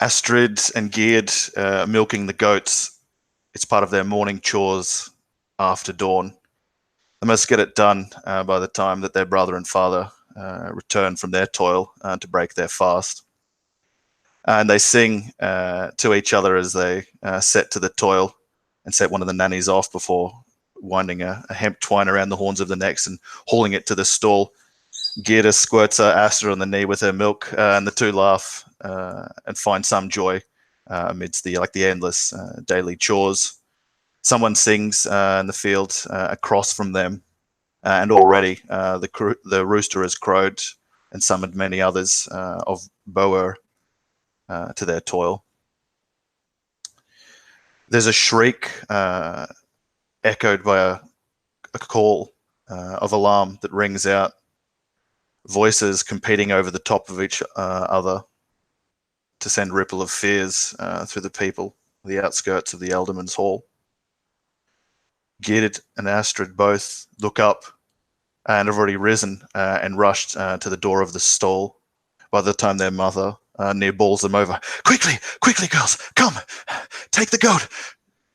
Astrid and Gerd milking the goats. It's part of their morning chores after dawn. They must get it done by the time that their brother and father return from their toil to break their fast. And they sing to each other as they set to the toil and set one of the nannies off before winding a hemp twine around the horns of the necks and hauling it to the stall. Gerda squirts Astrid on the knee with her milk, and the two laugh and find some joy amidst the endless daily chores. Someone sings in the field across from them, and already the rooster has crowed and summoned many others of Boer to their toil. There's a shriek echoed by a call of alarm that rings out, voices competing over the top of each other to send ripple of fears through the people, the outskirts of the Elderman's Hall. Gerd and Astrid both look up and have already risen and rushed to the door of the stall. By the time their mother near bawls them over, quickly, quickly, girls, come, take the goat.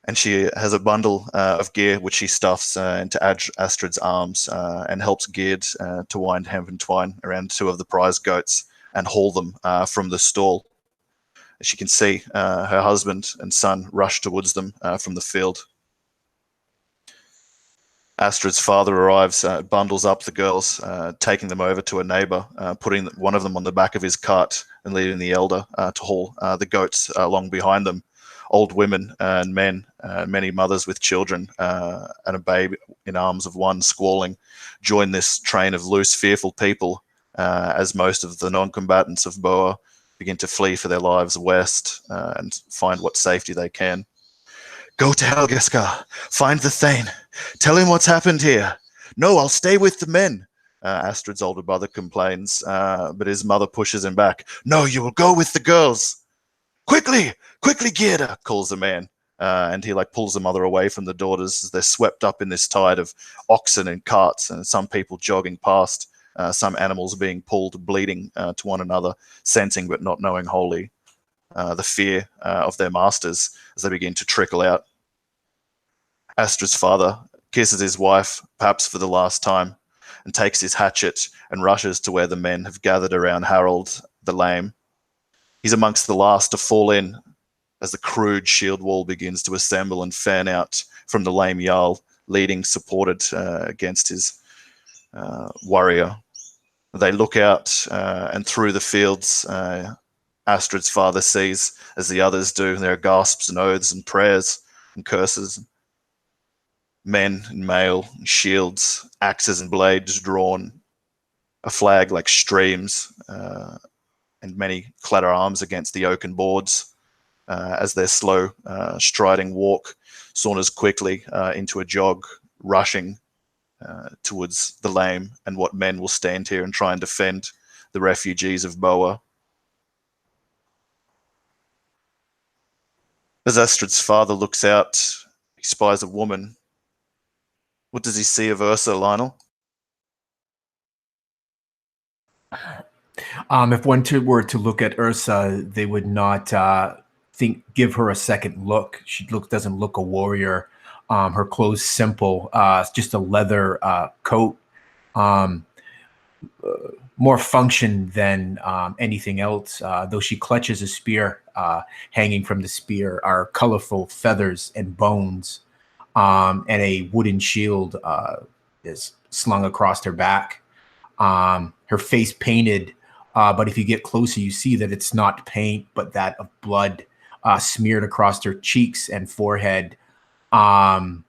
And she has a bundle of gear which she stuffs into Astrid's arms and helps Gerd to wind hemp and twine around two of the prize goats and haul them from the stall. As she can see, her husband and son rush towards them from the field. Astrid's father arrives, bundles up the girls, taking them over to a neighbour, putting one of them on the back of his cart and leaving the elder to haul the goats along behind them. Old women and men, many mothers with children, and a babe in arms of one squalling, join this train of loose, fearful people as most of the non-combatants of Boer begin to flee for their lives west and find what safety they can. Go to Helgeska, find the Thane, tell him what's happened here. No, I'll stay with the men. Astrid's older brother complains, but his mother pushes him back. No, you will go with the girls. Quickly, quickly, Gerda, calls the man. And he pulls the mother away from the daughters as they're swept up in this tide of oxen and carts and some people jogging past, some animals being pulled, bleeding to one another, sensing but not knowing wholly the fear of their masters as they begin to trickle out. Astrid's father kisses his wife, perhaps for the last time, and takes his hatchet and rushes to where the men have gathered around Harold the Lame. He's amongst the last to fall in as the crude shield wall begins to assemble and fan out from the Lame Jarl, leading, supported against his warrior. They look out and through the fields, Astrid's father sees, as the others do, there are gasps and oaths and prayers and curses. Men in mail, shields, axes and blades drawn, a flag like streams, and many clatter arms against the oaken boards as their slow striding walk saunters quickly into a jog, rushing towards the Lame and what men will stand here and try and defend the refugees of Boer. As Astrid's father looks out, he spies a woman. What does he see of Ursa, Lionel? If one were to look at Ursa, they would not give her a second look. She doesn't look a warrior. Her clothes simple, just a leather coat. More function than anything else. Though she clutches a spear, hanging from the spear are colorful feathers and bones, and a wooden shield is slung across her back. Her face painted, but if you get closer, you see that it's not paint, but that of blood smeared across her cheeks and forehead, and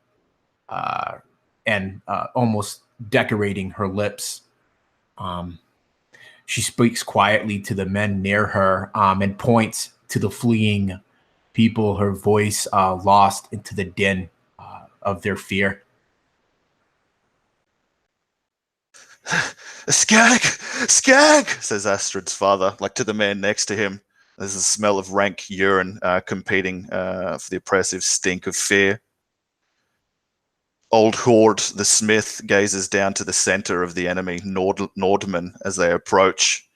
almost decorating her lips. She speaks quietly to the men near her and points to the fleeing people, her voice lost into the din of their fear. Skag! Skag! Says Astrid's father, to the man next to him. There's a smell of rank urine competing for the oppressive stink of fear. Old Horde, the smith, gazes down to the center of the enemy Nordmen as they approach.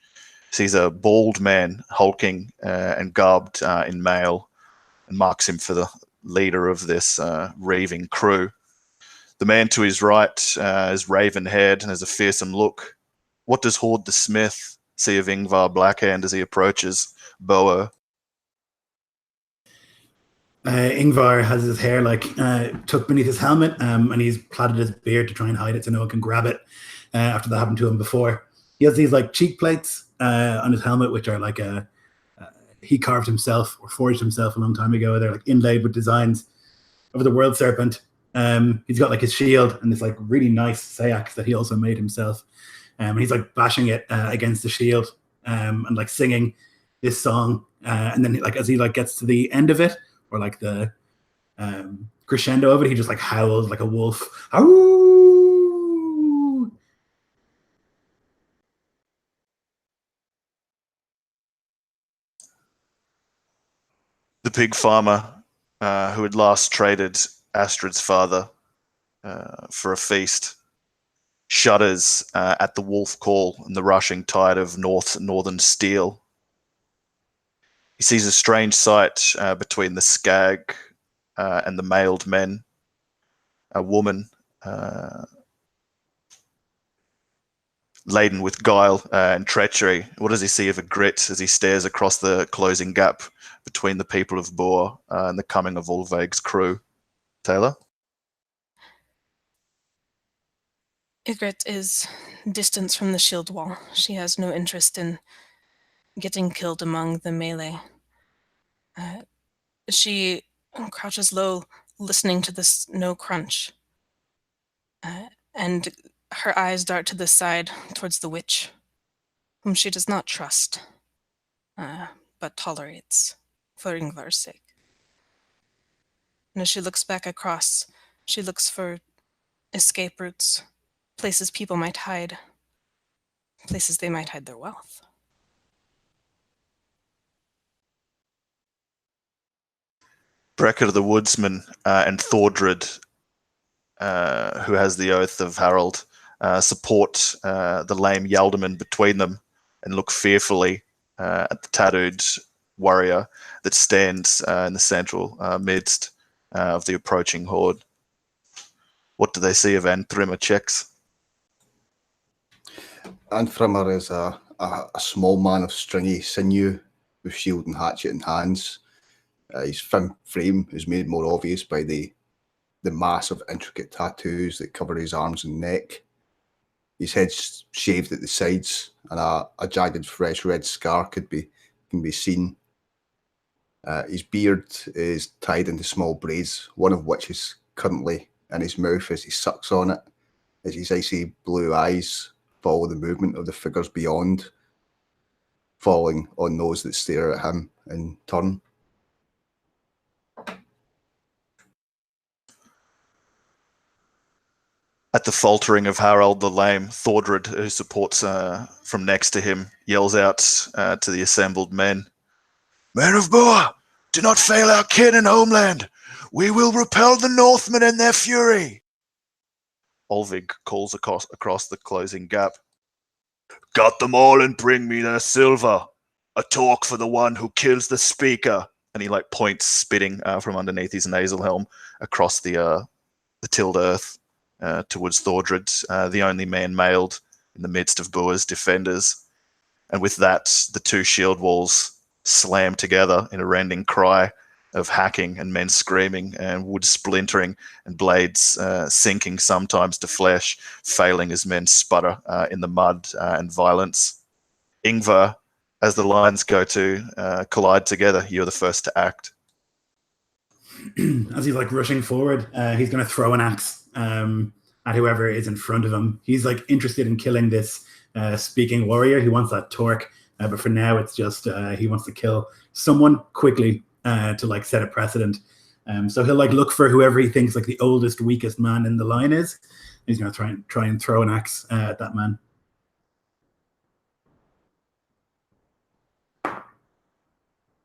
Sees a bald man hulking and garbed in mail, and marks him for the leader of this raving crew. The man to his right is raven-haired and has a fearsome look. What does Horde the Smith see of Ingvar Blackhand as he approaches Boer? Ingvar has his hair tucked beneath his helmet, and he's plaited his beard to try and hide it so no one can grab it. After that happened to him before, he has these cheek plates on his helmet, which are he carved himself or forged himself a long time ago. They're inlaid with designs of the world serpent. He's got his shield and this really nice sayax that he also made himself. And he's bashing it against the shield and singing this song. And then as he gets to the end of it, or the crescendo of it, he just howls like a wolf. Ow! The pig farmer who had last traded Astrid's father for a feast shudders at the wolf call and the rushing tide of northern steel. He sees a strange sight between the skag and the mailed men. A woman laden with guile and treachery. What does he see of a grit as he stares across the closing gap between the people of Boer and the coming of Ulveig's crew? Taylor? Ygritte is distant from the shield wall. She has no interest in getting killed among the melee. She crouches low, listening to the snow crunch. And her eyes dart to the side towards the witch, whom she does not trust, but tolerates for Ingvar's sake. And as she looks back across, she looks for escape routes, places people might hide, places they might hide their wealth. Brecker the Woodsman and Thordred, who has the oath of Harold, support the lame Yaldaman between them and look fearfully at the tattooed warrior that stands in the central midst of the approaching horde. What do they see of Anthrimmer checks? Anthrimmer is a small man of stringy sinew with shield and hatchet in hands. His thin frame is made more obvious by the mass of intricate tattoos that cover his arms and neck. His head's shaved at the sides, and a jagged fresh red scar can be seen. His beard is tied into small braids, one of which is currently in his mouth as he sucks on it, as his icy blue eyes follow the movement of the figures beyond, falling on those that stare at him in turn. At the faltering of Harold the Lame, Thordred, who supports from next to him, yells out to the assembled men, "Men of Boer, do not fail our kin and homeland. We will repel the Northmen and their fury." Ulveig calls across the closing gap, "Got them all and bring me their silver. A talk for the one who kills the speaker." And he points, spitting from underneath his nasal helm across the tilled earth towards Thordred, the only man mailed in the midst of Boer's defenders. And with that, the two shield walls slam together in a rending cry of hacking and men screaming and wood splintering and blades sinking sometimes to flesh, failing as men sputter in the mud and violence. Ingvar, as the lines go to collide together, you're the first to act. As he's rushing forward, he's going to throw an axe at whoever is in front of him. He's interested in killing this speaking warrior. He wants that torque, but for now it's just he wants to kill someone quickly to set a precedent. So he'll look for whoever he thinks the oldest, weakest man in the line is. He's going to try and throw an axe at that man.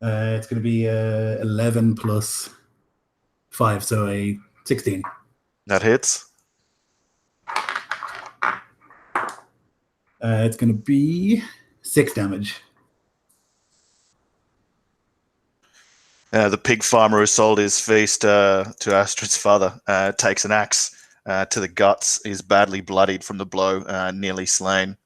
It's going to be 11 plus 5, so a 16. That hits. It's going to be 6 damage. The pig farmer who sold his feast to Astrid's father takes an axe to the guts. He's badly bloodied from the blow, nearly slain.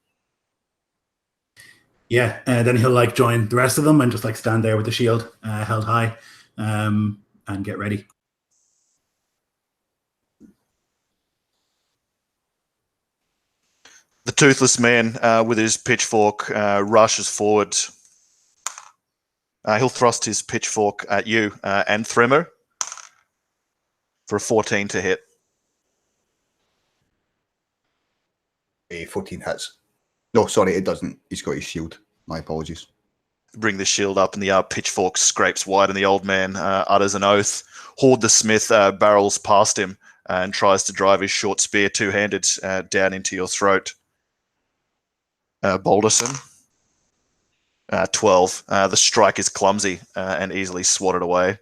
Yeah, then he'll like join the rest of them and just like stand there with the shield held high, and get ready. The toothless man with his pitchfork rushes forward. He'll thrust his pitchfork at you and Thrimmer for a 14 to hit. A 14 hits. No, sorry, it doesn't. He's got his shield. My apologies. Bring the shield up, and the pitchfork scrapes wide, and the old man utters an oath. Horde the smith barrels past him and tries to drive his short spear two-handed down into your throat. Balderson. 12. The strike is clumsy and easily swatted away.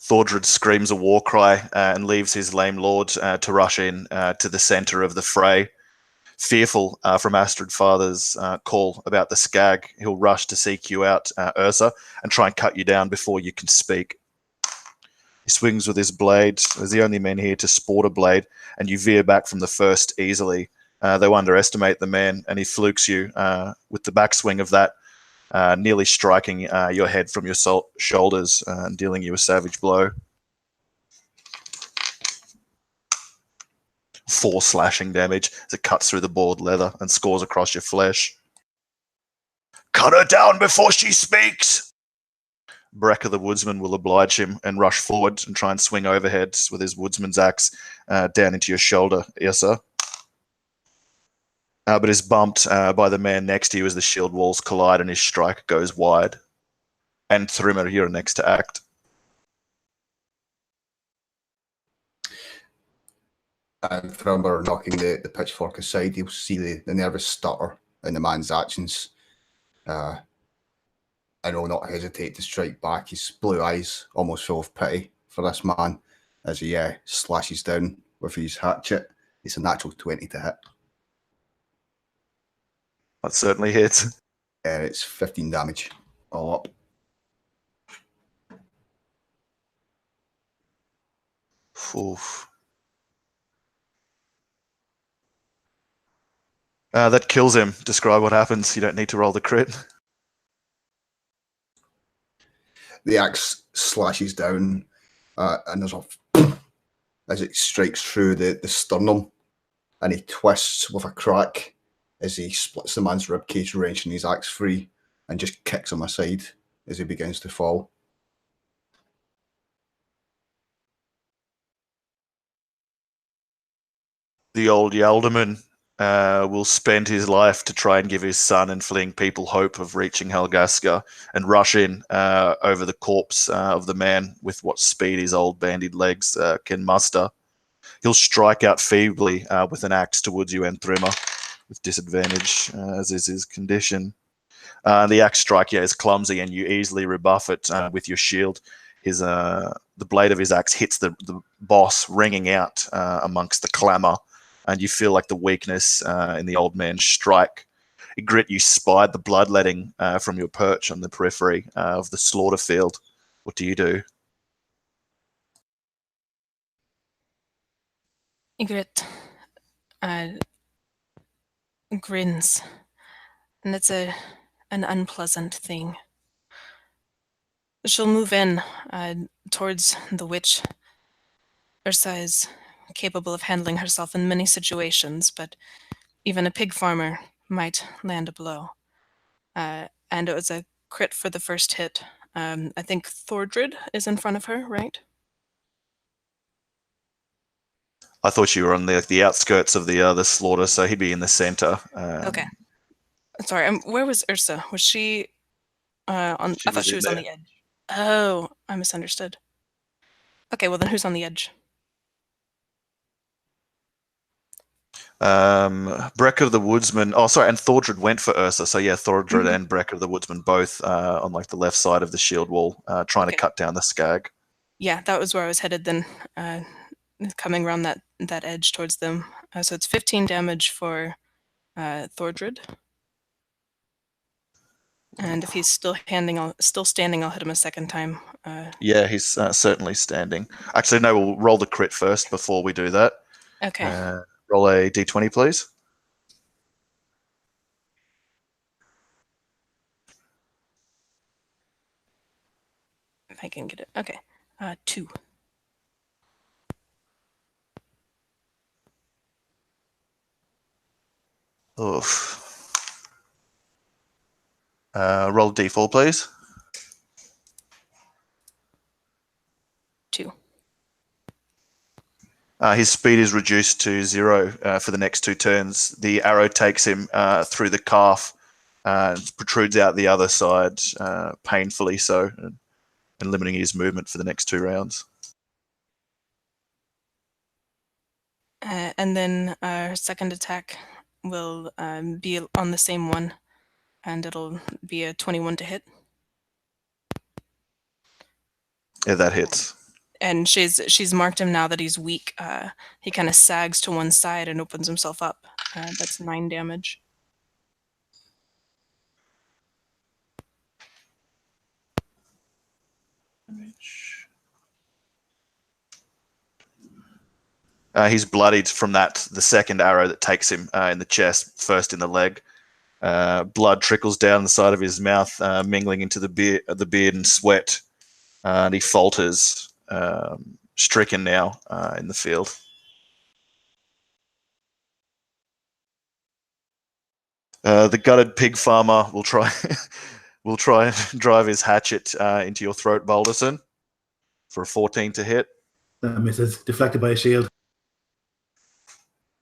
Thordred screams a war cry and leaves his lame lord to rush in to the centre of the fray. Fearful from Astrid Father's call about the skag, he'll rush to seek you out, Ursa, and try and cut you down before you can speak. He swings with his blade as the only man here to sport a blade, and you veer back from the first easily. Though underestimate the man, and he flukes you with the backswing of that, nearly striking your head from your shoulders and dealing you a savage blow. 4 slashing damage as it cuts through the board leather and scores across your flesh. Cut her down before she speaks! Brecker the woodsman will oblige him and rush forward and try and swing overhead with his woodsman's axe down into your shoulder, Irsa. But is bumped by the man next to you as the shield walls collide and his strike goes wide. And Thrimmer, you're next to act. And Thrimmer knocking the pitchfork aside, he'll see the nervous stutter in the man's actions. And will not hesitate to strike back, his blue eyes almost full of pity for this man as he slashes down with his hatchet. It's a natural 20 to hit. That certainly hits. And it's 15 damage, all up. Oof. That kills him. Describe what happens. You don't need to roll the crit. The axe slashes down, and there's a as it strikes through the sternum, and he twists with a crack as he splits the man's ribcage, wrenching his axe free, and just kicks him aside as he begins to fall. The old Yaldaman will spend his life to try and give his son and fleeing people hope of reaching Helgaska and rush in over the corpse of the man with what speed his old bandied legs can muster. He'll strike out feebly with an axe towards you and Thrimmer with disadvantage, as is his condition. The axe strike is clumsy, and you easily rebuff it with your shield. The blade of his axe hits the boss, ringing out amongst the clamour, and you feel like the weakness in the old man's strike. Grit, you spied the bloodletting from your perch on the periphery of the slaughter field. What do you do? Grit grins, and it's an unpleasant thing. She'll move in towards the witch. Ursa is capable of handling herself in many situations, but even a pig farmer might land a blow. And it was a crit for the first hit. I think Thordred is in front of her, right? I thought you were on the outskirts of the slaughter, so he'd be in the center. Okay. Sorry, where was Ursa? Was she on? I thought she was on the edge. Oh, I misunderstood. Okay, well then who's on the edge? Brecker the woodsman. Oh, sorry, and Thordred went for Ursa. So yeah, Thordred and Brecker the woodsman both on like the left side of the shield wall, trying to cut down the skag. Yeah, that was where I was headed then. Coming around that edge towards them. So it's 15 damage for Thordred. And if he's still standing, I'll hit him a second time. Yeah, he's certainly standing. Actually, no, we'll roll the crit first before we do that. Okay. Roll a d20, please. If I can get it. Okay. 2. Oof. Roll d4, please. 2. His speed is reduced to 0 for the next 2 turns. The arrow takes him through the calf and protrudes out the other side, painfully so, and limiting his movement for the next 2 rounds. And then our second attack will be on the same one, and it'll be a 21 to hit. Yeah, that hits. And she's marked him now that he's weak. He kind of sags to one side and opens himself up. That's 9 damage. He's bloodied from the second arrow that takes him in the chest, first in the leg. Blood trickles down the side of his mouth, mingling into the beard and sweat. And he falters, stricken now in the field. The gutted pig farmer will try and drive his hatchet into your throat, Balderson, for a 14 to hit. That misses. Deflected by a shield.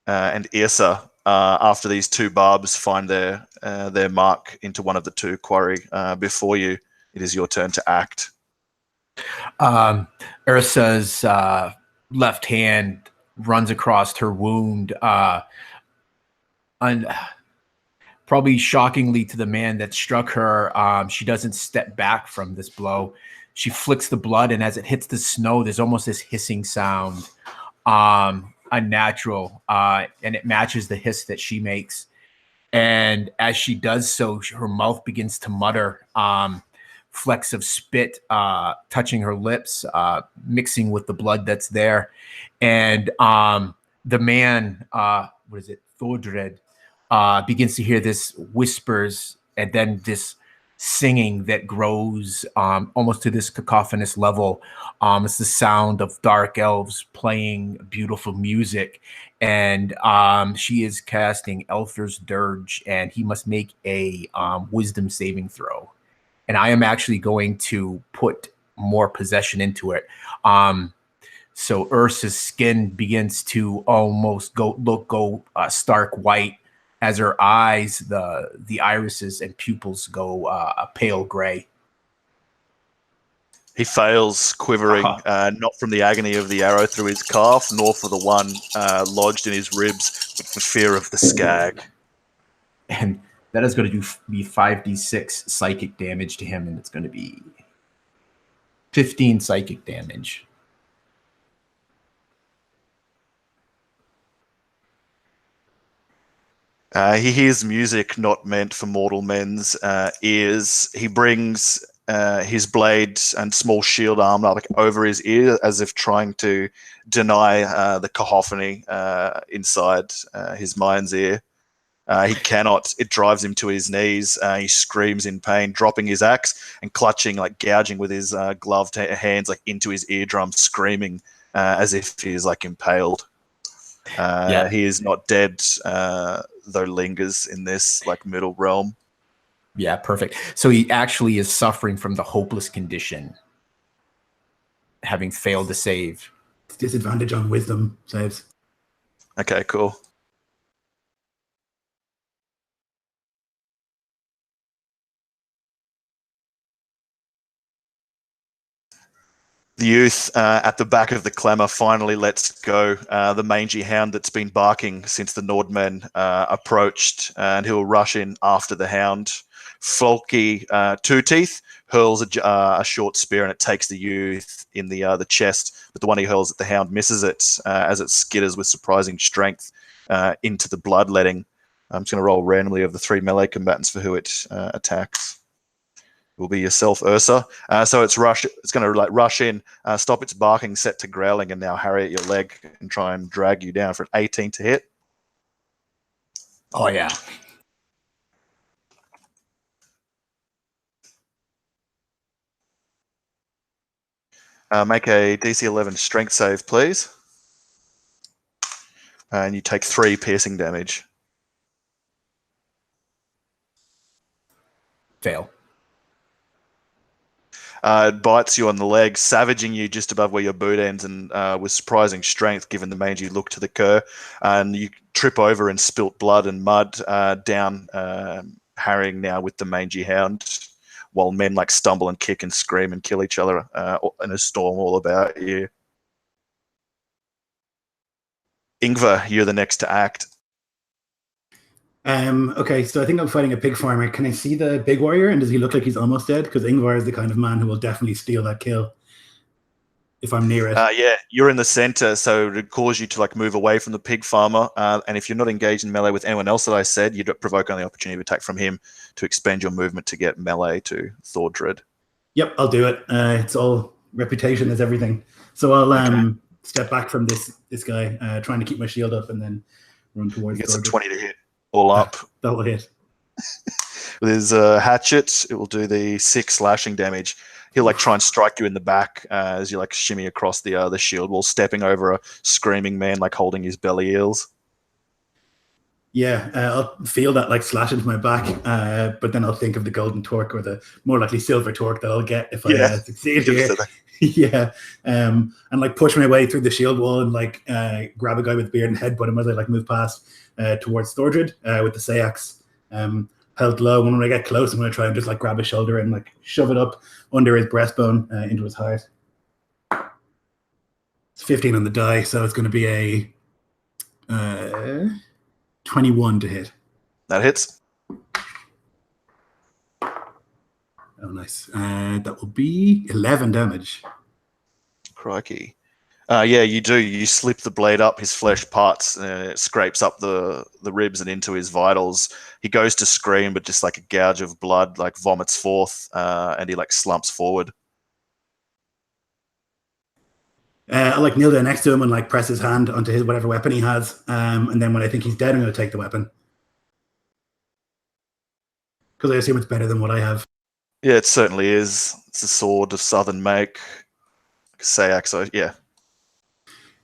And Irsa, after these 2 barbs find their mark into one of the 2 quarry before you, it is your turn to act. Ursa's left hand runs across her wound, and probably shockingly to the man that struck her, she doesn't step back from this blow. She flicks the blood, and as it hits the snow, there's almost this hissing sound, unnatural, and it matches the hiss that she makes. And as she does so, her mouth begins to mutter, flecks of spit touching her lips, mixing with the blood that's there. And the man, Thordred, begins to hear this whispers and then this singing that grows almost to this cacophonous level. It's the sound of dark elves playing beautiful music. And she is casting Elther's Dirge, and he must make a wisdom saving throw. And I am actually going to put more possession into it. So Ursa's skin begins to almost go stark white as her eyes, the irises and pupils go a pale gray. He fails, quivering, not from the agony of the arrow through his calf, nor for the one lodged in his ribs, but for fear of the skag. And that is going to be 5d6 psychic damage to him, and it's going to be 15 psychic damage. He hears music not meant for mortal men's ears. He brings his blade and small shield arm up over his ear, as if trying to deny the cacophony inside his mind's ear. He cannot. It drives him to his knees. He screams in pain, dropping his axe and clutching, gouging with his gloved hands, into his eardrum, screaming as if he is impaled. He is not dead, though lingers in this middle realm. Yeah, perfect. So he actually is suffering from the hopeless condition, having failed to save. It's disadvantage on wisdom saves. Okay, cool. The youth at the back of the clamour finally lets go the mangy hound that's been barking since the Nordmen approached, and he'll rush in after the hound. Folky Two Teeth hurls a short spear, and it takes the youth in the chest, but the one he hurls at the hound misses it as it skitters with surprising strength into the bloodletting. I'm just going to roll randomly of the 3 melee combatants for who it attacks. It will be yourself, Ursa. So it's going to like rush in, stop its barking, set to growling, and now harry at your leg and try and drag you down for an 18 to hit. Oh, yeah. Make a DC 11 strength save, please. And you take 3 piercing damage. Fail. It bites you on the leg, savaging you just above where your boot ends, and with surprising strength, given the mangy look to the cur. And you trip over and spilt blood and mud down, harrying now with the mangy hound, while men like stumble and kick and scream and kill each other in a storm all about you. Ingvar, you're the next to act. Okay, so I think I'm fighting a pig farmer. Can I see the big warrior, and does he look like he's almost dead? Because Ingvar is the kind of man who will definitely steal that kill if I'm near it. Yeah, you're in the center, so it calls you to like move away from the pig farmer. And if you're not engaged in melee with anyone else that I said, you'd provoke only opportunity of attack from him to expend your movement to get melee to Thordred. Yep, I'll do it. It's all reputation is everything. So I'll step back from this guy, trying to keep my shield up, and then run towards. You get some 20 to hit. All up. That will hit. With his hatchet, it will do the 6 slashing damage. He'll like try and strike you in the back as you like shimmy across the shield wall, stepping over a screaming man like holding his belly eels. Yeah, I'll feel that like slash into my back, but then I'll think of the golden torque, or the more likely silver torque that I'll get if I succeed here. Yeah, and like push my way through the shield wall and like grab a guy with beard and headbutt him as I like move past towards Thordred with the Sayax held low. When I get close, I'm going to try and just like grab his shoulder and like shove it up under his breastbone into his heart. It's 15 on the die, so it's going to be a 21 to hit. That hits. Oh, nice. That will be 11 damage. Crikey. Yeah, you do. You slip the blade up his flesh parts, and it scrapes up the ribs and into his vitals. He goes to scream, but just like a gouge of blood like vomits forth, and he like slumps forward. I'll like kneel down next to him and like press his hand onto his whatever weapon he has, and then when I think he's dead, I'm going to take the weapon because I assume it's better than what I have. Yeah, it certainly is. It's a sword of southern make. Sayax, so yeah.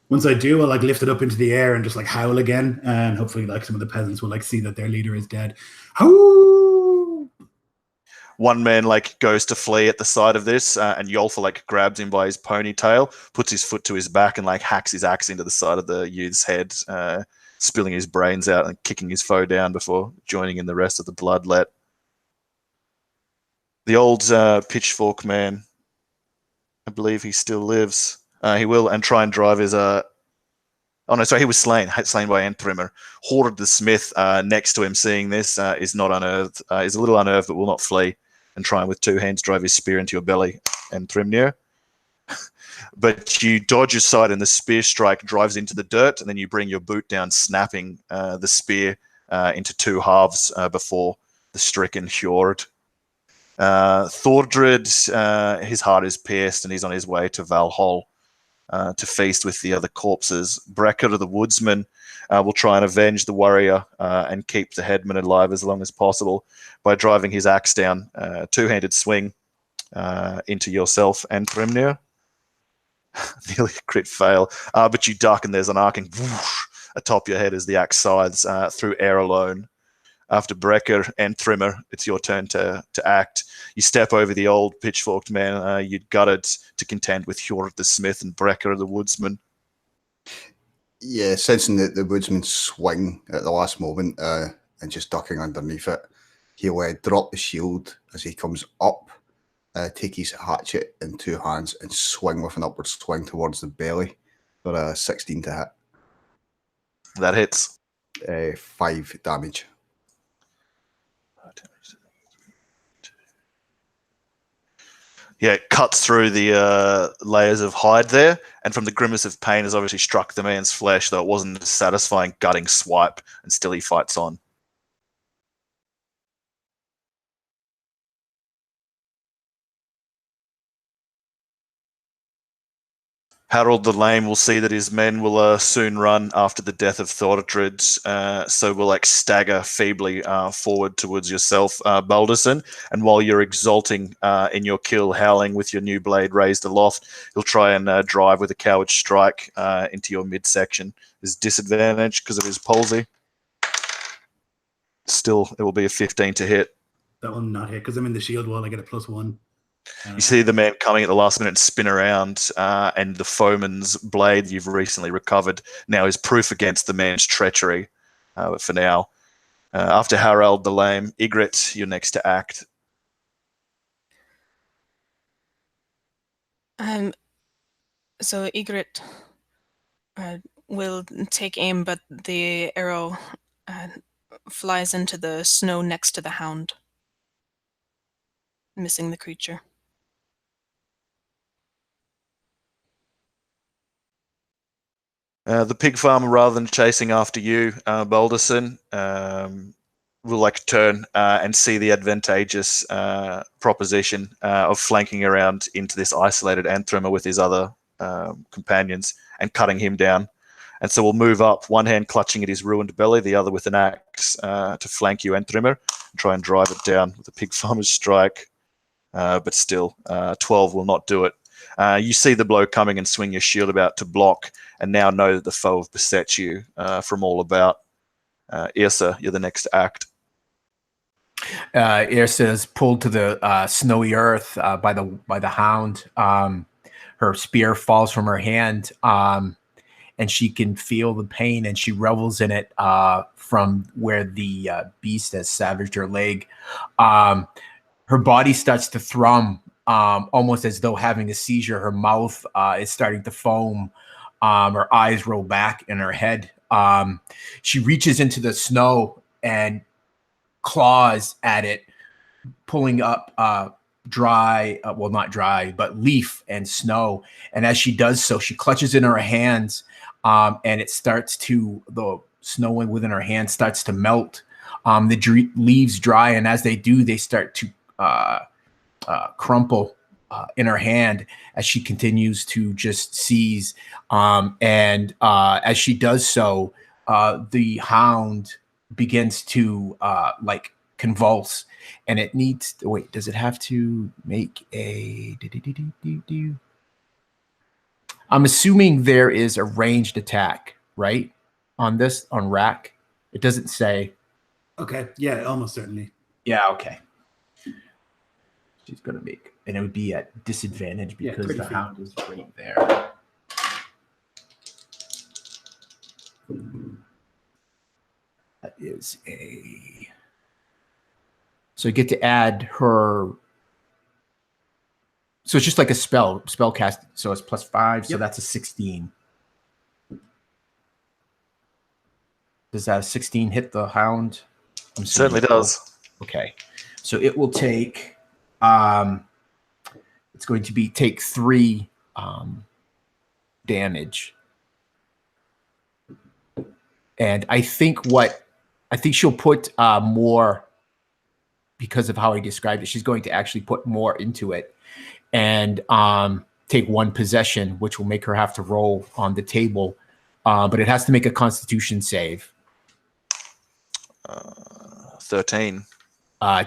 Once I do, I'll like lift it up into the air and just like howl again, and hopefully like some of the peasants will like see that their leader is dead. Howl! One man like goes to flee at the sight of this, and Yolfa like grabs him by his ponytail, puts his foot to his back, and like hacks his axe into the side of the youth's head, spilling his brains out and kicking his foe down before joining in the rest of the bloodlet. The old pitchfork man, I believe he still lives. He will and try and drive his. Oh no, sorry, he was slain by Enthrymr. Hordred the smith next to him, seeing this, is not unnerved. Is a little unnerved, but will not flee, and try and with 2 hands drive his spear into your belly, Enthrymr. But you dodge aside, and the spear strike drives into the dirt, and then you bring your boot down, snapping the spear into 2 halves before the stricken Hjord. Thordred, his heart is pierced, and he's on his way to Valhall to feast with the other corpses. Brecker, the woodsman, will try and avenge the warrior and keep the headman alive as long as possible by driving his axe down, 2-handed swing into yourself and Thrymnir. Nearly a crit fail, but you duck, and there's an arcing whoosh atop your head as the axe scythes through air alone. After Brecker and Thrymr, it's your turn to act. You step over the old pitchforked man you'd gutted to contend with Hjord the smith and Brecker the woodsman. Yeah, sensing that the woodsman swing at the last moment and just ducking underneath it, he'll drop the shield as he comes up, take his hatchet in 2 hands and swing with an upward swing towards the belly for a 16 to hit. That hits. 5 damage. Yeah, it cuts through the layers of hide there, and from the grimace of pain has obviously struck the man's flesh, though it wasn't a satisfying gutting swipe, and still he fights on. Harold the Lame will see that his men will soon run after the death of Thordred, so will like stagger feebly forward towards yourself, Balderson. And while you're exulting in your kill, howling with your new blade raised aloft, he'll try and drive with a coward strike into your midsection. His disadvantage because of his palsy. Still, it will be a 15 to hit. That one not hit because I'm in the shield wall. I get a +1. You see the man coming at the last minute and spin around, and the foeman's blade you've recently recovered now is proof against the man's treachery. But for now, after Harald the Lame, Ygritte, you're next to act. So Ygritte will take aim, but the arrow flies into the snow next to the hound, missing the creature. The pig farmer, rather than chasing after you, Balderson, will like turn and see the advantageous proposition of flanking around into this isolated Anthromer with his other companions and cutting him down. And so we'll move up, one hand clutching at his ruined belly, the other with an axe to flank you, Anthromer, and try and drive it down with a pig farmer's strike. But still, 12 will not do it. You see the blow coming and swing your shield about to block, and now know that the foe have beset you from all about. Yrsa, you're the next to act. Yrsa is pulled to the snowy earth by the hound. Her spear falls from her hand, and she can feel the pain, and she revels in it from where the beast has savaged her leg. Her body starts to thrum, almost as though having a seizure. Her mouth is starting to foam. Her eyes roll back in her head. She reaches into the snow and claws at it, pulling up dry, well, not dry, but leaf and snow. And as she does so, she clutches in her hands, and it starts to, the snow within her hand starts to melt. The leaves dry, and as they do, they start to crumple in her hand as she continues to just seize. And as she does so, the hound begins to like convulse, and it needs to, wait, does it have to make a I'm assuming there is a ranged attack, right? On this, on rack. It doesn't say. Okay, yeah, almost certainly. Yeah, okay. She's gonna make, and it would be at disadvantage because the hound is right there. That is a. So you get to add her. So it's just like a spell cast. So it's +5. So that's a 16. Does that 16 hit the hound? Certainly does. Okay, so it will take. It's going to be take 3 damage, and I think she'll put more, because of how I described it. She's going to actually put more into it, and take 1 possession, which will make her have to roll on the table, but it has to make a Constitution save. 13.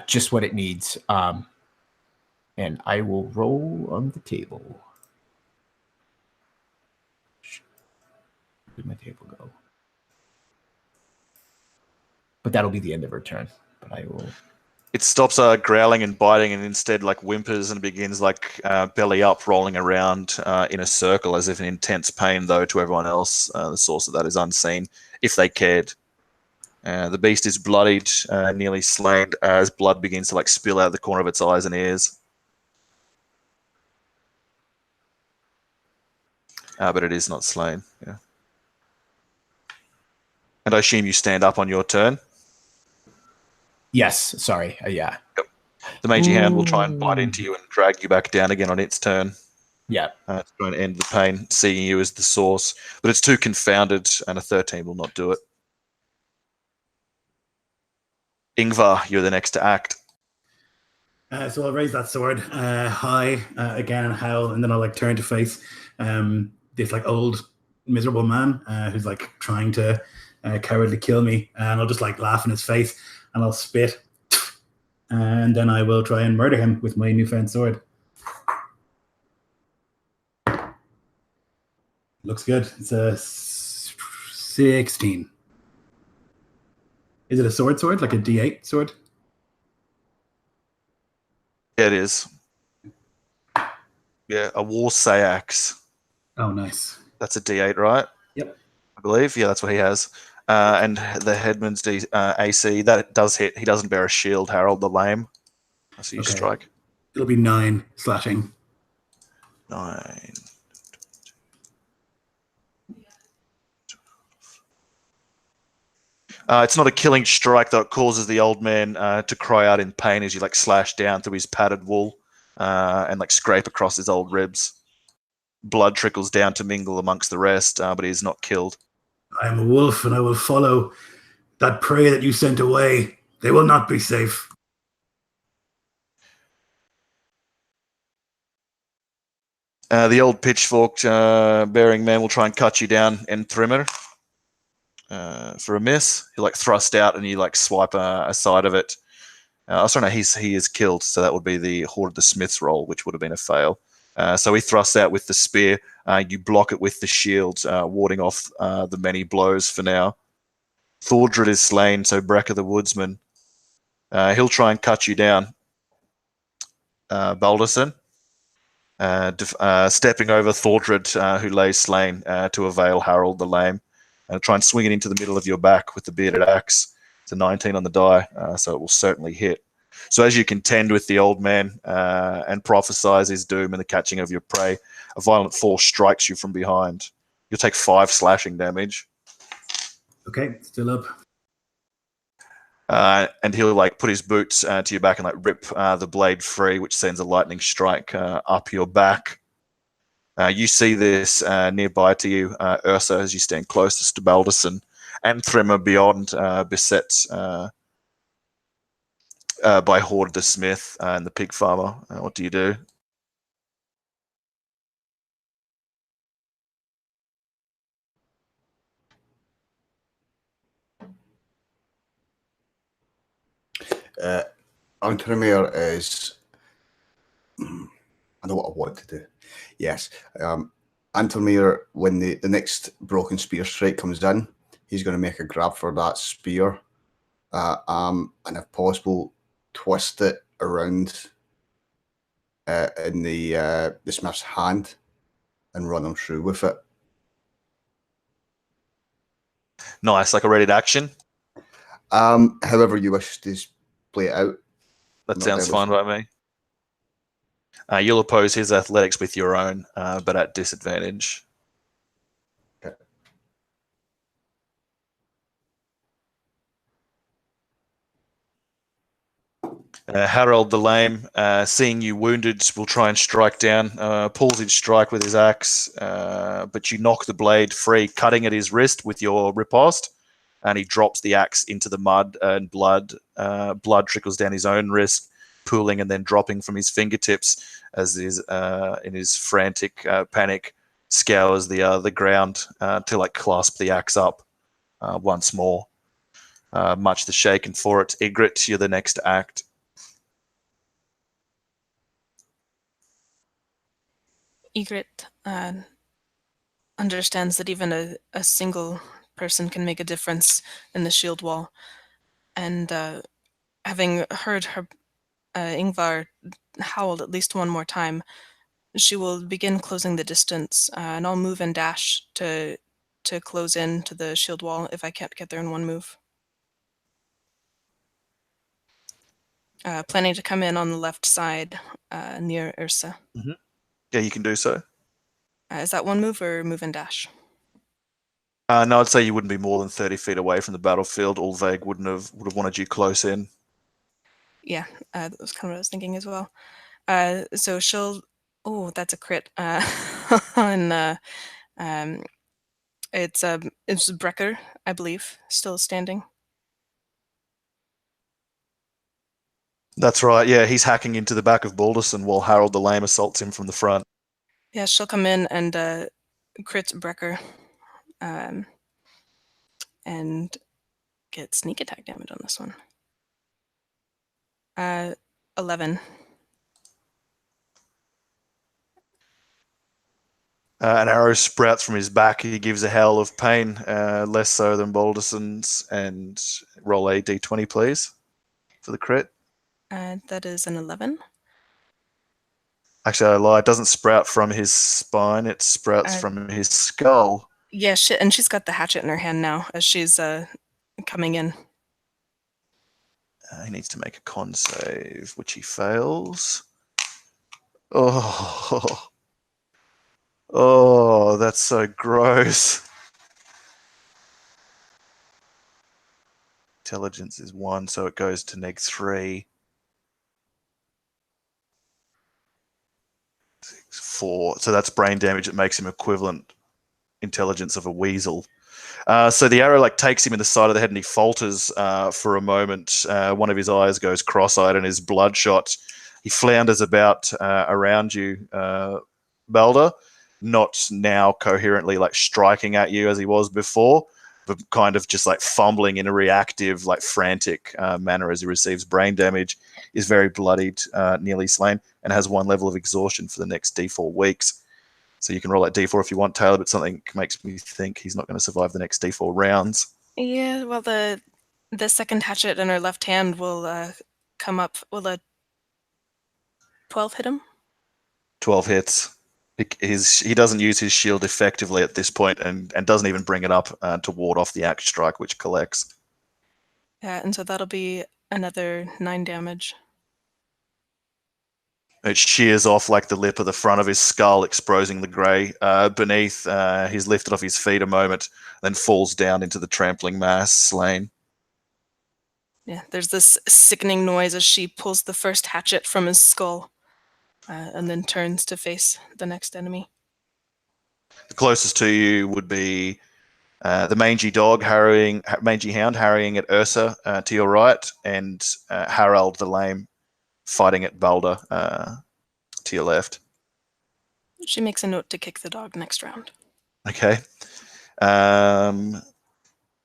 Just what it needs. And I will roll on the table. Where'd my table go? But that'll be the end of her turn. But I will. It stops growling and biting, and instead like whimpers and begins like belly up, rolling around in a circle as if in intense pain, though to everyone else the source of that is unseen, if they cared. The beast is bloodied, nearly slain, as blood begins to like spill out the corner of its eyes and ears. But it is not slain. Yeah. And I assume you stand up on your turn. Yes. Sorry. Yeah. Yep. The magey hand will try and bite into you and drag you back down again on its turn. Yeah. To try and end the pain, seeing you as the source. But it's too confounded, and a 13 will not do it. Ingvar, you're the next to act. So I'll raise that sword high again and howl, and then I'll like turn to face this like old miserable man who's like trying to cowardly kill me, and I'll just like laugh in his face, and I'll spit, and then I will try and murder him with my newfound sword. Looks good. It's a 16. Is it a sword, like a D8 sword? Yeah, it is. Yeah, a war sayax. Oh, nice. That's a D8, right? Yep. I believe. Yeah, that's what he has. And the headman's AC, that does hit. He doesn't bear a shield, Harold the Lame. So you strike. It'll be 9 slashing. 9. It's not a killing strike, though. It causes the old man to cry out in pain as you like slash down through his padded wool and like scrape across his old ribs. Blood trickles down to mingle amongst the rest, but he is not killed. I am a wolf, and I will follow that prey that you sent away. They will not be safe. The old pitchfork bearing man will try and cut you down and trimmer. For a miss, he'll like thrust out and you like swipe a side of it. Sorry, no, he is killed, so that would be the Horde of the Smiths roll, which would have been a fail. So he thrusts out with the spear. You block it with the shield, warding off the many blows for now. Thordred is slain, so Brekka the Woodsman. He'll try and cut you down. Balderson, stepping over Thordred, who lays slain, to avail Harold the Lame. Try and swing it into the middle of your back with the bearded axe. It's a 19 on the die, so it will certainly hit. So as you contend with the old man and prophesize his doom and the catching of your prey, a violent force strikes you from behind. You'll take 5 slashing damage. Okay, still up. And he'll like put his boots to your back and like rip the blade free, which sends a lightning strike up your back. You see this nearby to you, Ursa, as you stand closest to Balderson, and Thrymr beyond, beset by Horde the Smith and the pig farmer. What do you do? Antrimir is... I know what I want to do. Yes. Antrimir, when the next broken spear strike comes in, he's going to make a grab for that spear. And if possible, twist it around in the smith's hand and run him through with it. Nice, like a ready to action. However you wish to play it out. That sounds fine by me. You'll oppose his athletics with your own, but at disadvantage. Okay. Harold the Lame, seeing you wounded, will try and strike down, pulls his strike with his axe, but you knock the blade free, cutting at his wrist with your riposte, and he drops the axe into the mud, and blood trickles down his own wrist, pooling and then dropping from his fingertips as he's in his frantic panic scours the ground to like clasp the axe up once more. Much the shaken for it. Ygritte, you're the next to act. Ygritte understands that even a single person can make a difference in the shield wall, and having heard her Ingvar howl at least one more time, she will begin closing the distance, and I'll move and dash to close in to the shield wall if I can't get there in one move. Planning to come in on the left side near Ursa. Mm-hmm. Yeah, you can do so. Is that one move or move and dash? No, I'd say you wouldn't be more than 30 feet away from the battlefield. Ulveig would have wanted you close in. Yeah, that was kind of what I was thinking as well. So she'll. Oh, that's a crit. On it's Brecker, I believe, still standing. That's right. Yeah, he's hacking into the back of Balderson while Harold the Lame assaults him from the front. Yeah, she'll come in and crit Brecker, and get sneak attack damage on this one. 11. An arrow sprouts from his back. He gives a howl of pain, less so than Balderson's. And roll a d20, please, for the crit. That is an 11. Actually, I lie. It doesn't sprout from his spine. It sprouts from his skull. Yeah, and she's got the hatchet in her hand now as she's coming in. He needs to make a con save, which he fails. Oh, oh, that's so gross. Intelligence is 1, so it goes to -3. 6, 4. So that's brain damage. That makes him equivalent intelligence of a weasel. So the arrow takes him in the side of the head, and he falters for a moment. One of his eyes goes cross-eyed and is bloodshot. He flounders about around you, Balder, not now coherently striking at you as he was before, but kind of just fumbling in a reactive, frantic manner as he receives brain damage. Is very bloodied, nearly slain, and has 1 level of exhaustion for the next D4 weeks. So you can roll that D4 if you want, Taylor, but something makes me think he's not going to survive the next D4 rounds. Yeah, well, the second hatchet in her left hand will come up. Will a 12 hit him? 12 hits. He doesn't use his shield effectively at this point, and doesn't even bring it up to ward off the axe strike, which collects. Yeah, and so that'll be another 9 damage. It shears off the lip of the front of his skull, exposing the grey beneath. He's lifted off his feet a moment, then falls down into the trampling mass, slain. Yeah, there's this sickening noise as she pulls the first hatchet from his skull, and then turns to face the next enemy. The closest to you would be the mangy hound harrying at Ursa to your right, and Harold the Lame fighting at Balder to your left. She makes a note to kick the dog next round. Okay.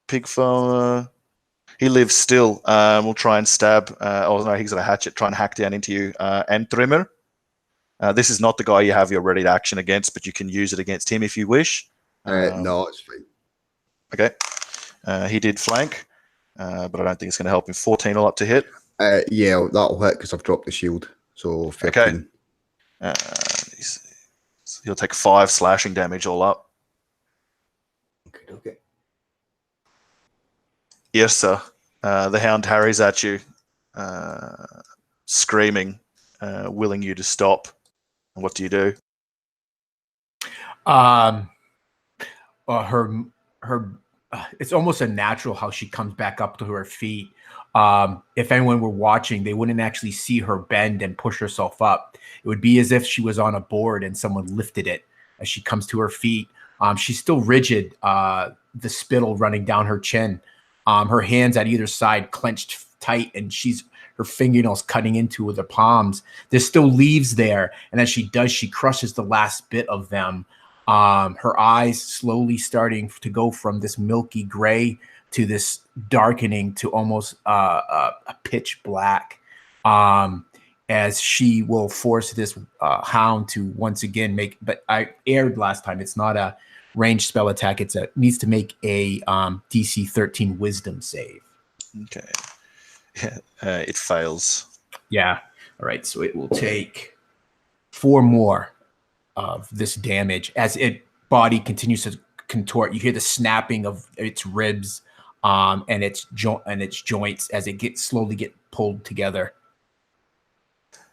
Pig farmer. He lives still. We'll try and stab. Oh no, he's got a hatchet. Try and hack down into you. And Trimmer. This is not the guy you have your ready to action against, but you can use it against him if you wish. No, it's fine. Okay. He did flank, but I don't think it's going to help him. 14 all up to hit. Yeah, that'll hit because I've dropped the shield. So 15. Okay. He'll take 5 slashing damage all up. Okay. Yes, sir. The hound harries at you, screaming, willing you to stop. And what do you do? It's almost a natural how she comes back up to her feet. If anyone were watching, they wouldn't actually see her bend and push herself up. It would be as if she was on a board and someone lifted it as she comes to her feet. She's still rigid, the spittle running down her chin. Her hands at either side clenched tight, and her fingernails cutting into the palms. There's still leaves there, and as she does, she crushes the last bit of them. Her eyes slowly starting to go from this milky gray to this darkening to almost a pitch black, as she will force this hound to once again make, but I aired last time, it's not a ranged spell attack, it needs to make a DC 13 wisdom save. Okay. Yeah, it fails. Yeah. All right, so it will take 4 more of this damage as its body continues to contort. You hear the snapping of its ribs and its joints as it slowly get pulled together.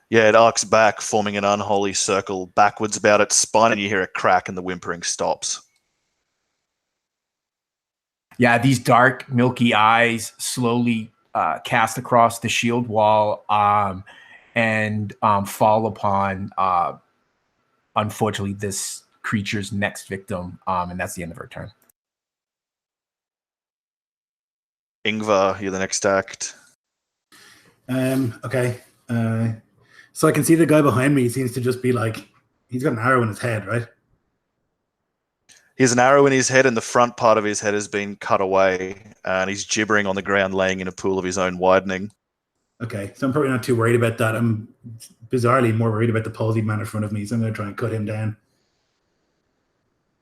Yeah, it arcs back, forming an unholy circle backwards about its spine, and you hear a crack and the whimpering stops. Yeah, these dark, milky eyes slowly cast across the shield wall and fall upon, unfortunately, this creature's next victim, and that's the end of her turn. Ingvar, you're the next act. Okay. So I can see the guy behind me seems to just be like, he's got an arrow in his head, right? He has an arrow in his head, and the front part of his head has been cut away, and he's gibbering on the ground, laying in a pool of his own widening. Okay, so I'm probably not too worried about that. I'm bizarrely more worried about the palsied man in front of me, so I'm going to try and cut him down.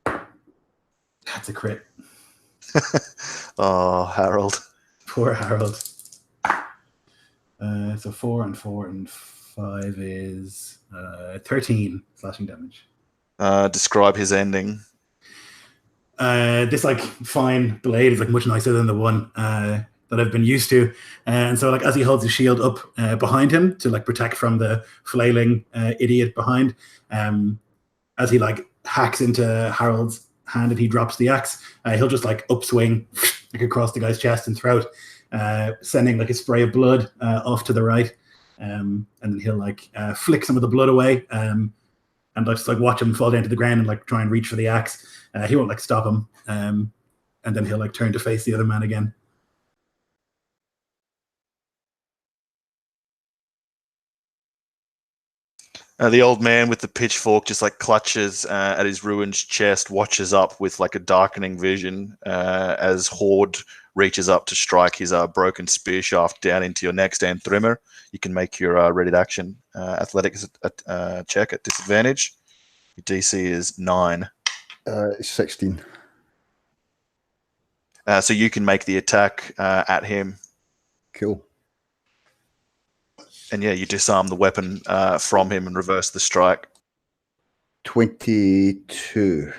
That's a crit. Oh, Harold. Poor Harold. So 4 and 4 and 5 is 13 slashing damage. Describe his ending. This like fine blade is like much nicer than the one that I've been used to, and so like as he holds his shield up behind him to like protect from the flailing idiot behind, as he like hacks into Harold's hand and he drops the axe, he'll just like upswing like across the guy's chest and throat, sending like a spray of blood off to the right, and then he'll like flick some of the blood away, and just like watch him fall down to the ground and like try and reach for the axe. He won't like stop him, and then he'll like turn to face the other man again. The old man with the pitchfork just like clutches at his ruined chest, watches up with like a darkening vision as Horde reaches up to strike his broken spear shaft down into your neck. And Thrymr, you can make your ready to action athletics check at disadvantage. Your DC is 9. 16. So you can make the attack at him. Cool. And yeah, you disarm the weapon from him and reverse the strike. 22.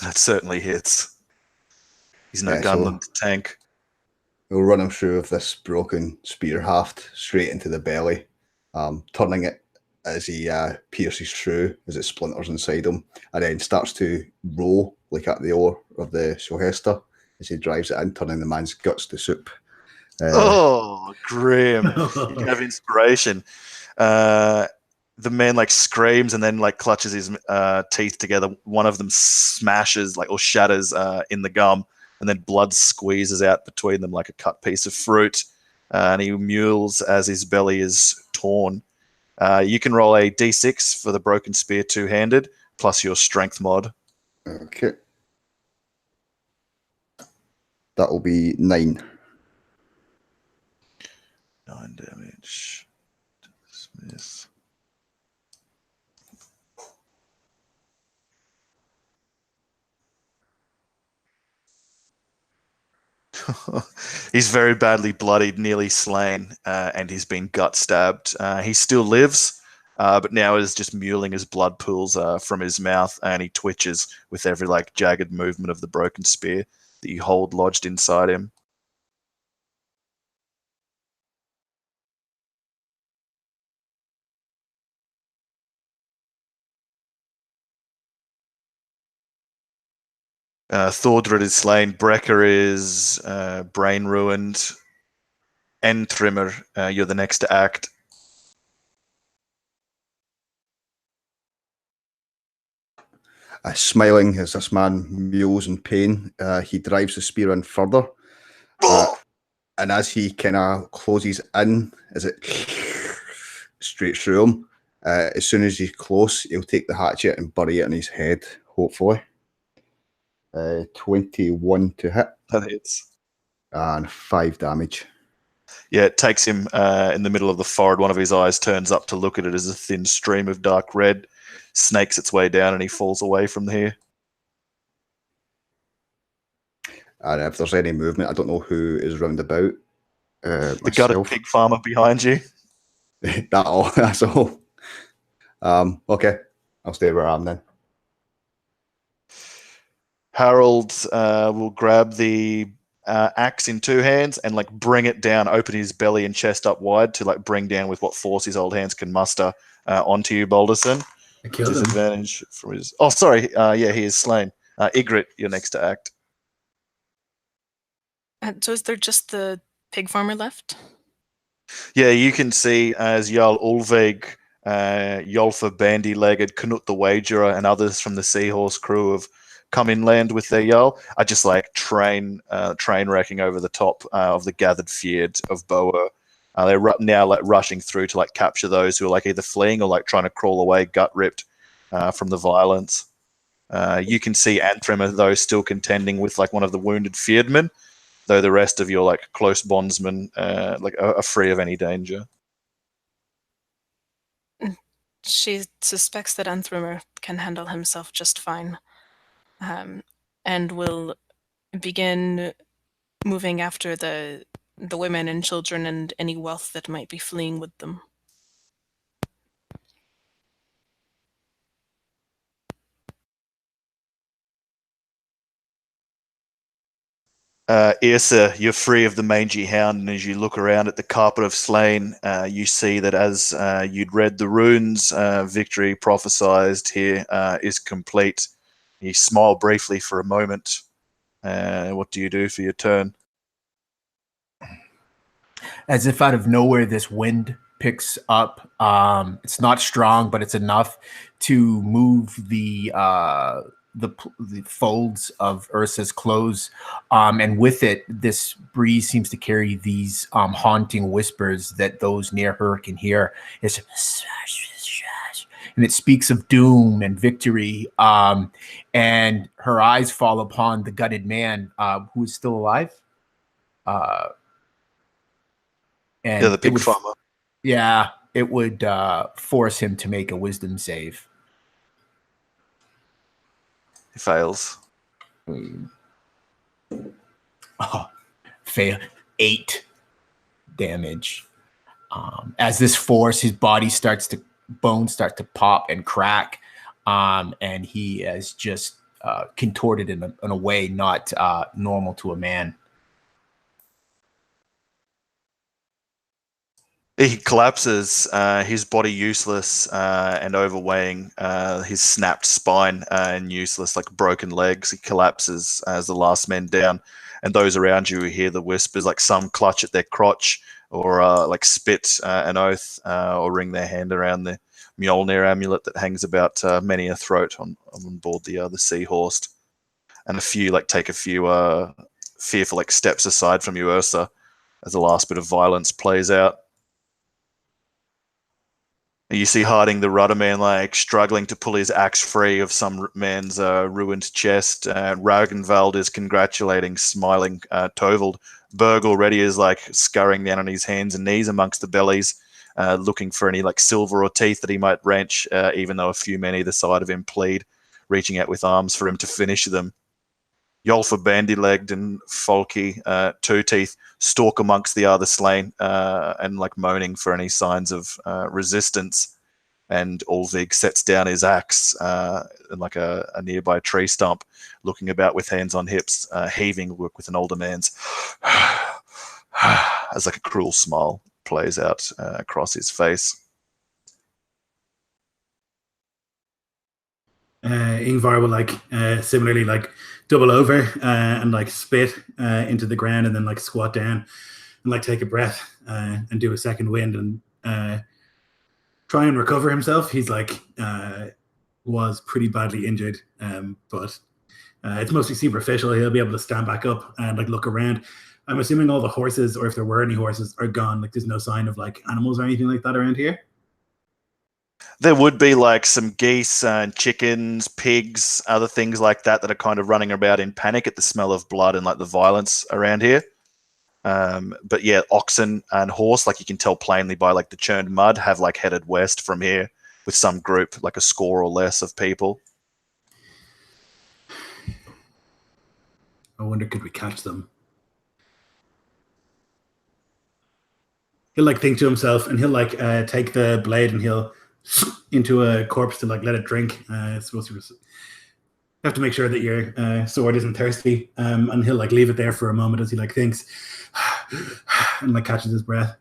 That certainly hits. He's no Yeah, gunman to tank. We'll run him through with this broken spear haft straight into the belly, turning it as he pierces through, as it splinters inside him, and then starts to roll like at the oar of the Sjóhestur as he drives it in, turning the man's guts to soup. Oh, grim. You can have inspiration. The man like screams and then like clutches his teeth together. One of them smashes like or shatters in the gum, and then blood squeezes out between them like a cut piece of fruit. And he mules as his belly is torn. You can roll a d6 for the broken spear two-handed, plus your strength mod. Okay. That will be 9. 9 damage. Dismiss. He's very badly bloodied, nearly slain, and he's been gut stabbed. He still lives, but now is just muling as blood pools from his mouth, and he twitches with every like jagged movement of the broken spear that you hold lodged inside him. Thordred is slain. Brecker is brain ruined. And Thrymr, you're the next to act. Smiling as this man mules in pain, he drives the spear in further. And as he kind of closes in, as it straight through him, as soon as he's close, he'll take the hatchet and bury it in his head, hopefully. 21 to hit. That hits. And 5 damage. Yeah, it takes him in the middle of the forehead. One of his eyes turns up to look at it as a thin stream of dark red snakes its way down, and he falls away from here. And if there's any movement, I don't know who is round about. The gutted pig farmer behind you. That's all. Okay, I'll stay where I am then. Harold will grab the axe in two hands and like bring it down, open his belly and chest up wide to like bring down with what force his old hands can muster onto you, Balderson. I killed him. Disadvantage from his. Oh, sorry. Yeah, he is slain. Ygritte, you're next to act. And so is there just the pig farmer left? Yeah, you can see as Jarl Ulveig, Yolfa Bandy-Legged, Knut the Wagerer, and others from the Seahorse crew have come inland with their Jarl. I just like train wrecking over the top of the gathered fjord of Boer. They're now like rushing through to like capture those who are like either fleeing or like trying to crawl away, gut ripped from the violence. You can see Anthrimer though still contending with like one of the wounded fjordmen, though the rest of your like close bondsmen like are free of any danger. She suspects that Anthrimer can handle himself just fine, and will begin moving after the women and children and any wealth that might be fleeing with them. Irsa, you're free of the mangy hound, and as you look around at the carpet of slain, you see that as you'd read the runes, victory prophesized here is complete. You smile briefly for a moment. What do you do for your turn? As if out of nowhere, this wind picks up. It's not strong, but it's enough to move the folds of Ursa's clothes, and with it, this breeze seems to carry these haunting whispers that those near her can hear. It's and it speaks of doom and victory. And her eyes fall upon the gutted man who is still alive. And Yeah, the pig farmer. Yeah, it would force him to make a wisdom save. He fails. Oh, fail. 8 damage. As this force, his body bones start to pop and crack, and he is just contorted in a way not normal to a man. He collapses, his body useless and overweighing, his snapped spine and useless, like broken legs. He collapses as the last man down, and those around you hear the whispers, like some clutch at their crotch or like spit an oath or wring their hand around the Mjolnir amulet that hangs about many a throat on board the Seahorse. And a few like take a few fearful like steps aside from you, Ursa, as the last bit of violence plays out. You see Harding the Rudder Man like struggling to pull his axe free of some man's ruined chest. Ragnvald is congratulating, smiling Tovald. Berg already is like scurrying down on his hands and knees amongst the bellies, looking for any like silver or teeth that he might wrench, even though a few men either side of him plead, reaching out with arms for him to finish them. Yolfa Bandy-Legged and Folky Two Teeth stalk amongst the other slain and like moaning for any signs of resistance. And Ulveig sets down his axe in like a nearby tree stump, looking about with hands on hips, heaving with an older man's as like a cruel smile plays out across his face. Ingvar will like similarly like double over and like spit into the ground and then like squat down and like take a breath and do a second wind and try and recover himself. He's like was pretty badly injured, but it's mostly superficial. He'll be able to stand back up and like look around. I'm assuming all the horses, or if there were any horses, are gone. Like there's no sign of like animals or anything like that around here. There would be like some geese and chickens, pigs, other things like that that are kind of running about in panic at the smell of blood and like the violence around here. But yeah, oxen and horse, like you can tell plainly by like the churned mud, have like headed west from here with some group, like a score or less of people. I wonder, could we catch them? He'll like think to himself, and he'll like take the blade and he'll into a corpse to like let it drink. It's supposed to have to make sure that your sword isn't thirsty, and he'll like leave it there for a moment as he like thinks and like catches his breath.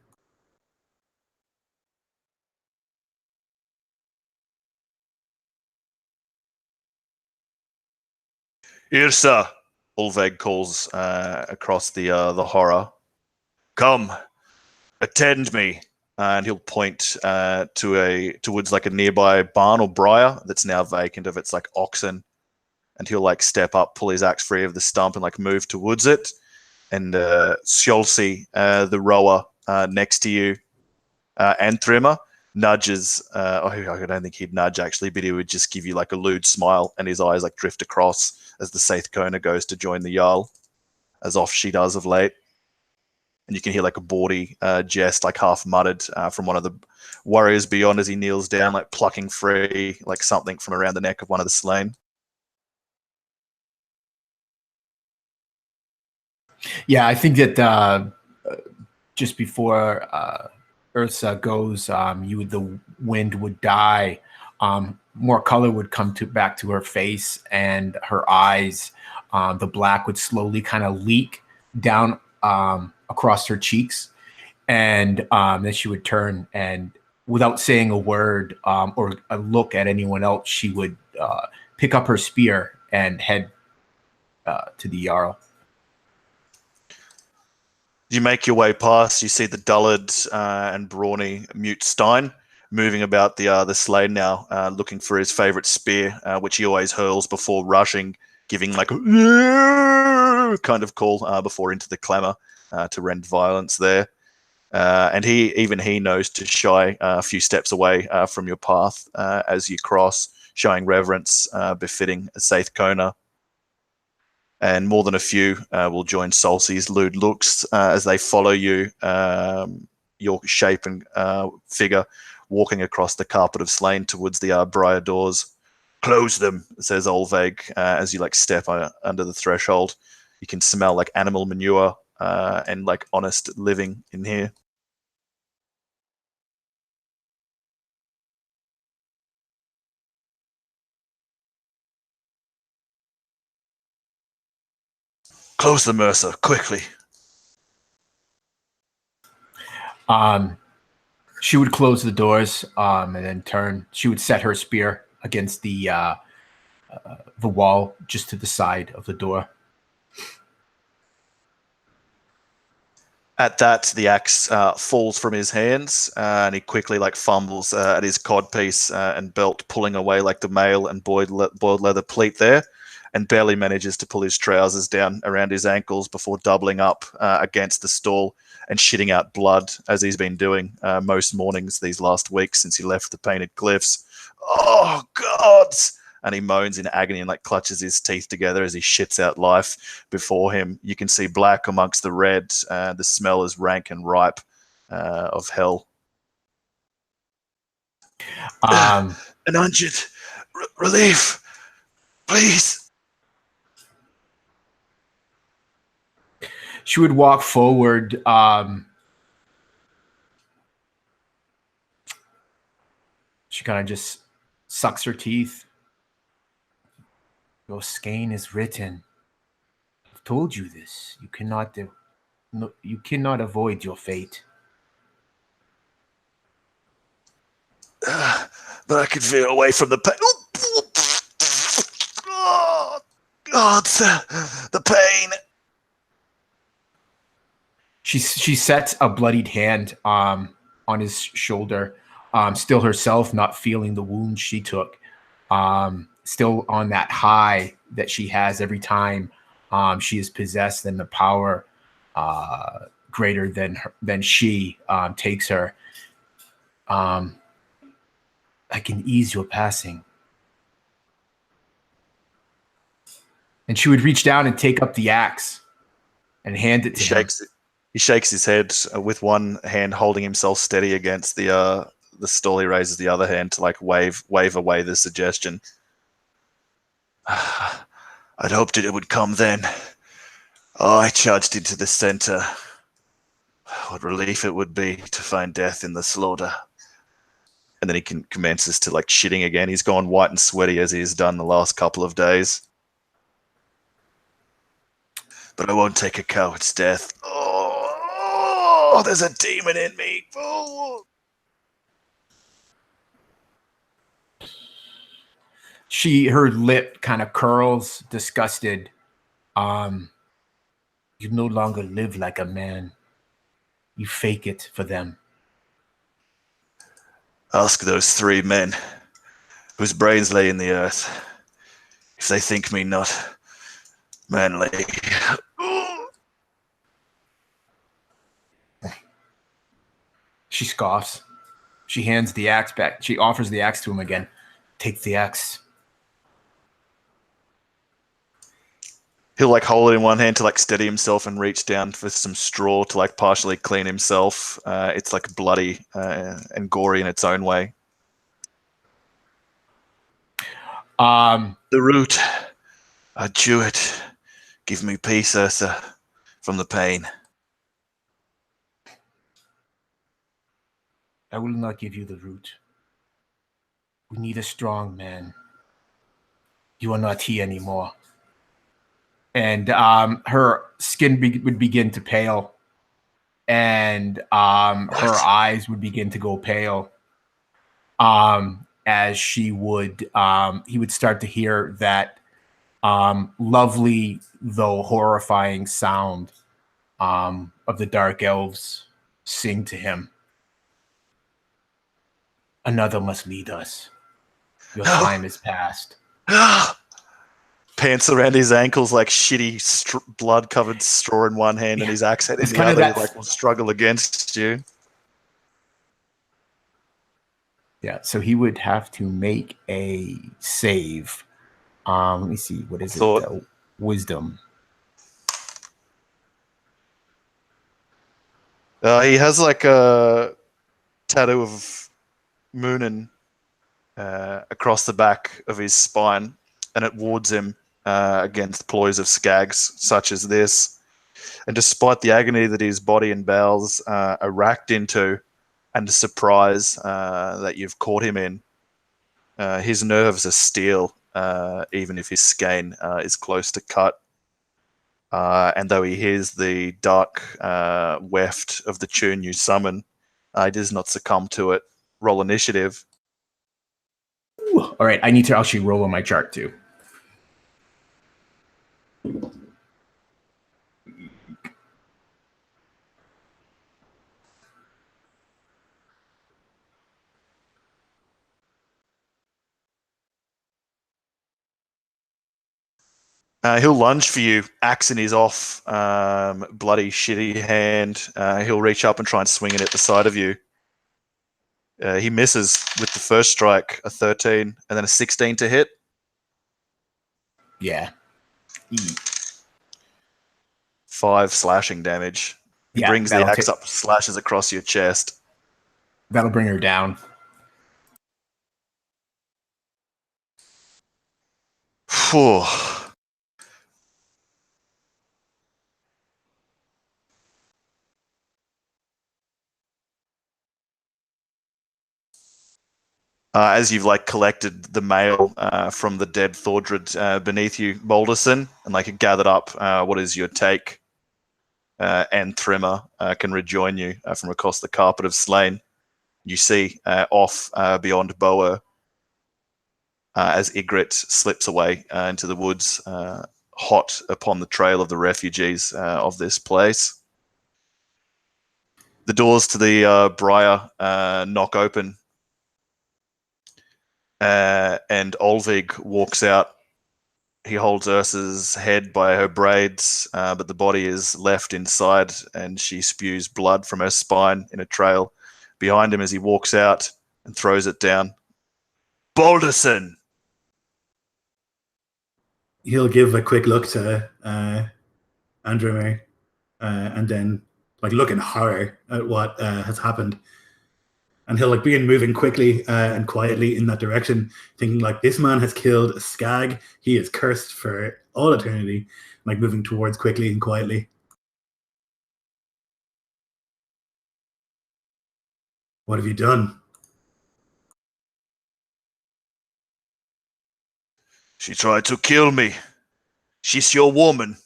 Irsa, Ulveig calls across the horror. Come, attend me. And he'll point towards like a nearby barn or briar that's now vacant of its like oxen. And he'll like step up, pull his axe free of the stump, and like move towards it. And Skjolsi, the rower next to you, and Trimmer nudges. I don't think he'd nudge actually, but he would just give you like a lewd smile, and his eyes like drift across as the Saith Kona goes to join the Jarl, as oft she does of late. And you can hear like a bawdy jest, like half muttered from one of the warriors beyond as he kneels down, like plucking free like something from around the neck of one of the slain. Yeah, I think that just before Ursa goes, the wind would die. More color would come back to her face and her eyes. The black would slowly kind of leak down across her cheeks, and then she would turn, and without saying a word or a look at anyone else, she would pick up her spear and head to the Jarl. You make your way past. You see the dullard and brawny Mute Stein moving about the slain now, looking for his favorite spear, which he always hurls before rushing, giving like a kind of call before into the clamor to rend violence there. And he knows to shy a few steps away from your path as you cross, showing reverence befitting a Saith Kona. And more than a few will join Solsi's lewd looks as they follow you, your shape and figure, walking across the carpet of slain towards the briar doors. Close them, says Ulveig, as you like step under the threshold. You can smell like animal manure and like honest living in here. Close the Mercer, quickly. She would close the doors and then turn. She would set her spear against the wall just to the side of the door. At that, the axe falls from his hands, and he quickly like fumbles at his codpiece and belt, pulling away like the mail and boiled leather pleat there, and barely manages to pull his trousers down around his ankles before doubling up against the stall and shitting out blood, as he's been doing most mornings these last weeks since he left the Painted Cliffs. Oh, gods! And he moans in agony and like clutches his teeth together as he shits out life before him. You can see black amongst the red. The smell is rank and ripe of hell. An unjured relief, please. She would walk forward. She kind of just sucks her teeth. Your skein is written. I've told you this. You cannot avoid your fate. But I can veer away from the pain. Oh, God, the pain. She sets a bloodied hand on his shoulder, still herself not feeling the wound she took, still on that high that she has every time she is possessed, and the power greater than she takes her. I can ease your passing. And she would reach down and take up the axe and hand it to him. He shakes his head with one hand holding himself steady against the stall. He raises the other hand to like wave away the suggestion. I'd hoped it would come then. Oh, I charged into the center. What relief it would be to find death in the slaughter. And then he commences to like shitting again. He's gone white and sweaty as he has done the last couple of days. But I won't take a coward's death. Oh, there's a demon in me. Oh. Her lip kind of curls, disgusted. You no longer live like a man. You fake it for them. Ask those 3 men whose brains lay in the earth if they think me not manly. She scoffs. She hands the axe back. She offers the axe to him again. Take the axe. He'll like hold it in one hand to like steady himself and reach down for some straw to like partially clean himself. It's like bloody and gory in its own way. The root, I chew it. Give me peace, Ursa, from the pain. I will not give you the root. We need a strong man. You are not he anymore. And her skin would begin to pale, and her eyes would begin to go pale. As she would, he would start to hear that lovely though horrifying sound of the dark elves sing to him. Another must lead us. Your time is past. Pants around his ankles like shitty blood-covered straw in one hand and his axe head in the other. Like will struggle against you. Yeah, so he would have to make a save. Let me see. What is it? Wisdom. He has like a tattoo of Moonin across the back of his spine, and it wards him against ploys of skags such as this. And despite the agony that his body and bowels are racked into, and the surprise that you've caught him in, his nerves are steel, even if his skein is close to cut. And though he hears the dark weft of the tune you summon, he does not succumb to it. Roll initiative. Ooh. All right, I need to actually roll on my chart too. He'll lunge for you, axe in his off, bloody shitty hand. He'll reach up and try and swing it at the side of you. He misses with the first strike, a 13, and then a 16 to hit. Yeah. 5 slashing damage. He brings the axe up, slashes across your chest. That'll bring her down. Whew. As you've like collected the mail from the dead Thordred beneath you, Balderson, and like gathered up what is your take, and Trimmer can rejoin you from across the carpet of slain. You see off beyond Boer as Ygritte slips away into the woods, hot upon the trail of the refugees of this place. The doors to the briar knock open. And Ulveig walks out. He holds Ursa's head by her braids, but the body is left inside, and she spews blood from her spine in a trail behind him as he walks out and throws it down. Balderson! He'll give a quick look to Andremer, and then like look in horror at what has happened. And he'll like begin moving quickly and quietly in that direction, thinking like this man has killed a skag. He is cursed for all eternity. Like moving towards quickly and quietly. What have you done? She tried to kill me. She's your woman.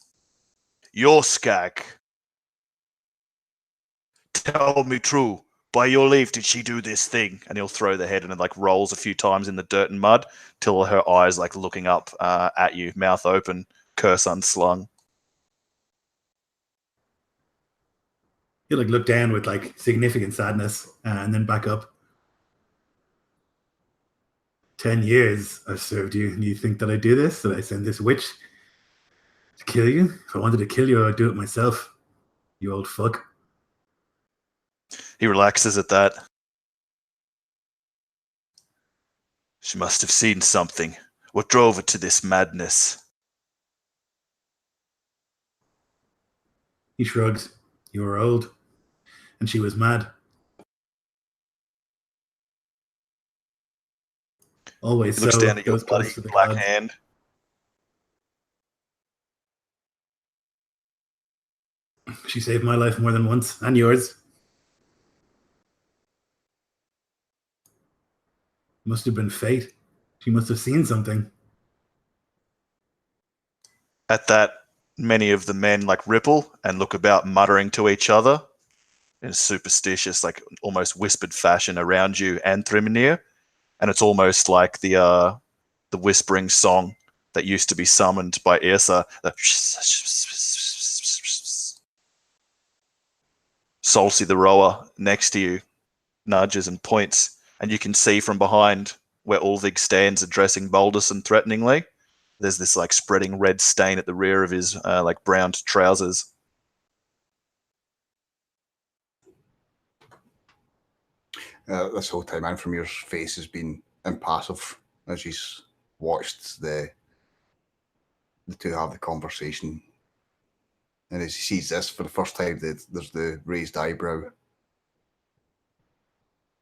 Your skag. Tell me true. By your leave, did she do this thing? And he'll throw the head and it like rolls a few times in the dirt and mud till her eyes like looking up at you, mouth open, curse unslung. He'll like look down with like significant sadness and then back up. 10 years I've served you, and you think that I do this? That I send this witch to kill you? If I wanted to kill you, I'd do it myself. You old fuck. He relaxes at that. She must have seen something. What drove her to this madness? He shrugs. You were old, and she was mad. Always He looks so. down at your Goes bloody close to the black gods. hand. She saved my life more than once, and yours. Must have been fate. She must have seen something. At that, many of the men like ripple and look about, muttering to each other in a superstitious, like almost whispered fashion around you and Thriminir. And it's almost like the whispering song that used to be summoned by Irsa. Solsi the rower next to you nudges and points, and you can see from behind where Ulveig stands addressing Balderson threateningly. There's this like spreading red stain at the rear of his like browned trousers. This whole time, Anthromir's face has been impassive as he's watched the two have the conversation. And as he sees this for the first time, there's the raised eyebrow.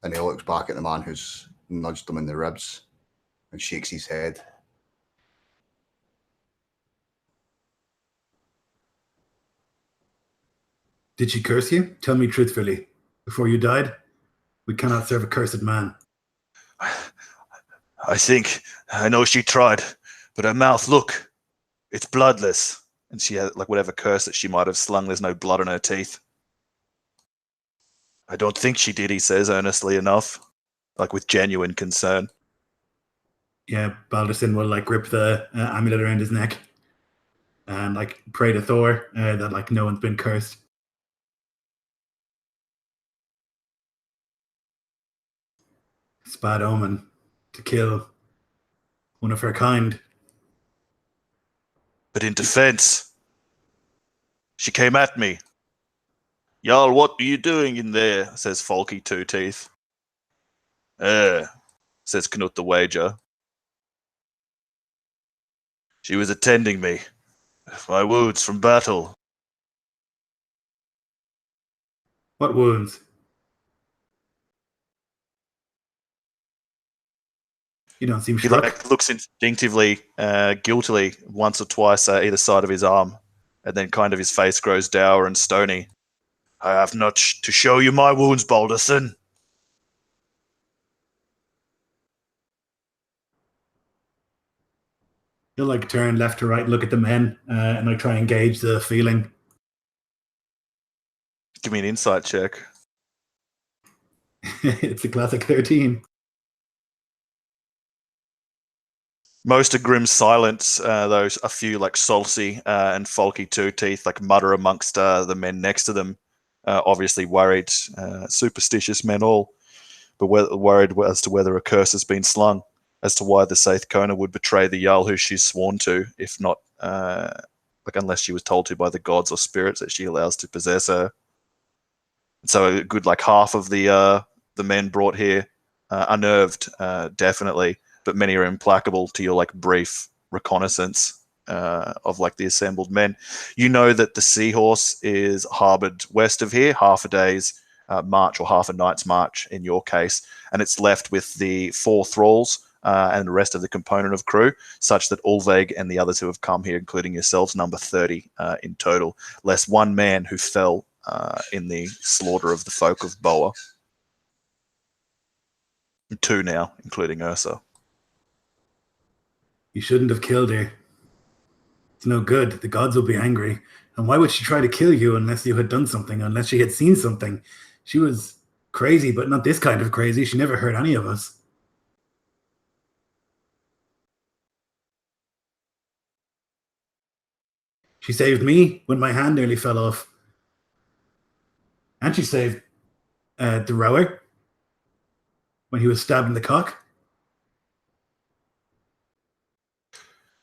And he looks back at the man who's nudged him in the ribs and shakes his head. Did she curse you? Tell me truthfully. Before you died, we cannot serve a cursed man. I think I know she tried, but her mouth, look, it's bloodless. And she had like whatever curse that she might have slung, there's no blood in her teeth. I don't think she did, he says earnestly enough, like with genuine concern. Yeah, Balderson will like grip the amulet around his neck and like pray to Thor that like no one's been cursed. It's bad omen to kill one of her kind. But in defense, she came at me. Jarl, what are you doing in there? Says Folky Two Teeth. Says Knut the Wager. She was attending me. My wounds from battle. What wounds? You don't seem He struck. like looks instinctively, guiltily, once or twice either side of his arm, and then kind of his face grows dour and stony. I have not to show you my wounds, Balderson. He'll like turn left to right, look at the men, and like try and gauge the feeling. Give me an insight check. It's a classic 13. Most are grim silence, though a few like Solsi and Folky Two Teeth like mutter amongst the men next to them, obviously worried, superstitious men all, but worried as to whether a curse has been slung, as to why the Saith Kona would betray the Jarl who she's sworn to, if not, like unless she was told to by the gods or spirits that she allows to possess her. And so a good like half of the men brought here, unnerved, definitely, but many are implacable to your like brief reconnaissance of like the assembled men. You know that the Seahorse is harbored west of here, half a day's march or half a night's march in your case, and it's left with the 4 thralls and the rest of the component of crew, such that Ulveig and the others who have come here, including yourselves, number 30 in total, less one man who fell in the slaughter of the folk of Boer. 2 now, including Ursa. You shouldn't have killed her. It's no good. The gods will be angry. And why would she try to kill you unless you had done something, unless she had seen something? She was crazy, but not this kind of crazy. She never hurt any of us. She saved me when my hand nearly fell off. And she saved the rower when he was stabbing the cock.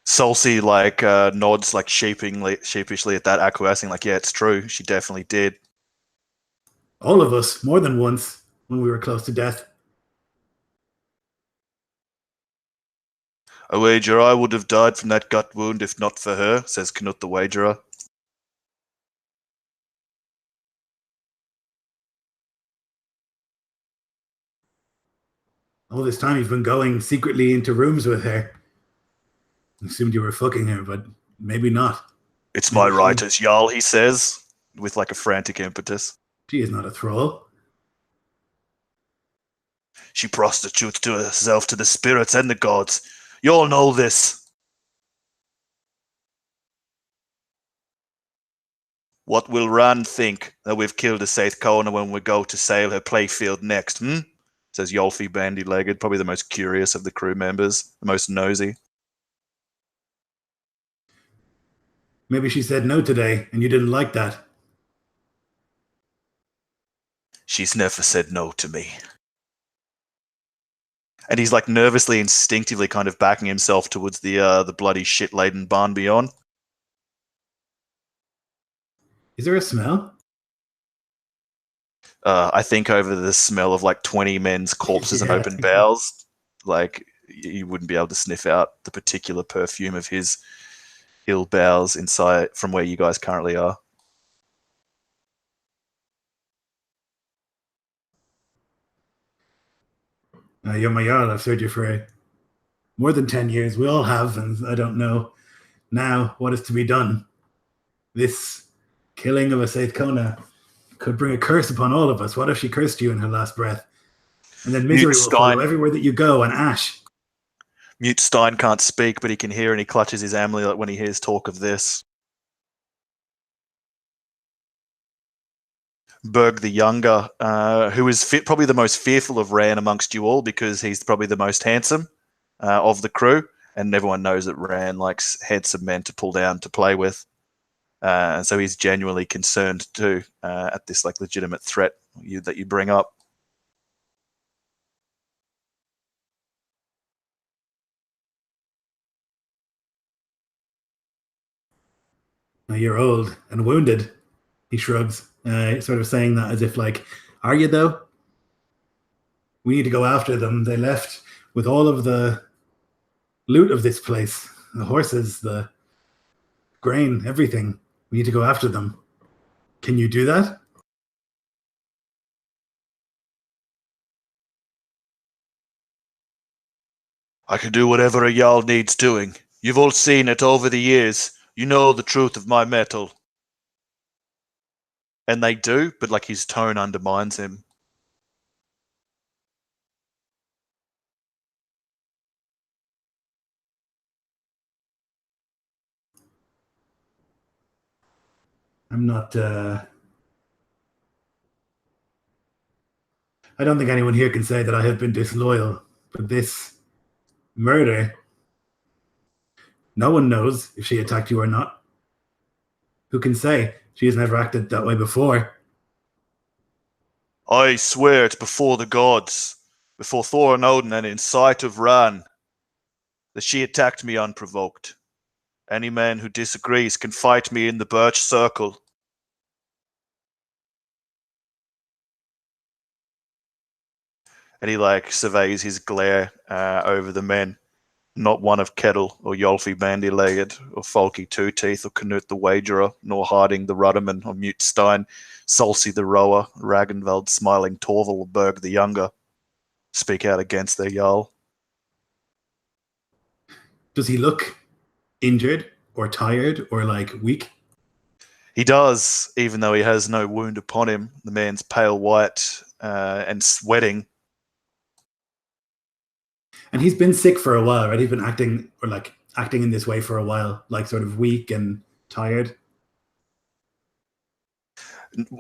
Solsi nods like sheepishly at that, acquiescing like, yeah, it's true. She definitely did. All of us, more than once, when we were close to death. I wager I would have died from that gut wound if not for her, says Knut the wagerer. All this time you've been going secretly into rooms with her. I assumed you were fucking her, but maybe not. It's my right as Jarl, he says, with like a frantic impetus. She is not a thrall. She prostitutes to herself to the spirits and the gods. You all know this. What will Ran think that we've killed a Saith Kona when we go to sail her playfield next, says Yolfi bandy-legged, probably the most curious of the crew members, the most nosy. Maybe she said no today, and you didn't like that. She's never said no to me. And he's like nervously, instinctively kind of backing himself towards the bloody shit-laden barn beyond. Is there a smell? I think over the smell of like 20 men's corpses and open bowels, like you wouldn't be able to sniff out the particular perfume of his ill bowels inside from where you guys currently are. You're my Jarl. I've served you for more than 10 years. We all have, and I don't know now what is to be done. This killing of a Saith Kona could bring a curse upon all of us. What if she cursed you in her last breath? And then misery will follow everywhere that you go, and ash. Mute Stein can't speak, but he can hear, and he clutches his amulet when he hears talk of this. Berg the Younger, who is probably the most fearful of Ran amongst you all because he's probably the most handsome of the crew, and everyone knows that Ran likes handsome men to pull down to play with. And so he's genuinely concerned too at this like legitimate threat that you bring up. Now you're old and wounded, he shrugs, sort of saying that as if like, are you though? We need to go after them. They left with all of the loot of this place, the horses, the grain, everything. We need to go after them. Can you do that? I can do whatever a Jarl needs doing. You've all seen it over the years. You know the truth of my metal. And they do, but like his tone undermines him. I'm not... I don't think anyone here can say that I have been disloyal, but this murder... No one knows if she attacked you or not. Who can say? She has never acted that way before. I swear it before the gods, before Thor and Odin, and in sight of Ran, that she attacked me unprovoked. Any man who disagrees can fight me in the birch circle. And he like surveys his glare over the men. Not one of Kettle or Yolfi bandy-legged or Folky Two-Teeth or Knut the wagerer, nor Harding the rudderman or Mute Stein, Solsi the rower, Ragnvald smiling Torval or Berg the younger speak out against their Jarl. Does he look injured or tired or like weak? He does, even though he has no wound upon him. The man's pale white and sweating. And he's been sick for a while, right? He's been acting in this way for a while, like sort of weak and tired.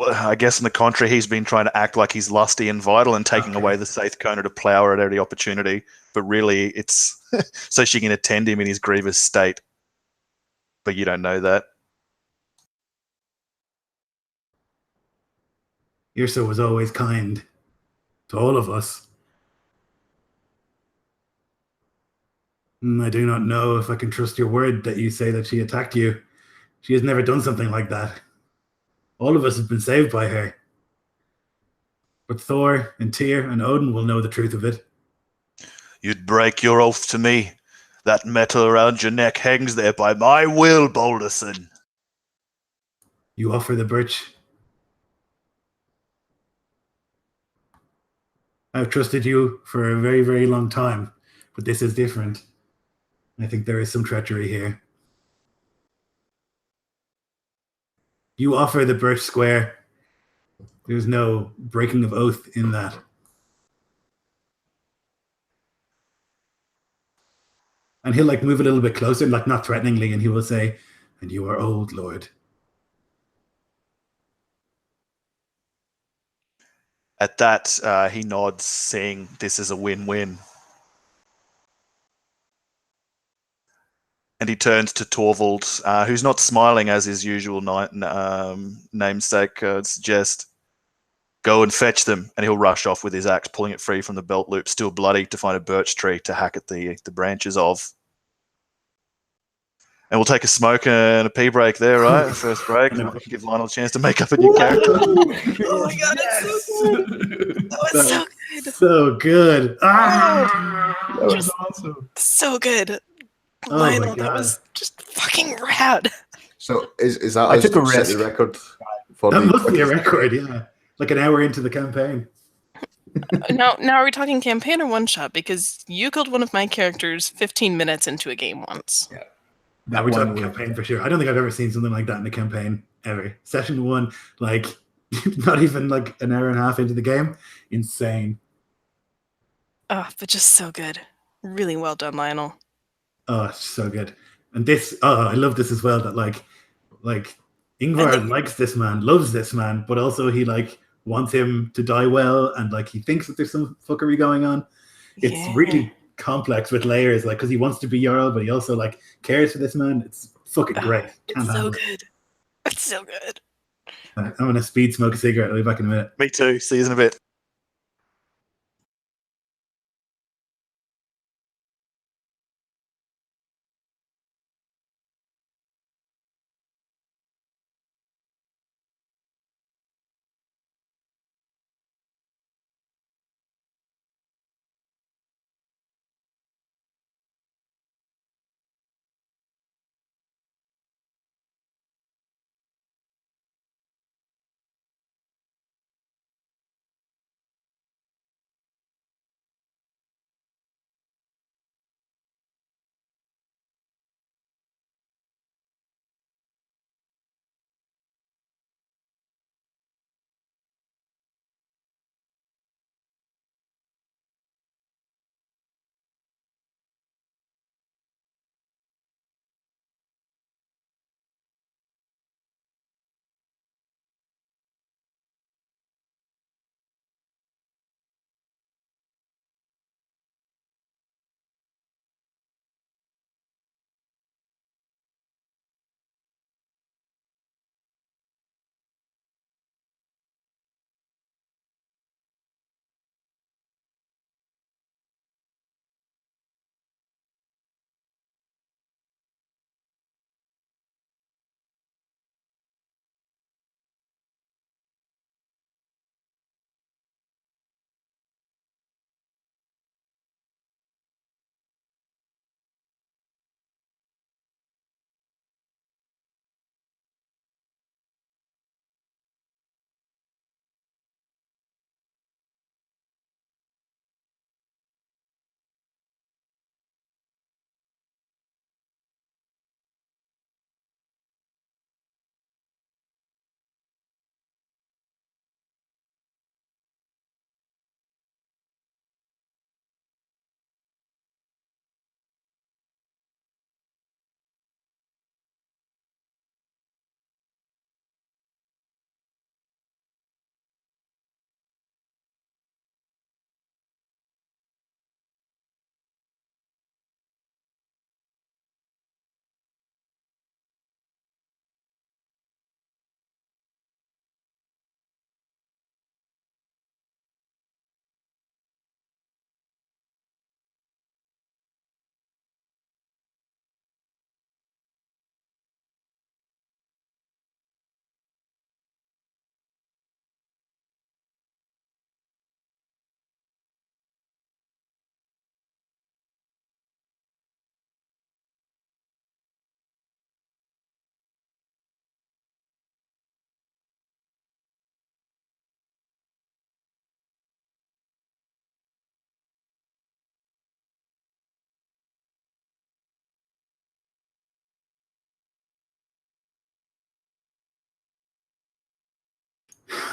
I guess on the contrary, he's been trying to act like he's lusty and vital and taking away the Saith Kona to plough at every opportunity. But really, it's so she can attend him in his grievous state. But you don't know that. Yrsa was always kind to all of us. I do not know if I can trust your word that you say that she attacked you. She has never done something like that. All of us have been saved by her. But Thor and Tyr and Odin will know the truth of it. You'd break your oath to me. That metal around your neck hangs there by my will, Boulderson. You offer the birch. I've trusted you for a very, very long time, but this is different. I think there is some treachery here. You offer the birch square. There's no breaking of oath in that. And he'll like move a little bit closer, like not threateningly, and he will say, "And you are old, Lord." At that, he nods, seeing this is a win-win. And he turns to Torvald, who's not smiling as his usual namesake suggests. Go and fetch them. And he'll rush off with his axe, pulling it free from the belt loop, still bloody, to find a birch tree to hack at the branches of. And we'll take a smoke and a pee break there, right? First break. And we can give Lionel a chance to make up a new character. Oh my god, it's so good. That was so good. So good. That was awesome. So good. Oh Lionel, my that God. was just fucking rad. So is that I us took a to set risk. the record for That the must be a quickest- record, yeah. Like an hour into the campaign. Now are we talking campaign or one shot? Because you killed one of my characters 15 minutes into a game once. Yeah. Now That we're one talking was campaign for sure. I don't think I've ever seen something like that in a campaign ever. Session 1, like not even like an hour and a half into the game. Insane. Oh, but just so good. Really well done, Lionel. Oh, it's so good. And this, I love this as well. That like Ingvar likes this man, loves this man, but also he like wants him to die well, and like he thinks that there's some fuckery going on. It's Yeah. really complex with layers, like because he wants to be Jarl, but he also like cares for this man. It's fucking great. Can't It's so handle it. good. It's so good. I'm gonna speed smoke a cigarette. I'll be back in a minute. Me too. See you in a bit.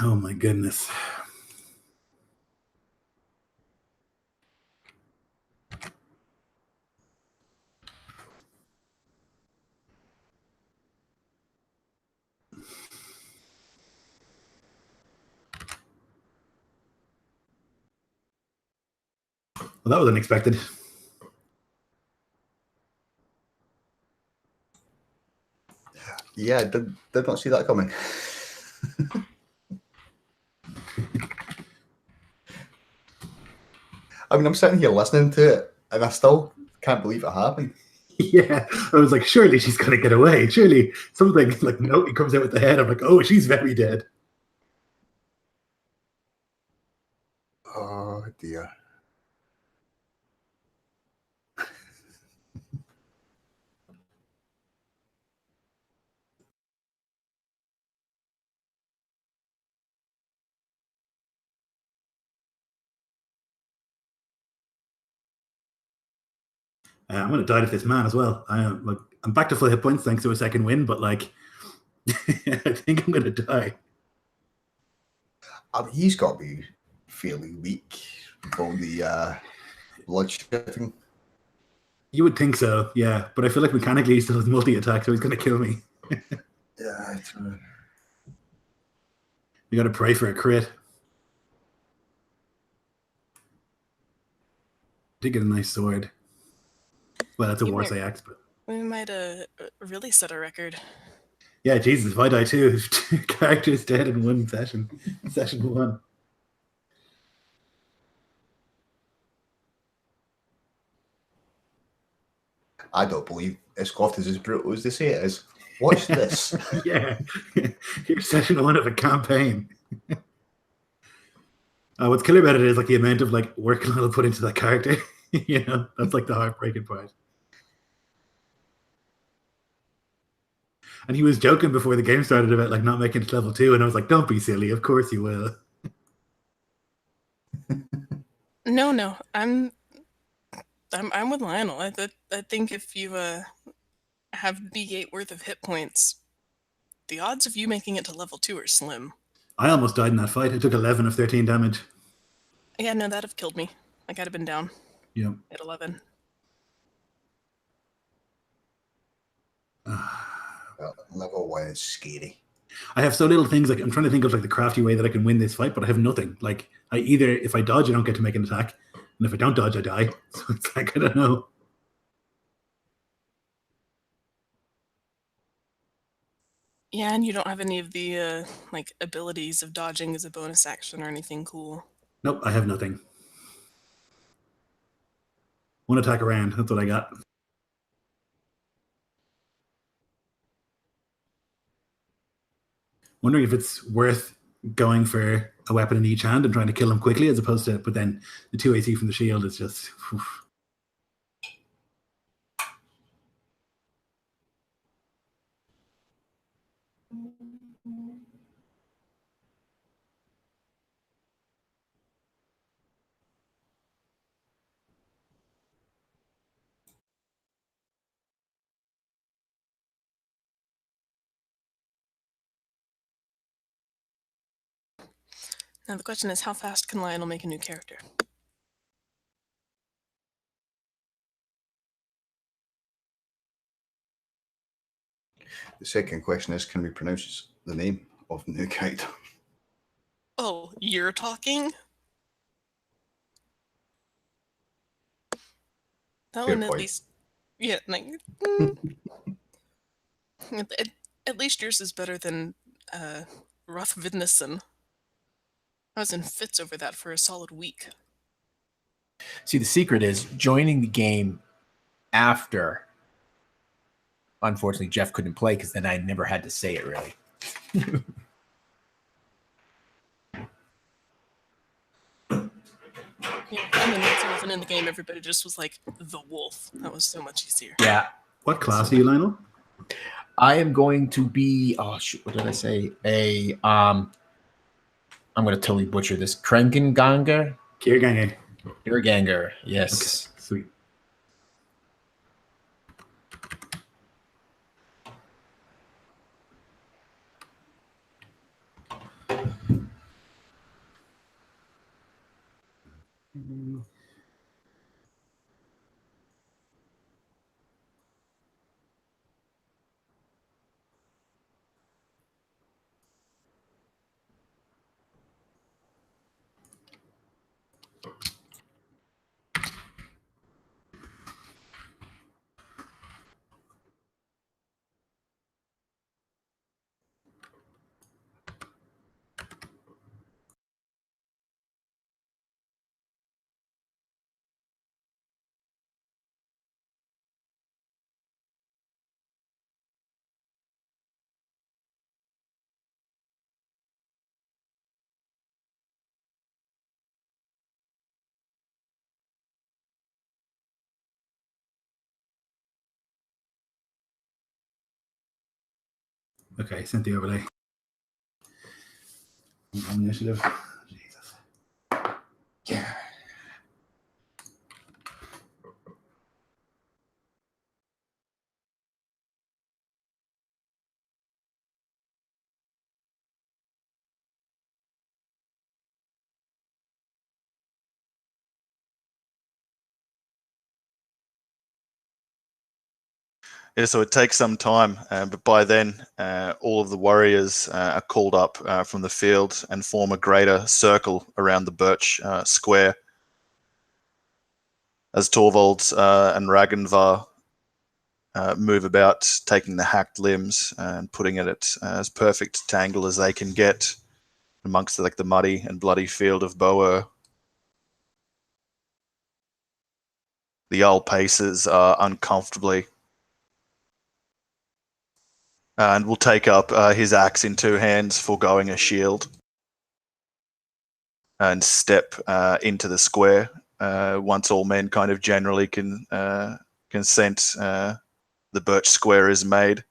Oh my goodness. Well, that was unexpected. Yeah, I did not see that coming. I mean, I'm sitting here listening to it, and I still can't believe it happened. Yeah, I was like, surely she's gonna get away. Surely something like no, he comes out with the head. I'm like, oh, she's very dead. Oh dear. I'm gonna die to this man as well. I'm back to full hit points thanks to a second win, but like, I think I'm gonna die. I mean, he's got to be fairly weak from the blood shifting. You would think so, yeah. But I feel like mechanically he still has multi-attack, so he's gonna kill me. Yeah, true. You gotta pray for a crit. Did get a nice sword. Well, that's a You war might- axe, but We might really set a record. yeah, Jesus, if I die too, character's dead in one session. Session one. I don't believe Isklofinn is as brutal as they say it is. Watch this. Yeah. Here's session one of a campaign. What's killer about it is like the amount of like work I'll put into that character. You know, that's like the heartbreaking part. And he was joking before the game started about like not making it to level 2, and I was like, "Don't be silly. Of course you will." No, I'm with Lionel. I think if you have D8 worth of hit points, the odds of you making it to level 2 are slim. I almost died in that fight. I took 11 of 13 damage. Yeah, no, that'd have killed me. Like I'd have been down Yeah. at 11. Level 1 is scary. I have so little things. Like I'm trying to think of like the crafty way that I can win this fight, but I have nothing. Like I either if I dodge, I don't get to make an attack, and if I don't dodge, I die. So it's like I don't know. Yeah, and you don't have any of the like abilities of dodging as a bonus action or anything cool. Nope, I have nothing. One attack around. That's what I got. Wondering if it's worth going for a weapon in each hand and trying to kill him quickly, as opposed to. But then the 2 AC from the shield is just. Oof. Now the question is, how fast can Lionel make a new character? The second question is, can we pronounce the name of the new character? Oh, you're talking? That Fair one at point. least, yeah, like, at least yours is better than Rothvidnesen. I was in fits over that for a solid week. See, the secret is joining the game after. Unfortunately, Jeff couldn't play because then I never had to say it really. Yeah, I mean, that's often in the game, everybody just was like, the wolf. That was so much easier. Yeah. What class are you, Lionel? I am going to be, oh shoot, what did I say? I'm going to totally butcher this. Krenkenganger? Kierganger. Kierganger, yes. Okay, sweet. Okay, sent the overlay. Initiative. Jesus. Yeah. Yeah, so it takes some time, but by then, all of the warriors are called up from the field and form a greater circle around the birch square. As Torvald and Ragnvar move about, taking the hacked limbs and putting it at as perfect tangle as they can get amongst the muddy and bloody field of Boer. The Jarl paces uncomfortably and will take up his axe in two hands, foregoing a shield, and step into the square. Once all men kind of generally can consent, the birch square is made.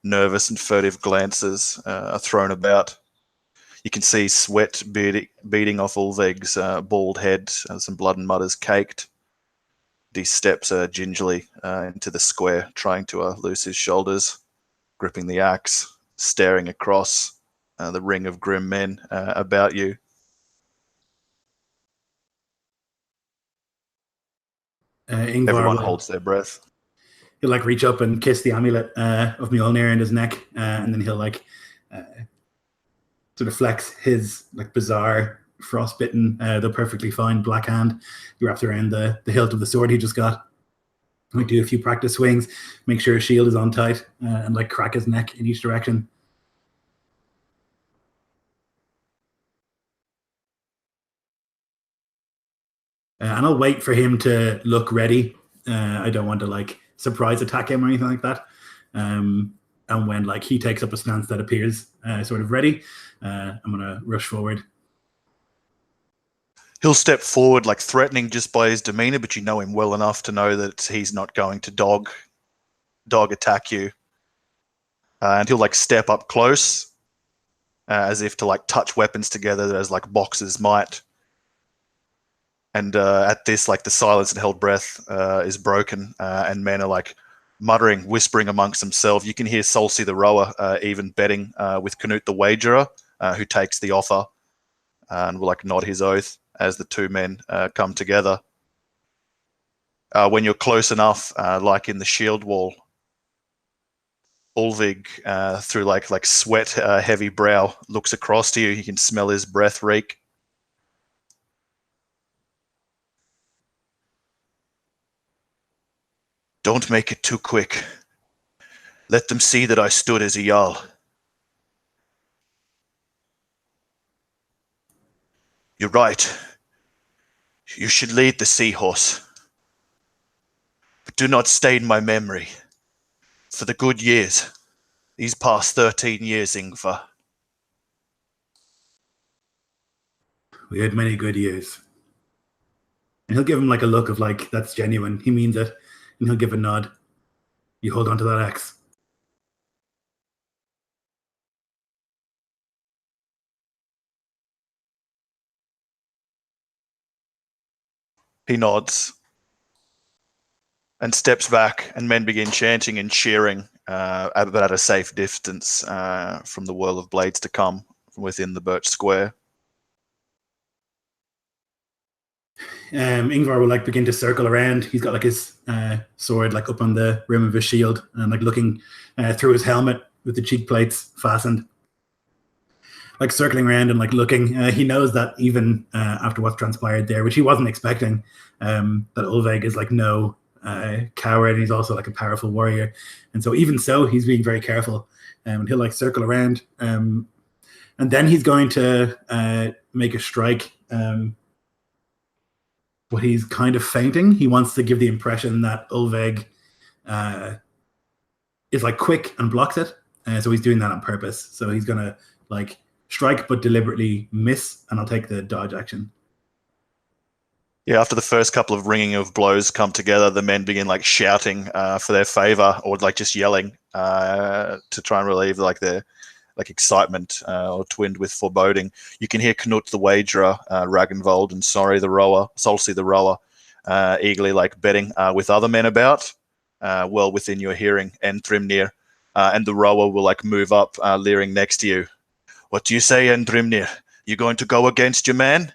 Nervous and furtive glances are thrown about. You can see sweat beading off Ulveig's bald head, and some blood and mud is caked. He steps gingerly into the square, trying to loose his shoulders, gripping the axe, staring across the ring of grim men about you. Everyone holds their breath. He'll like reach up and kiss the amulet of Mjolnir in his neck, and then he'll like sort of flex his like bizarre frostbitten, though perfectly fine black hand he wraps around the hilt of the sword he just got. Like do a few practice swings, make sure his shield is on tight, and like crack his neck in each direction. And I'll wait for him to look ready. I don't want to like surprise attack him or anything like that. And when like he takes up a stance that appears sort of ready, I'm gonna rush forward. He'll step forward, like threatening just by his demeanor, but you know him well enough to know that he's not going to dog attack you. And he'll like step up close, as if to like touch weapons together as like boxers might. And at this, like the silence and held breath is broken, and men are like muttering, whispering amongst themselves. You can hear Solsi the rower even betting with Canute the wagerer, who takes the offer and will like nod his oath as the two men come together. When you're close enough, like in the shield wall, Ulveig, through like sweat heavy brow, looks across to you. You can smell his breath reek. Don't make it too quick. Let them see that I stood as a Jarl. You're right. You should lead the seahorse. But do not stain my memory. For the good years, these past 13 years, Ingvar. We had many good years. And he'll give him like a look of like, that's genuine. He means it. And he'll give a nod. You hold on to that axe. He nods and steps back, and men begin chanting and cheering, but at a safe distance from the whirl of blades to come from within the birch square. Ingvar will like begin to circle around. He's got like his sword like up on the rim of his shield and like looking through his helmet with the cheek plates fastened, like circling around and like looking. He knows that even after what's transpired there, which he wasn't expecting, that Ulveig is like no coward, and he's also like a powerful warrior. And so even so, he's being very careful, and he'll like circle around, and then he's going to make a strike. But he's kind of fainting. He wants to give the impression that Ulveig is like quick and blocks it. So he's doing that on purpose. So he's gonna like strike but deliberately miss, and I'll take the dodge action. Yeah, after the first couple of ringing of blows come together, the men begin like shouting for their favor, or like just yelling to try and relieve like their like excitement or twinned with foreboding. You can hear Knut the wagerer, Ragnvald, and Solsi the rower, eagerly like betting with other men about, well within your hearing, and Thrimnir, and the rower will like move up, leering next to you. What do you say, Endrimnir? You going to go against your man?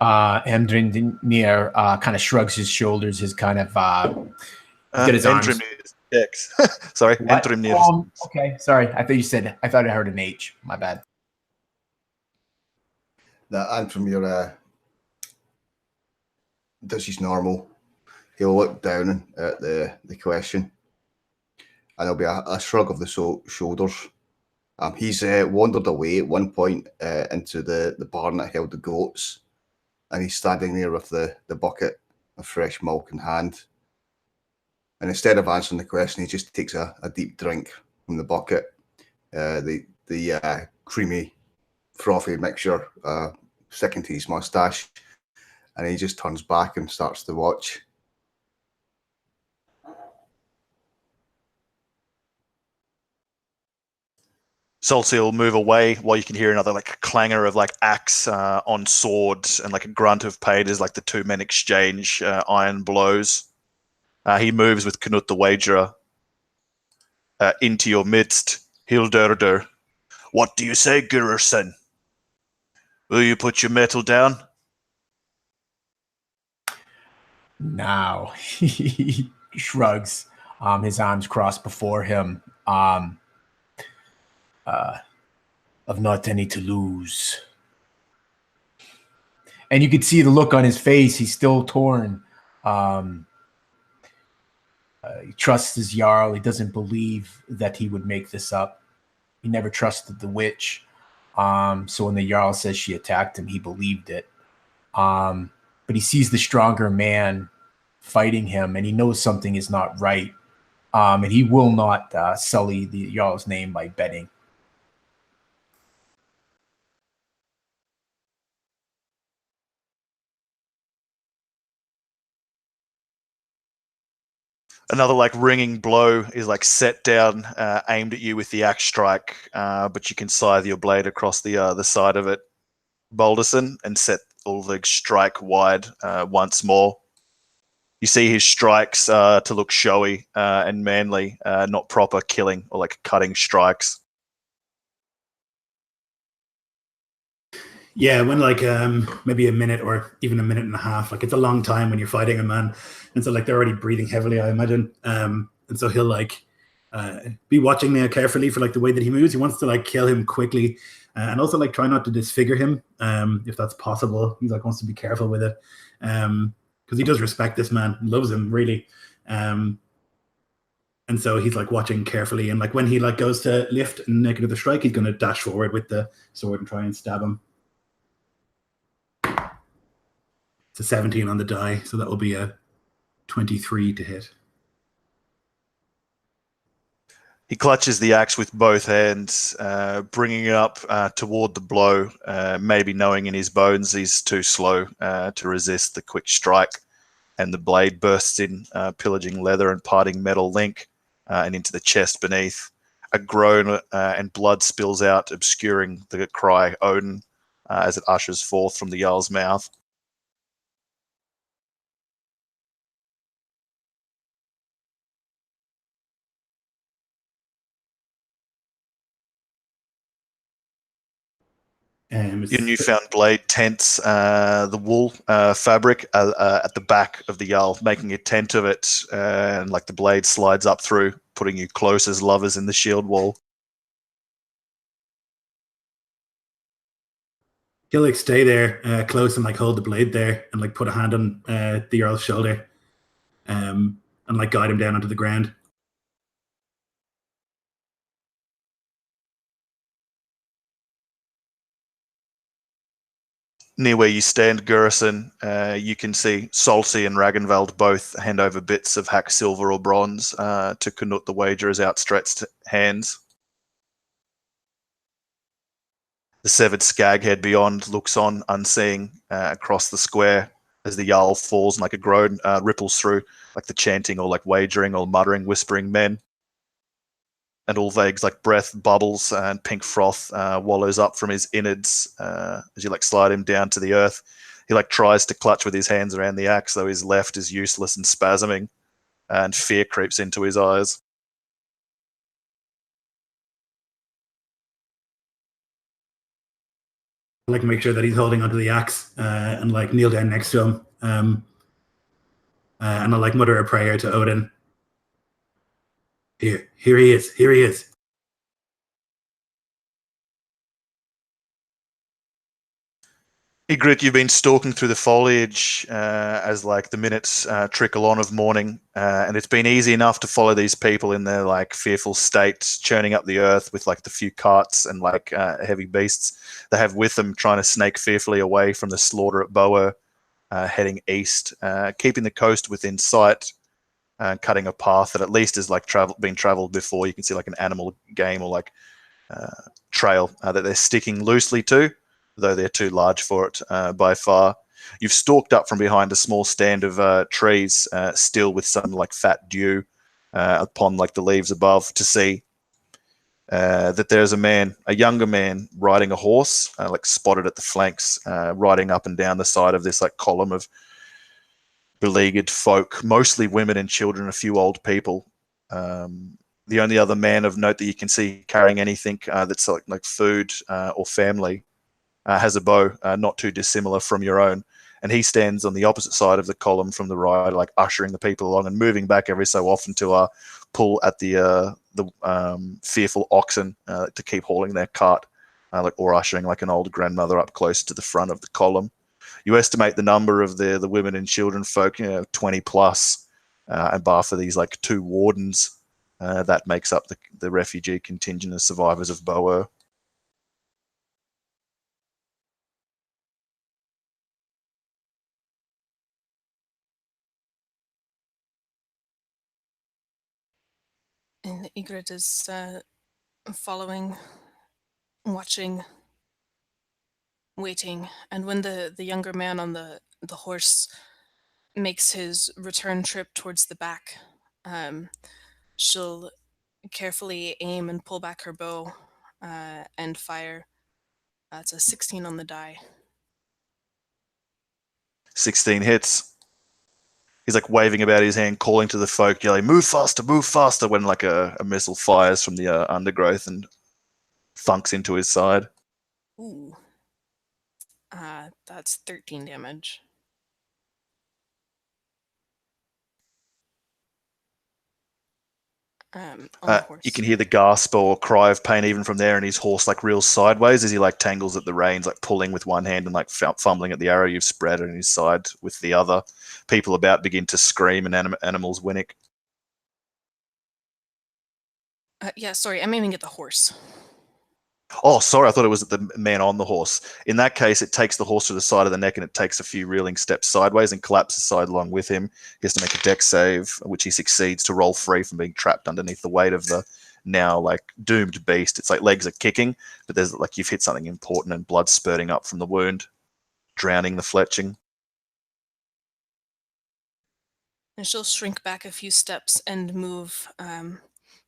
Endrimnir kind of shrugs his shoulders, his kind of get his arms. Endrimnir X. Sorry, Endrimnir. Okay, sorry. I thought I heard an H. My bad. Endrimnir does his normal. He'll look down at the question, and there'll be a shrug of the shoulders. He's wandered away at one point into the barn that held the goats, and he's standing there with the bucket of fresh milk in hand. And instead of answering the question, he just takes a deep drink from the bucket. The creamy, frothy mixture sticking to his mustache, and he just turns back and starts to watch. Solsi will move away while you can hear another like clangor of like axe on sword, and like a grunt of pain as like the two men exchange iron blows. He moves with Knut the wagerer into your midst. Hilderder, what do you say, Gurrson? Will you put your metal down? Now he shrugs, his arms crossed before him. I've not any to lose. And you could see the look on his face. He's still torn. He trusts his Jarl. He doesn't believe that he would make this up. He never trusted the witch. So when the Jarl says she attacked him, he believed it. But he sees the stronger man fighting him, and he knows something is not right. And he will not sully the Jarl's name by betting. Another like ringing blow is like set down, aimed at you with the axe strike, but you can scythe your blade across the side of it, Balderson, and set Ulveig's strike wide once more. You see his strikes to look showy and manly, not proper killing or like cutting strikes. Yeah, when like maybe a minute or even a minute and a half, like it's a long time when you're fighting a man, and so like they're already breathing heavily, I imagine. And so he'll like be watching there carefully for like the way that he moves. He wants to like kill him quickly, and also like try not to disfigure him if that's possible. He like wants to be careful with it because he does respect this man, loves him really. And so he's like watching carefully, and like when he like goes to lift and make another strike, he's going to dash forward with the sword and try and stab him. It's a 17 on the die, so that will be a 23 to hit. He clutches the axe with both hands, bringing it up toward the blow, maybe knowing in his bones he's too slow to resist the quick strike, and the blade bursts in, pillaging leather and parting metal link and into the chest beneath. A groan and blood spills out, obscuring the cry Odin as it ushers forth from the Jarl's mouth. Your newfound blade tents the wool fabric at the back of the Jarl, making a tent of it, and like the blade slides up through, putting you close as lovers in the shield wall. He'll like stay there close and like hold the blade there and like put a hand on the Jarl's shoulder and like guide him down onto the ground. Near where you stand, Gurison, you can see Solsi and Ragnvald both hand over bits of hack silver or bronze to Knut the wagerer's outstretched hands. The severed skaghead beyond looks on, unseeing, across the square as the Jarl falls and like a groan ripples through, like the chanting or like wagering or muttering, whispering men. And Ulveig's like breath bubbles and pink froth wallows up from his innards as you like slide him down to the earth. He like tries to clutch with his hands around the axe, though his left is useless and spasming, and fear creeps into his eyes. I like make sure that he's holding onto the axe and like kneel down next to him. And I like mutter a prayer to Odin. Here he is. Here he is. Ygritte, you've been stalking through the foliage as like the minutes trickle on of morning, and it's been easy enough to follow these people in their like fearful state, churning up the earth with like the few carts and like heavy beasts they have with them, trying to snake fearfully away from the slaughter at Boer, heading east, keeping the coast within sight, cutting a path that at least is like been traveled before. You can see like an animal game or like trail that they're sticking loosely to, though they're too large for it by far. You've stalked up from behind a small stand of trees, still with some like fat dew upon like the leaves above, to see that there's a younger man riding a horse, like spotted at the flanks, riding up and down the side of this like column of beleaguered folk, mostly women and children, a few old people. The only other man of note that you can see carrying anything that's like food or family has a bow, not too dissimilar from your own, and he stands on the opposite side of the column from the rider, like ushering the people along and moving back every so often to pull at the fearful oxen to keep hauling their cart, or ushering like an old grandmother up closer to the front of the column. You estimate the number of the women and children folk, 20 plus, and bar for these like two wardens, that makes up the refugee contingent of survivors of Boer. And Ygritte is following, watching, waiting, and when the younger man on the horse makes his return trip towards the back, she'll carefully aim and pull back her bow and fire. It's a 16 on the die. 16 hits. He's like waving about his hand, calling to the folk, yelling, move faster, when like a missile fires from the undergrowth and thunks into his side. Ooh. That's 13 damage. On the horse. You can hear the gasp or cry of pain even from there, and his horse like reels sideways as he like tangles at the reins, like pulling with one hand and like fumbling at the arrow you've spread on his side with the other. People about begin to scream and animals whinnick. Yeah, sorry, I'm aiming at the horse. Oh, sorry, I thought it was at the man on the horse. In that case, it takes the horse to the side of the neck and it takes a few reeling steps sideways and collapses sidelong with him. He has to make a dex save, which he succeeds to roll free from being trapped underneath the weight of the now like doomed beast. It's like legs are kicking, but there's like you've hit something important and blood spurting up from the wound, drowning the fletching. And she'll shrink back a few steps and move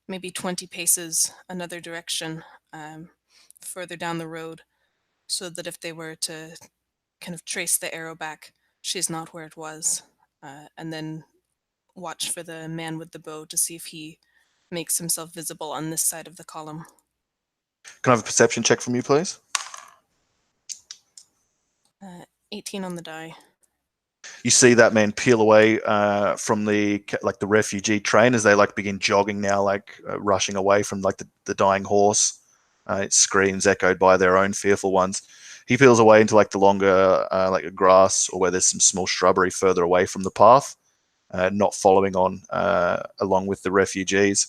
maybe 20 paces another direction, further down the road, so that if they were to kind of trace the arrow back, she's not where it was, and then watch for the man with the bow to see if he makes himself visible on this side of the column. Can I have a perception check from you, please? 18 on the die. You see that man peel away from the refugee train as they begin jogging now, rushing away from the dying horse. It screams echoed by their own fearful ones. He peels away into the longer grass, or where there's some small shrubbery further away from the path, not following on along with the refugees.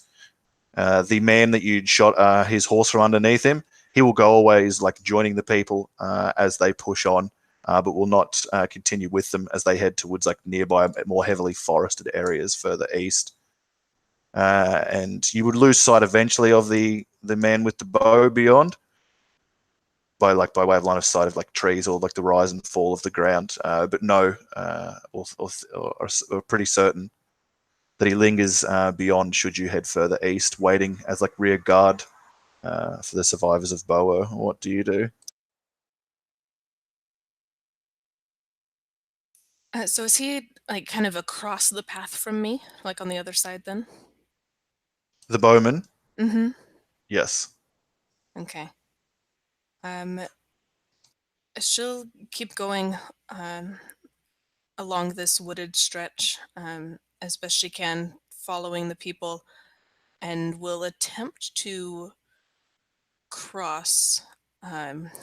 The man that you'd shot his horse from underneath him, he will go away as joining the people as they push on, but will not continue with them as they head towards nearby, more heavily forested areas further east. And you would lose sight eventually of the man with the bow beyond, by way of line of sight of trees or the rise and fall of the ground, but no, or pretty certain that he lingers beyond should you head further east, waiting as rear guard for the survivors of Boer. What do you do? So is he kind of across the path from me, on the other side then? The bowman? Mm-hmm. Yes. Okay. She'll keep going along this wooded stretch as best she can, following the people, and will attempt to cross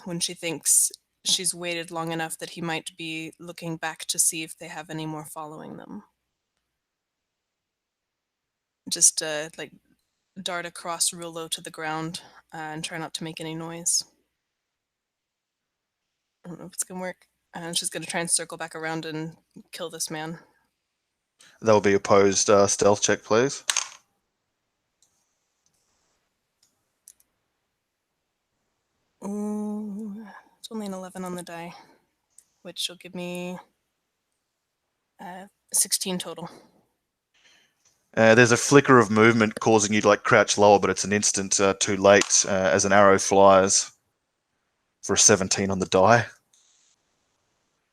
when she thinks she's waited long enough that he might be looking back to see if they have any more following them. Just dart across real low to the ground and try not to make any noise. I don't know if it's gonna work. And she's gonna try and circle back around and kill this man. That will be opposed stealth check, please. Ooh, it's only an 11 on the die, which will give me 16 total. There's a flicker of movement causing you to crouch lower, but it's an instant too late as an arrow flies for a 17 on the die.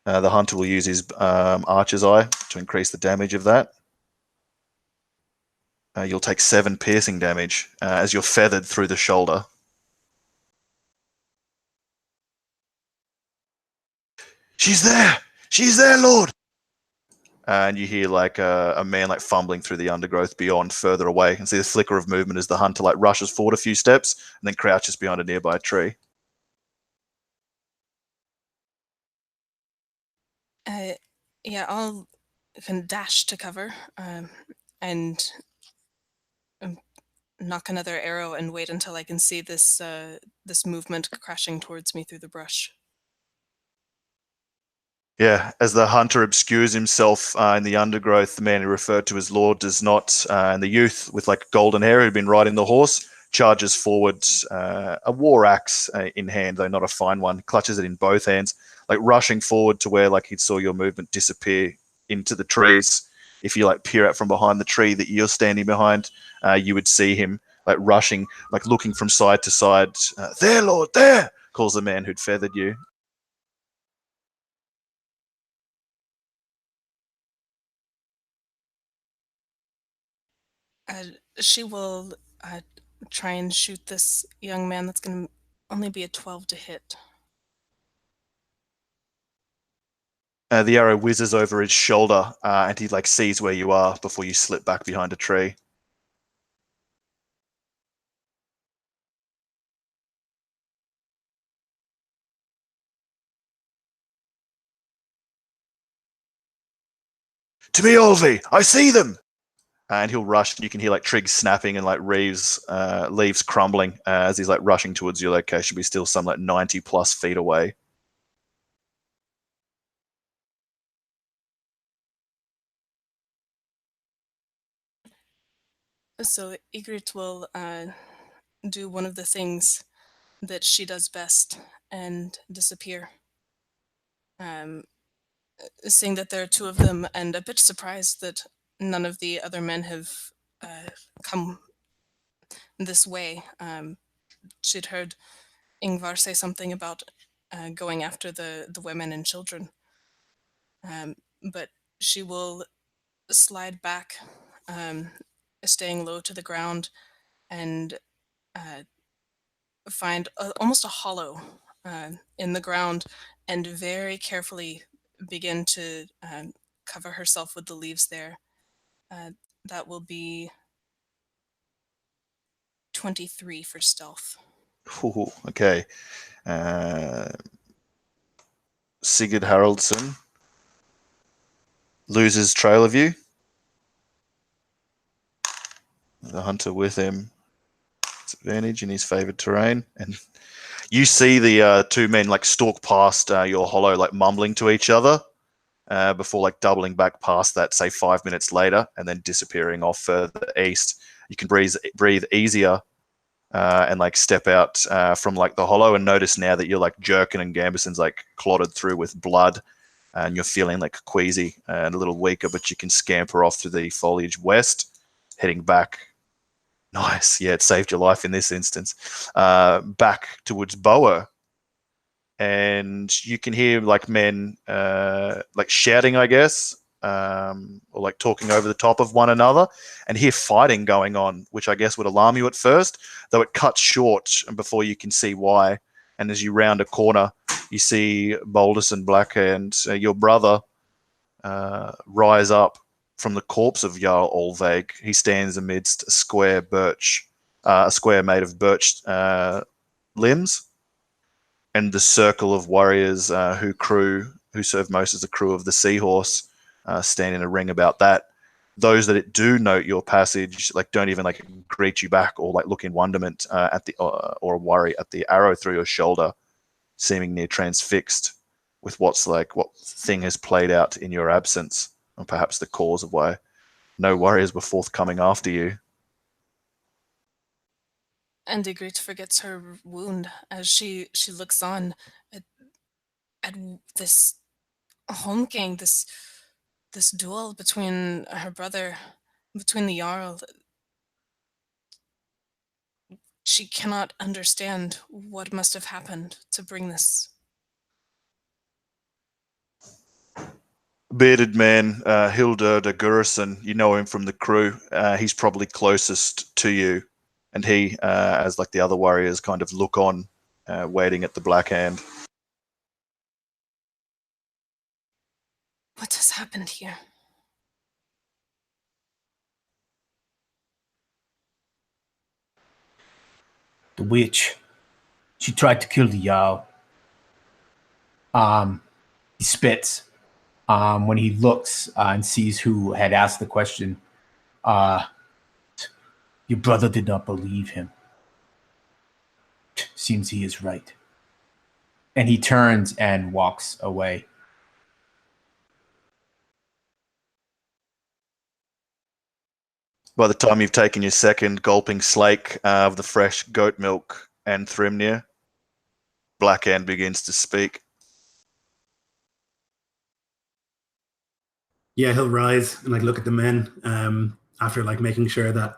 The hunter will use his archer's eye to increase the damage of that. You'll take 7 piercing damage as you're feathered through the shoulder. She's there! She's there, Lord! And you hear a man fumbling through the undergrowth beyond, further away, and see the flicker of movement as the hunter rushes forward a few steps and then crouches behind a nearby tree. Yeah, I'll can dash to cover and knock another arrow and wait until I can see this this movement crashing towards me through the brush. Yeah, as the hunter obscures himself in the undergrowth, the man who referred to as Lord does not, and the youth with golden hair who'd been riding the horse charges forward, a war axe in hand, though not a fine one, clutches it in both hands, rushing forward to where he saw your movement disappear into the trees. If you peer out from behind the tree that you're standing behind, you would see him rushing, looking from side to side. There, Lord, there! Calls the man who'd feathered you. She will try and shoot this young man. That's going to only be a 12 to hit. The arrow whizzes over his shoulder, and he sees where you are before you slip back behind a tree. To me, Ulveig! I see them! And he'll rush, and you can hear twigs snapping and leaves crumbling as he's rushing towards your location, but he's still some 90 plus feet away. So Ygritte will do one of the things that she does best and disappear. Seeing that there are 2 of them, and a bit surprised that none of the other men have come this way. She'd heard Ingvar say something about going after the women and children. But she will slide back, staying low to the ground, and find almost a hollow in the ground and very carefully begin to cover herself with the leaves there. That will be 23 for stealth. Ooh, okay. Sigurd Haraldsson loses trail of you. The hunter with him. It's advantage in his favored terrain, and you see the two men like stalk past your hollow, like mumbling to each other, before like doubling back past that, say 5 minutes later, and then disappearing off further east. You can breathe easier, and like step out from like the hollow, and notice now that you're like jerking and Gambeson's like clotted through with blood, and you're feeling like queasy and a little weaker, but you can scamper off through the foliage west, heading back. Nice. Yeah, it saved your life in this instance. Back towards Boer. And you can hear like men like shouting, I guess, or like talking over the top of one another, and hear fighting going on, which I guess would alarm you at first, though it cuts short before you can see why. And as you round a corner, you see Boldus and Blackhand, your brother, rise up from the corpse of Jarl Ulveig. He stands amidst a square made of birch limbs, and the circle of warriors who serve most as the crew of the Seahorse stand in a ring about that. Those that do note your passage, like, don't even like greet you back or like look in wonderment at the or worry at the arrow through your shoulder, seeming near transfixed with what thing has played out in your absence, or perhaps the cause of why no warriors were forthcoming after you. And Ygritte forgets her wound as she looks on at this homecoming, this duel between her brother, between the Jarl. She cannot understand what must have happened to bring this. Bearded man, Hildur de Gurison, you know him from the crew. He's probably closest to you, and he, as like the other warriors, kind of look on, waiting at the Black Hand. What has happened here? The witch. She tried to kill the Jarl. He spits. When he looks and sees who had asked the question, your brother did not believe him. Seems he is right. And he turns and walks away. By the time you've taken your second gulping slake of the fresh goat milk and Thrimnir, Blackhand begins to speak. Yeah, he'll rise and like look at the men after like making sure that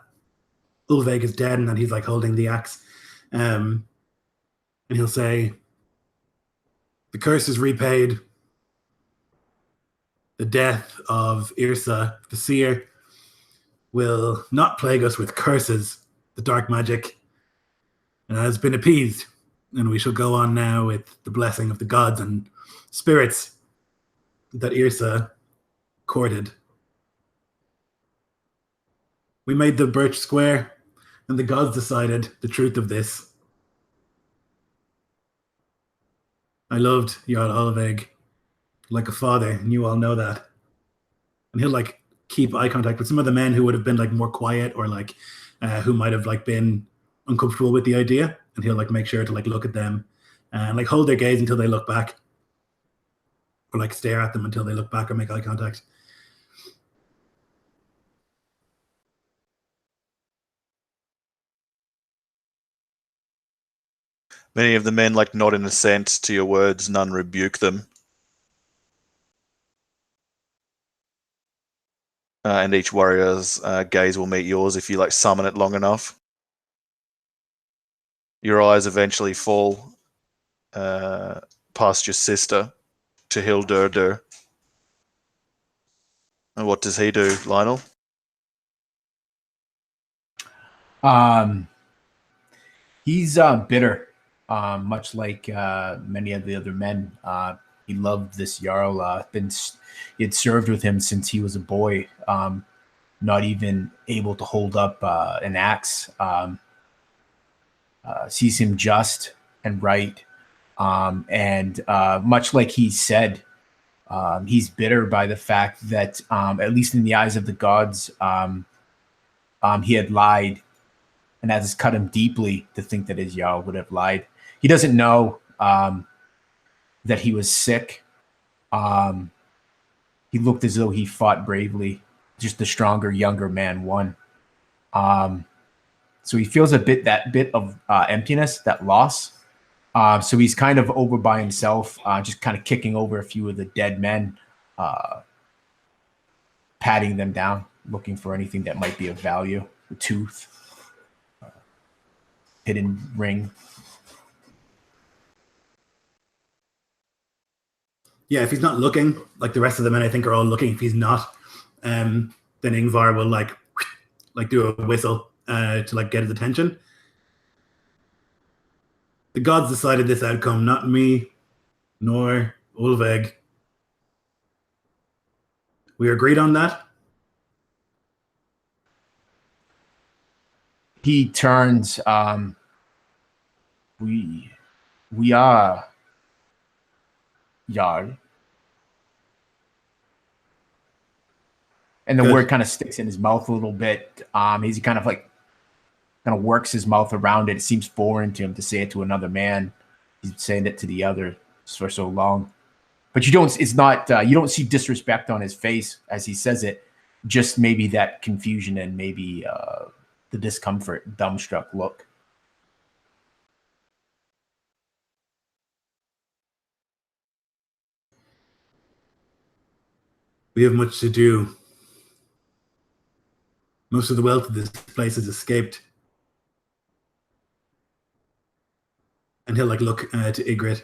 Ulveig is dead and that he's like holding the axe. And he'll say, "The curse is repaid. The death of Yrsa, the seer, will not plague us with curses, the dark magic, and has been appeased. And we shall go on now with the blessing of the gods and spirits that Yrsa courted. We made the birch square, and the gods decided the truth of this. I loved Jarl Ulveig like a father, and you all know that." And he'll like keep eye contact with some of the men who would have been like more quiet or like who might have like been uncomfortable with the idea, and he'll like make sure to like look at them and like hold their gaze until they look back, or like stare at them until they look back or make eye contact. Many of the men like nod in assent to your words, none rebuke them. And each warrior's gaze will meet yours if you like summon it long enough. Your eyes eventually fall past your sister to Hildur. And what does he do, Lionel? He's bitter. much like many of the other men. He loved this Jarl. He had served with him since he was a boy, not even able to hold up an axe. Sees him just and right. And much like he said, he's bitter by the fact that, at least in the eyes of the gods, he had lied, and that has cut him deeply to think that his Jarl would have lied. He doesn't know that he was sick. He looked as though he fought bravely. Just the stronger, younger man won. So he feels that bit of emptiness, that loss. So he's kind of over by himself, just kind of kicking over a few of the dead men, patting them down, looking for anything that might be of value. A tooth, hidden ring. Yeah, if he's not looking, like the rest of the men I think are all looking, if he's not, then Ingvar will like do a whistle to like get his attention. The gods decided this outcome, not me, nor Ulveig. We agreed on that. He turns. We are Jarl. And the Good. word kind of sticks in his mouth a little bit. He kind of works his mouth around it. It seems foreign to him to say it to another man. He's saying it to the other for so long. But you don't see disrespect on his face as he says it, just maybe that confusion and maybe the discomfort, dumbstruck look. We have much to do. Most of the wealth of this place has escaped. And he'll like look to Ygritte.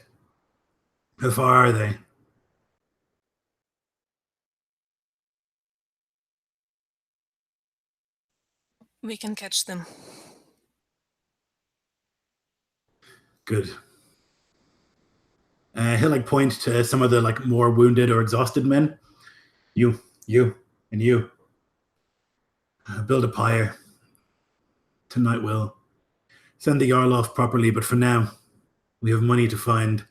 How far are they? We can catch them. Good. He'll like point to some of the like more wounded or exhausted men. You, and you. Build a pyre. Tonight we'll send the Jarl off properly, but for now, we have money to find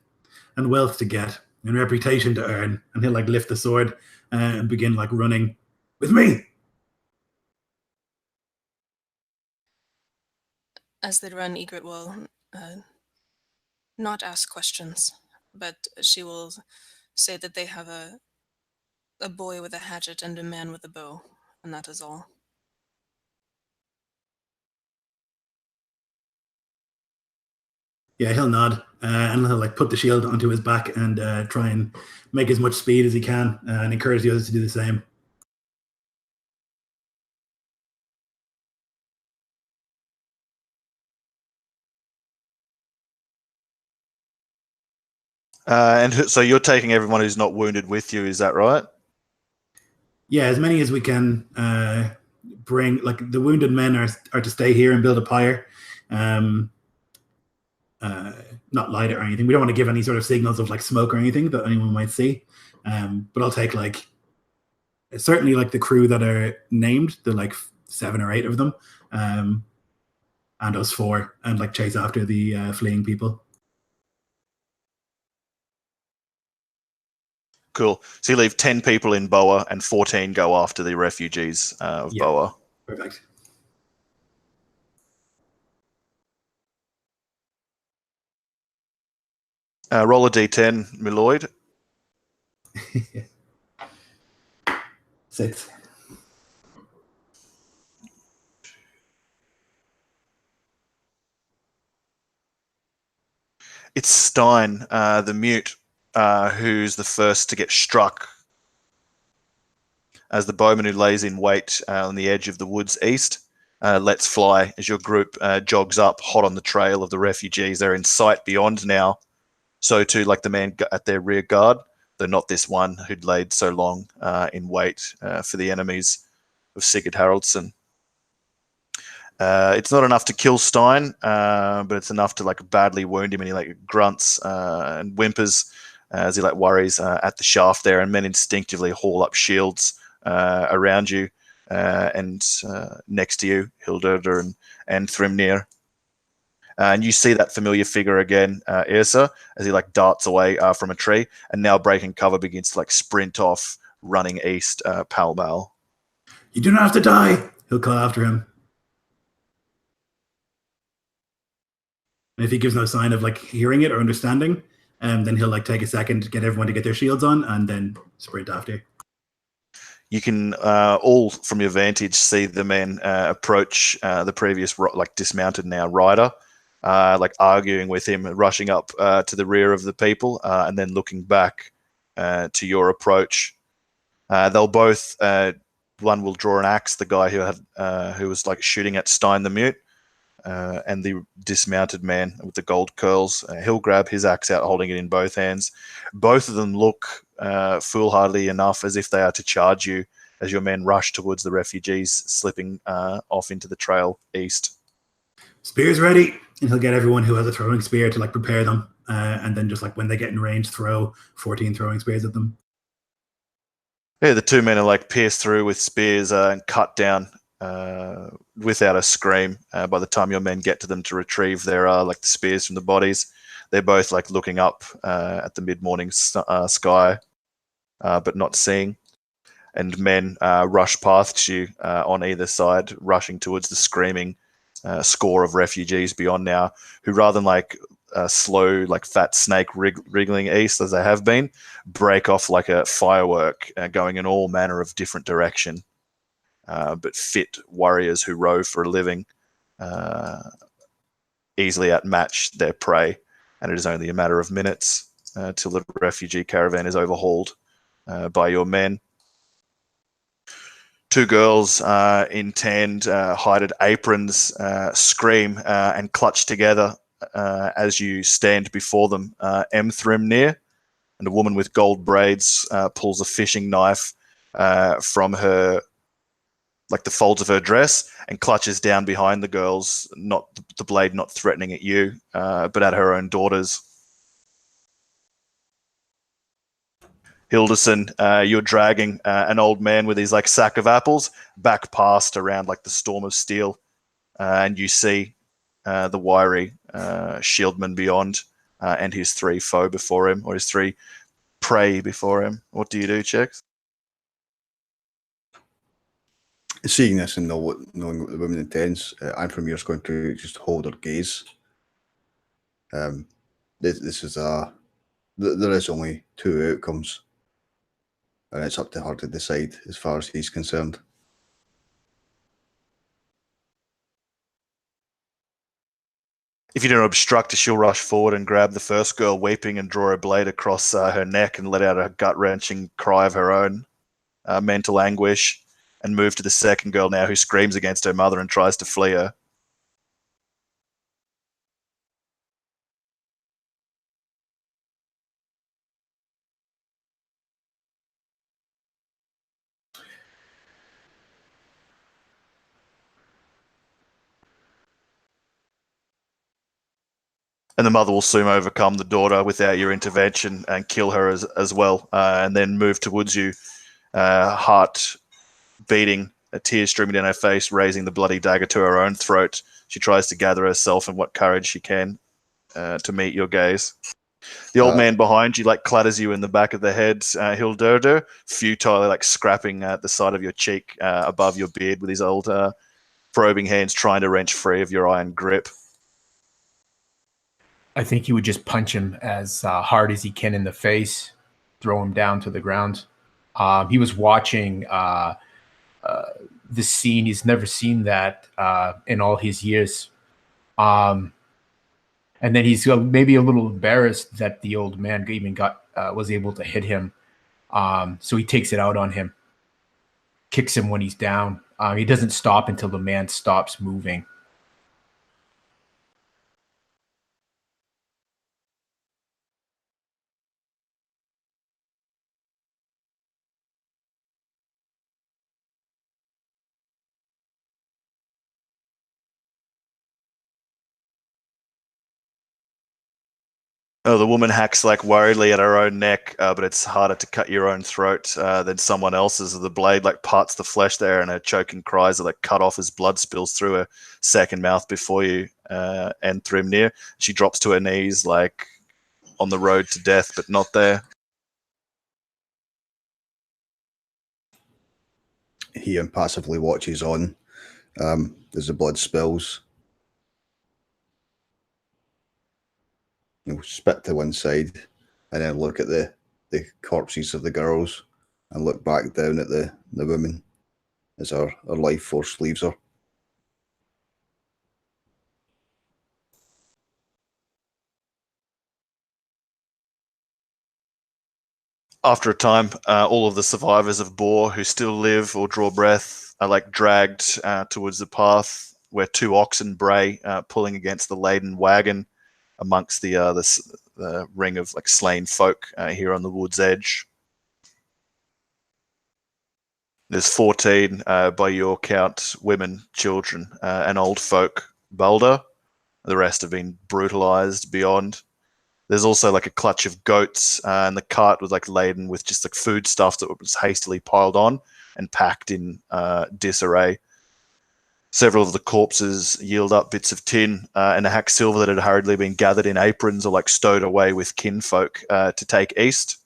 and wealth to get and reputation to earn. And he'll like lift the sword and begin like running with me. As they run, Ygritte will not ask questions, but she will say that they have a boy with a hatchet and a man with a bow, and that is all. Yeah, he'll nod and he'll like put the shield onto his back and try and make as much speed as he can and encourage the others to do the same. And so you're taking everyone who's not wounded with you, is that right? Yeah, as many as we can bring. Like the wounded men are to stay here and build a pyre. Not light it or anything. We don't want to give any sort of signals of like smoke or anything that anyone might see. But I'll take like certainly like the crew that are named, the like 7 or 8 of them, and us 4, and like chase after the fleeing people. Cool. So you leave 10 people in Boer and 14 go after the refugees of Boer. Perfect. Roll a d10, Miloid. 6. It's Stein, the mute, who's the first to get struck as the bowman who lays in wait on the edge of the woods east lets fly as your group jogs up hot on the trail of the refugees. They're in sight beyond now. So too, like the man at their rear guard, though not this one who'd laid so long in wait for the enemies of Sigurd Haraldsson. It's not enough to kill Stein, but it's enough to like badly wound him, and he like grunts and whimpers as he like worries at the shaft there, and men instinctively haul up shields around you and next to you, Hildur and Thrimnir. And you see that familiar figure again, Irsa, as he like darts away from a tree, and now breaking cover begins to like sprint off, running east, pell-mell. You do not have to die, he'll call after him. And if he gives no sign of like hearing it or understanding, then he'll like take a second to get everyone to get their shields on and then sprint after. You can all, from your vantage, see the men approach the previous like dismounted now rider, like arguing with him, rushing up to the rear of the people, and then looking back to your approach. They'll both. One will draw an axe. The guy who was like shooting at Stein the Mute, and the dismounted man with the gold curls. He'll grab his axe out, holding it in both hands. Both of them look foolhardy enough as if they are to charge you as your men rush towards the refugees, slipping off into the trail east. Spears ready, and he'll get everyone who has a throwing spear to like prepare them, and then just like when they get in range, throw 14 throwing spears at them. Yeah, the two men are like pierced through with spears and cut down without a scream. By the time your men get to them to retrieve their like the spears from the bodies, they're both like looking up at the mid-morning sky, but not seeing. And men rush past you on either side, rushing towards the screaming score of refugees beyond now, who rather than like slow, like fat snake wriggling east as they have been, break off like a firework, going in all manner of different direction. But fit warriors who rove for a living easily outmatch their prey, and it is only a matter of minutes till the refugee caravan is overhauled by your men. Two girls in tanned, hided aprons scream and clutch together as you stand before them. Thrimnir, and a woman with gold braids pulls a fishing knife from her, like the folds of her dress, and clutches down behind the girls, not the blade not threatening at you, but at her own daughters. Hilderson, you're dragging an old man with his like sack of apples back past around like the storm of steel, and you see the wiry shieldman beyond, and his three foe before him, or his three prey before him. What do you do, Chex? Seeing this and knowing what the woman intends, I'm from here is going to just hold her gaze. This is there is only two outcomes, and it's up to her to decide as far as he's concerned. If you don't obstruct her, she'll rush forward and grab the first girl weeping and draw a blade across her neck and let out a gut-wrenching cry of her own mental anguish, and move to the second girl now, who screams against her mother and tries to flee her. And the mother will soon overcome the daughter without your intervention and kill her as well, and then move towards you, heart beating, a tear streaming down her face, raising the bloody dagger to her own throat. She tries to gather herself and what courage she can to meet your gaze. The old man behind you like clatters you in the back of the head, Hildur, futilely like scrapping at the side of your cheek above your beard with his old probing hands, trying to wrench free of your iron grip. I think he would just punch him as hard as he can in the face, throw him down to the ground. He was watching this scene. He's never seen that in all his years. And then he's maybe a little embarrassed that the old man even was able to hit him. So he takes it out on him, kicks him when he's down. He doesn't stop until the man stops moving. Oh, the woman hacks like worriedly at her own neck, but it's harder to cut your own throat than someone else's. The blade like parts the flesh there, and her choking cries are like cut off as blood spills through her second mouth before you and Thrimnir. She drops to her knees like on the road to death, but not there. He impassively watches on as the blood spills. He'll spit to one side and then look at the corpses of the girls and look back down at the woman as her life force leaves her. After a time, all of the survivors of Boer who still live or draw breath are like dragged towards the path where two oxen bray, pulling against the laden wagon amongst the ring of like slain folk here on the wood's edge. There's 14, by your count, women, children, and old folk. Balder. The rest have been brutalized beyond. There's also like a clutch of goats, and the cart was like laden with just like food stuff that was hastily piled on and packed in disarray. Several of the corpses yield up bits of tin and a hack silver that had hurriedly been gathered in aprons or like stowed away with kinfolk to take east.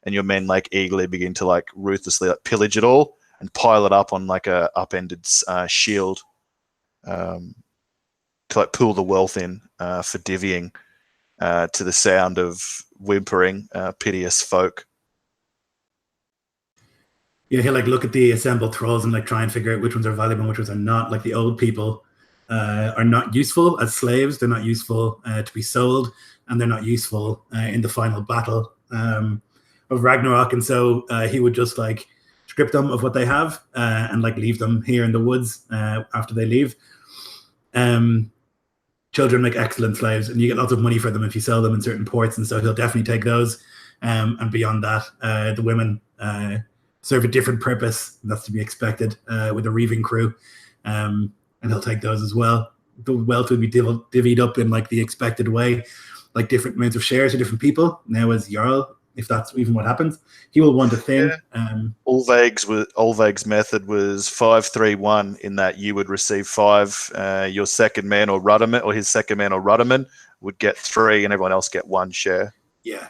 And your men like eagerly begin to like ruthlessly like pillage it all and pile it up on like a upended shield to like pull the wealth in for divvying to the sound of whimpering, piteous folk. Yeah, he'll like look at the assembled thralls and like try and figure out which ones are valuable and which ones are not. Like the old people are not useful as slaves. They're not useful to be sold, and they're not useful in the final battle of Ragnarok. And so he would just like strip them of what they have and like leave them here in the woods after they leave. Children make excellent slaves, and you get lots of money for them if you sell them in certain ports. And so he'll definitely take those. And beyond that, the women serve a different purpose. That's to be expected with a reaving crew, and he'll take those as well. The wealth will be divvied up in like the expected way, like different amounts of shares for different people. Now as Jarl, if that's even what happens, he will want a thing. Yeah. Ulveig's method was 5-3-1 in that you would receive 5, your second man or rudderman, or his second man or rudderman would get 3, and everyone else get 1 share. Yeah.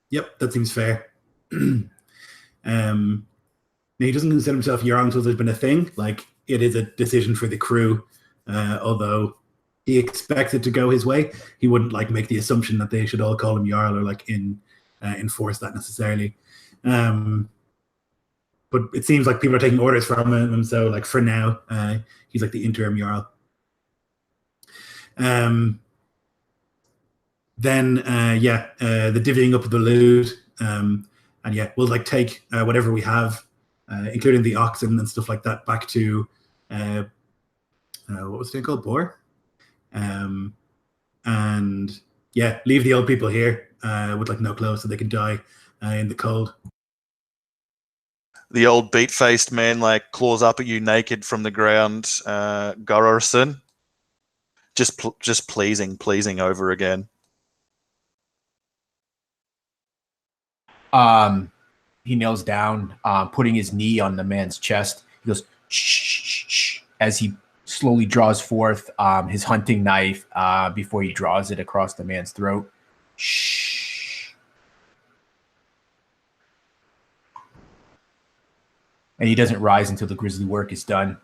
Yep, that seems fair. Now he doesn't consider himself Jarl until there's been a thing. Like it is a decision for the crew, although he expects it to go his way. He wouldn't like make the assumption that they should all call him Jarl or like enforce that necessarily. But it seems like people are taking orders from him. So like for now, he's like the interim Jarl. Then the divvying up of the loot, and yeah, we'll like take whatever we have, including the oxen and stuff like that, back to what was the thing called, Boer, and yeah, leave the old people here with like no clothes so they can die in the cold. The old beat-faced man like claws up at you naked from the ground, Gurarson. Just pleasing over again. He kneels down, putting his knee on the man's chest. He goes, shh, shh, shh, as he slowly draws forth his hunting knife before he draws it across the man's throat. Shh. And he doesn't rise until the grisly work is done.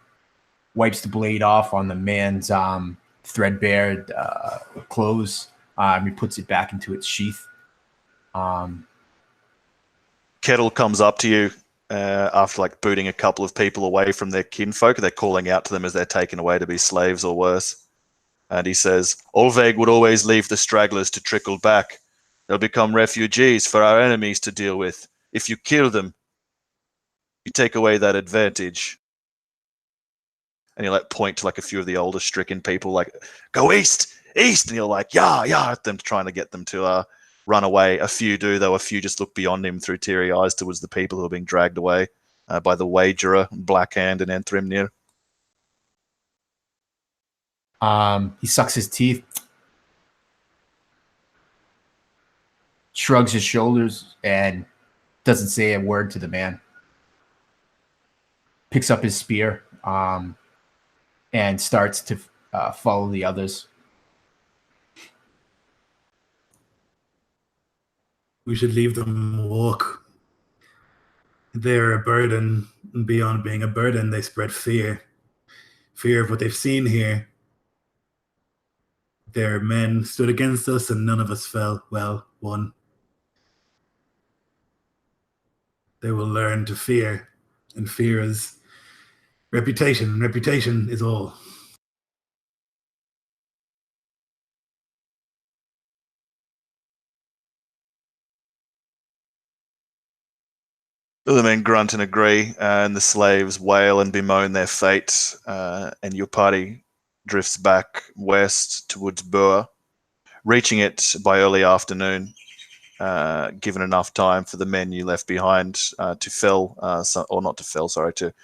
Wipes the blade off on the man's threadbare clothes. He puts it back into its sheath. Kettle comes up to you after like booting a couple of people away from their kinfolk. They're calling out to them as they're taken away to be slaves or worse. And he says, Ulveig would always leave the stragglers to trickle back. They'll become refugees for our enemies to deal with. If you kill them, you take away that advantage. And he'll like point to like a few of the older stricken people, like, go east, east. And he'll like, yeah, at them, trying to get them to run away. A few do, though. A few just look beyond him through teary eyes towards the people who are being dragged away by the wagerer, Blackhand, and Enthrimnir. He sucks his teeth. shrugs his shoulders and doesn't say a word to the man. Picks up his spear and starts to follow the others. We should leave them walk. They're a burden, and beyond being a burden, they spread fear. Fear of what they've seen here. Their men stood against us, and none of us fell. Well, one. They will learn to fear, and fear is reputation, and reputation is all. The other men grunt and agree, and the slaves wail and bemoan their fate, and your party drifts back west towards Boer, reaching it by early afternoon, given enough time for the men you left behind to fell, to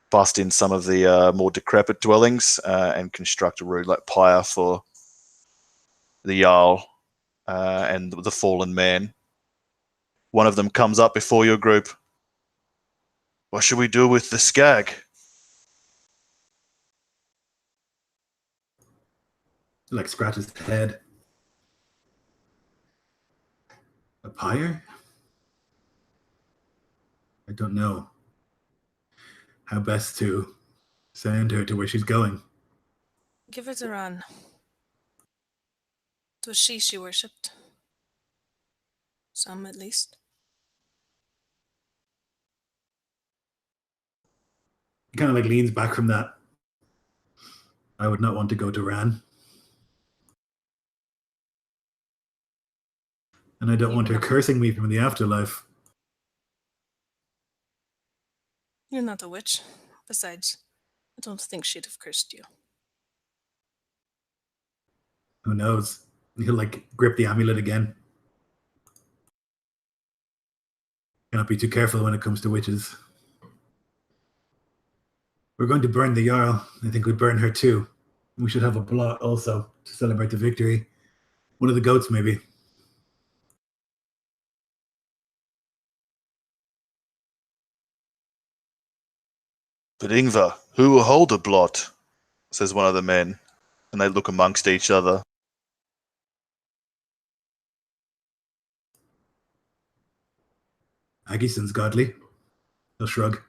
bust in some of the more decrepit dwellings and construct a rude like pyre for the Jarl and the fallen man. One of them comes up before your group. What should we do with the skag? Like scratch his head. A pyre? I don't know how best to send her to where she's going. Give it a run. It was she worshipped. Some, at least. He kind of like leans back from that. I would not want to go to Ran. And I don't want her cursing me from the afterlife. You're not a witch. Besides, I don't think she'd have cursed you. Who knows? He'll like grip the amulet again. Cannot be too careful when it comes to witches. We're going to burn the Jarl. I think we burn her too. We should have a blot also to celebrate the victory. One of the goats, maybe. But Ingvar, who will hold a blot? Says one of the men, and they look amongst each other. Aggison's godly. He'll shrug.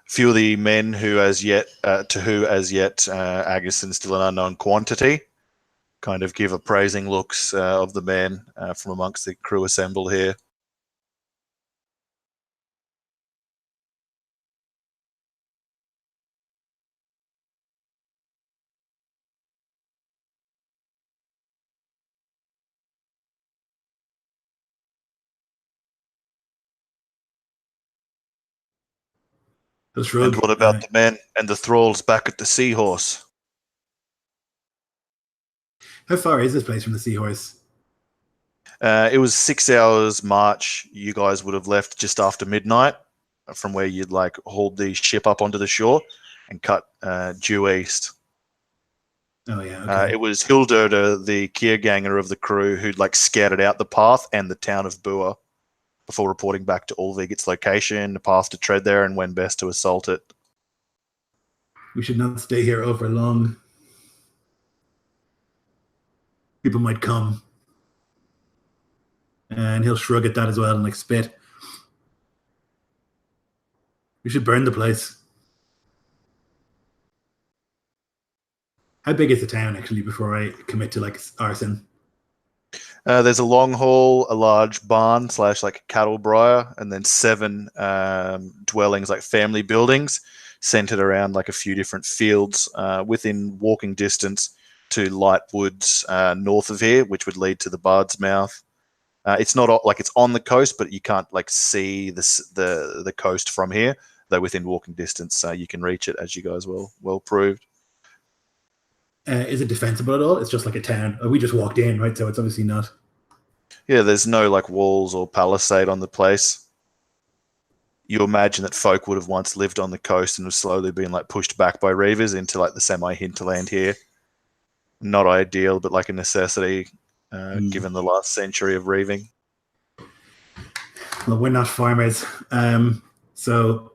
Few of the men who as yet, Aggison's still an unknown quantity, kind of give appraising looks of the man from amongst the crew assembled here. He'll shrug. And what about the men and the thralls back at the Seahorse? How far is this place from the Seahorse? It was 6 hours march. You guys would have left just after midnight from where you'd like hauled the ship up onto the shore and cut due east. Oh yeah. Okay. It was Hildur, the Kierganger of the crew, who'd like scouted out the path and the town of Boer before reporting back to Ulveig its location, the path to tread there, and when best to assault it. We should not stay here over long. People might come. And he'll shrug at that as well and like spit. We should burn the place. How big is the town actually before I commit to like arson? There's a long hall, a large barn / like cattle briar, and then 7 dwellings, like family buildings, centered around like a few different fields within walking distance to light woods north of here, which would lead to the Bard's Mouth. It's not like it's on the coast, but you can't like see the coast from here. Though within walking distance, you can reach it, as you guys well proved. Is it defensible at all? It's just like a town. We just walked in, right? So it's obviously not. Yeah, there's no like walls or palisade on the place. You imagine that folk would have once lived on the coast and have slowly been like pushed back by reavers into like the semi-hinterland here. not ideal, but like a necessity given the last century of reaving. Well, we're not farmers, so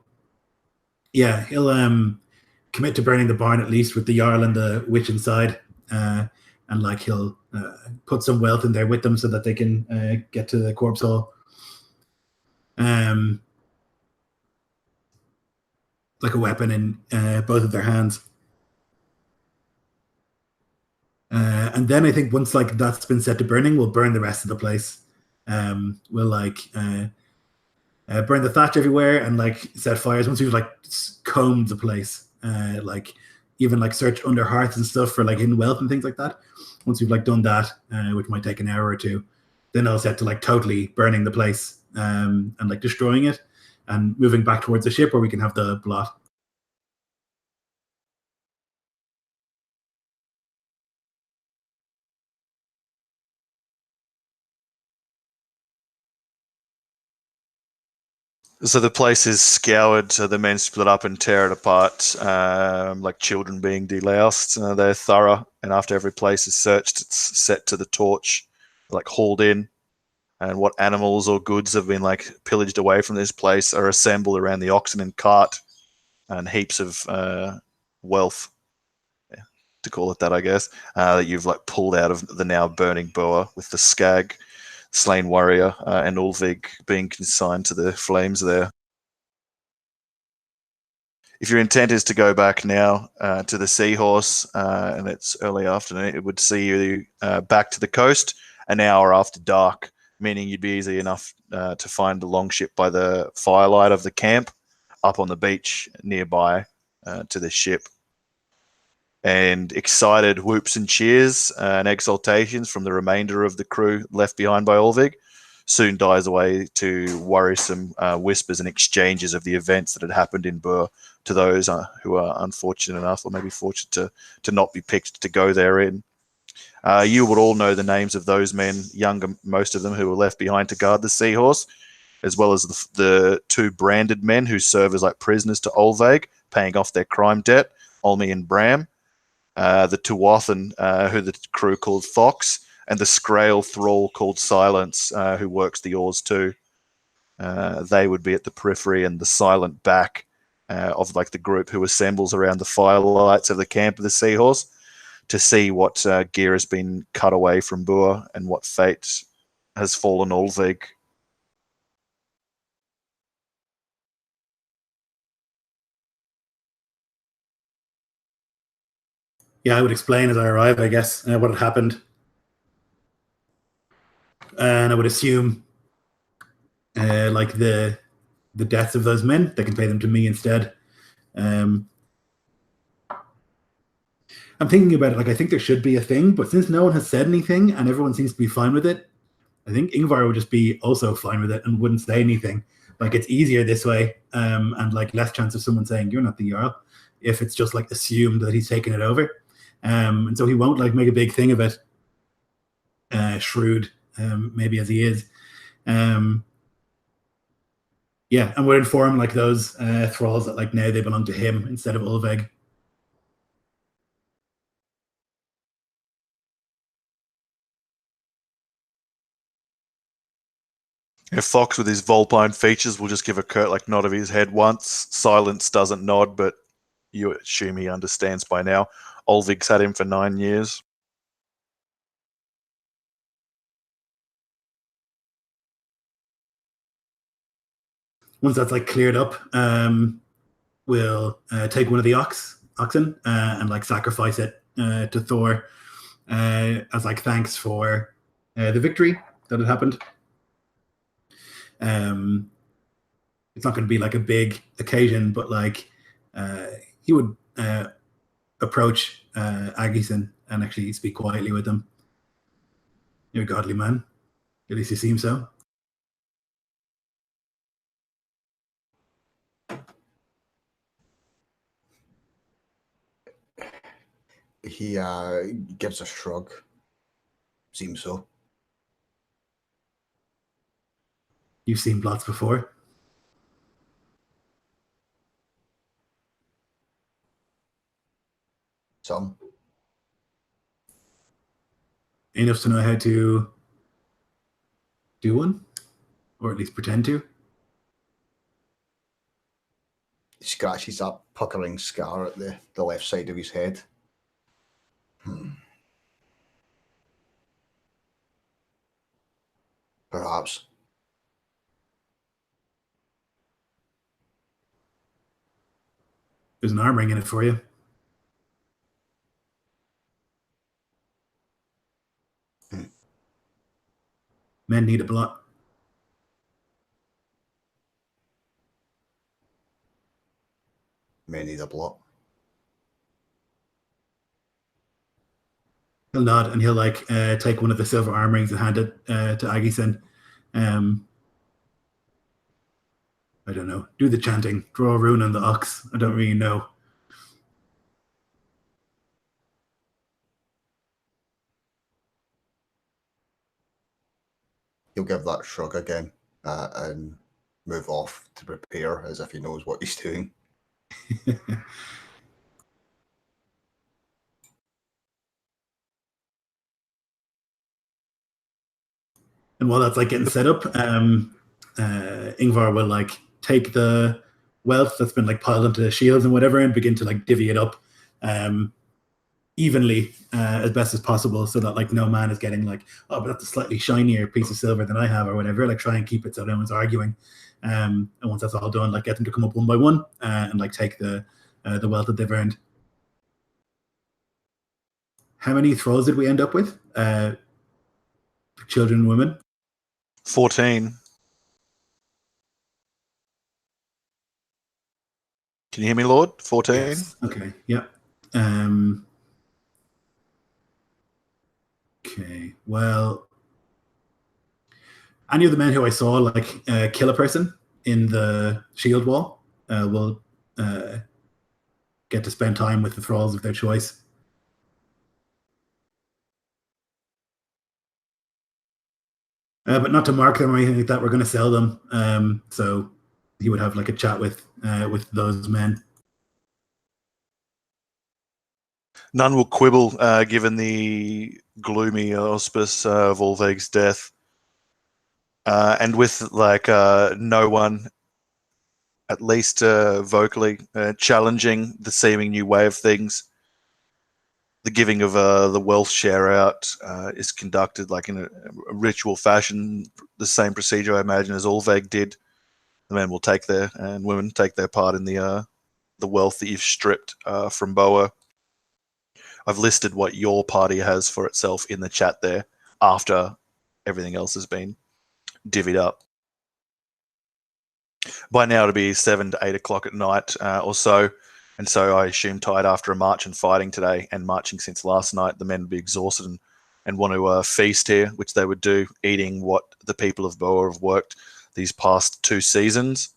yeah, he'll commit to burning the barn at least with the Jarl and the witch inside, and like he'll put some wealth in there with them so that they can get to the corpse hall. Like a weapon in both of their hands. And then I think once like that's been set to burning, we'll burn the rest of the place. We'll like burn the thatch everywhere and like set fires. Once we've like combed the place, like even like search under hearths and stuff for like hidden wealth and things like that. Once we've like done that, which might take an hour or two, then I'll set to like totally burning the place and like destroying it and moving back towards the ship where we can have the blot. So the place is scoured, so the men split up and tear it apart, like children being deloused. They're thorough, and after every place is searched, it's set to the torch, like hauled in, and what animals or goods have been like pillaged away from this place are assembled around the oxen and cart, and heaps of wealth, to call it that, I guess, that you've like pulled out of the now burning Boer, with the skag, slain warrior, and Ulveig being consigned to the flames there. If your intent is to go back now to the Seahorse, and it's early afternoon, it would see you back to the coast an hour after dark, meaning you'd be easy enough to find the longship by the firelight of the camp up on the beach nearby to the ship. And excited whoops and cheers and exultations from the remainder of the crew left behind by Ulveig soon dies away to worrisome whispers and exchanges of the events that had happened in Boer to those who are unfortunate enough, or maybe fortunate to not be picked to go therein. You would all know the names of those men, younger most of them, who were left behind to guard the Seahorse, as well as the two branded men who serve as like prisoners to Ulveig, paying off their crime debt, Olmi and Bram. The Tuathan, who the crew called Fox, and the Scrael thrall called Silence, who works the oars too. They would be at the periphery and the silent back of like the group who assembles around the firelights of the camp of the Seahorse to see what gear has been cut away from Boer and what fate has fallen Ulveig. Yeah, I would explain as I arrive, I guess, what had happened. And I would assume, like the deaths of those men, they can pay them to me instead. I'm thinking about it. Like, I think there should be a thing, but since no one has said anything and everyone seems to be fine with it, I think Ingvar would just be also fine with it and wouldn't say anything. Like, it's easier this way, and like less chance of someone saying you're not the Jarl if it's just like assumed that he's taken it over. And so he won't like make a big thing of it. Shrewd, maybe as he is. Yeah, and would inform like those thralls that like now they belong to him instead of Ulveig. If Fox with his vulpine features will just give a curt like nod of his head once. Silence doesn't nod, but you assume he understands by now. Ulveig's had him for 9 years. Once that's like cleared up, we'll take one of the oxen and like sacrifice it to Thor as like thanks for the victory that had happened. It's not going to be like a big occasion, but like he would approach Agison and actually speak quietly with him. You're a godly man. At least you seem so. He gives a shrug. Seems so. You've seen blots before. Some. enough to know how to do one, or at least pretend to. He scratches that puckering scar at the left side of his head. Perhaps. There's an arm ring in it for you. Men need a blot. Men need a blot. He'll nod and he'll like take one of the silver arm rings and hand it to Agison. I don't know. Do the chanting. Draw a rune on the ox. I don't really know. He'll give that shrug again and move off to prepare as if he knows what he's doing. And while that's like getting set up, Ingvar will like take the wealth that's been like piled into the shields and whatever and begin to like divvy it up evenly as best as possible, so that like no man is getting like, oh, but that's a slightly shinier piece of silver than I have or whatever. Like try and keep it so no one's arguing. And once that's all done, like get them to come up one by one and like take the wealth that they've earned. How many thralls did we end up with? Children and women? 14. Can you hear me, Lord? 14? Yes. Okay, yeah. Okay, well, any of the men who I saw like kill a person in the shield wall will get to spend time with the thralls of their choice. But not to mark them or anything like that. We're going to sell them. So he would have like a chat with those men. None will quibble, given the gloomy auspice of Ulveig's death. And with like no one, at least vocally, challenging the seeming new way of things. The giving of the wealth share out is conducted like in a ritual fashion, the same procedure I imagine as Ulveig did. The men will take their, and women take their part in the wealth that you've stripped from Boer. I've listed what your party has for itself in the chat there after everything else has been divvied up. By now it'll be 7 to 8 o'clock at night or so. And so I assume tired after a march and fighting today and marching since last night, the men would be exhausted and want to feast here, which they would do, eating what the people of Boer have worked these past 2 seasons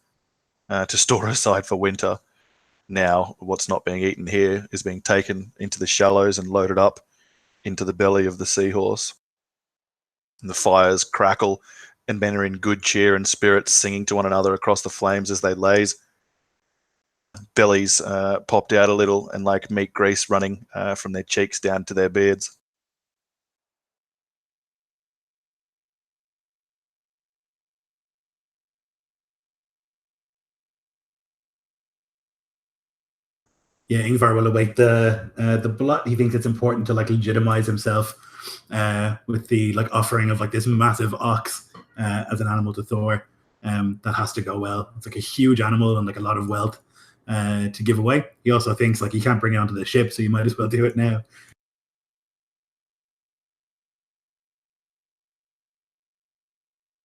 to store aside for winter. Now, what's not being eaten here is being taken into the shallows and loaded up into the belly of the seahorse. And the fires crackle, and men are in good cheer and spirits, singing to one another across the flames as they laze. Bellies popped out a little, and like meat grease running from their cheeks down to their beards. Yeah, Ingvar will await the blood. He thinks it's important to like legitimize himself with the like offering of like this massive ox as an animal to Thor. That has to go well. It's like a huge animal and like a lot of wealth to give away. He also thinks like he can't bring it onto the ship, so you might as well do it now.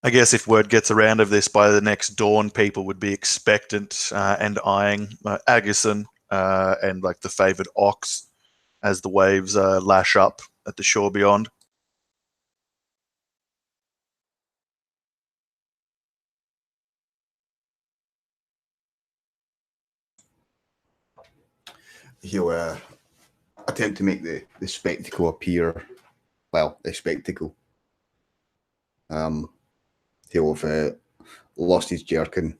I guess if word gets around of this by the next dawn, people would be expectant and eyeing Agison and like the favoured ox as the waves lash up at the shore beyond. He'll attempt to make the spectacle appear, well, a spectacle. He'll have lost his jerkin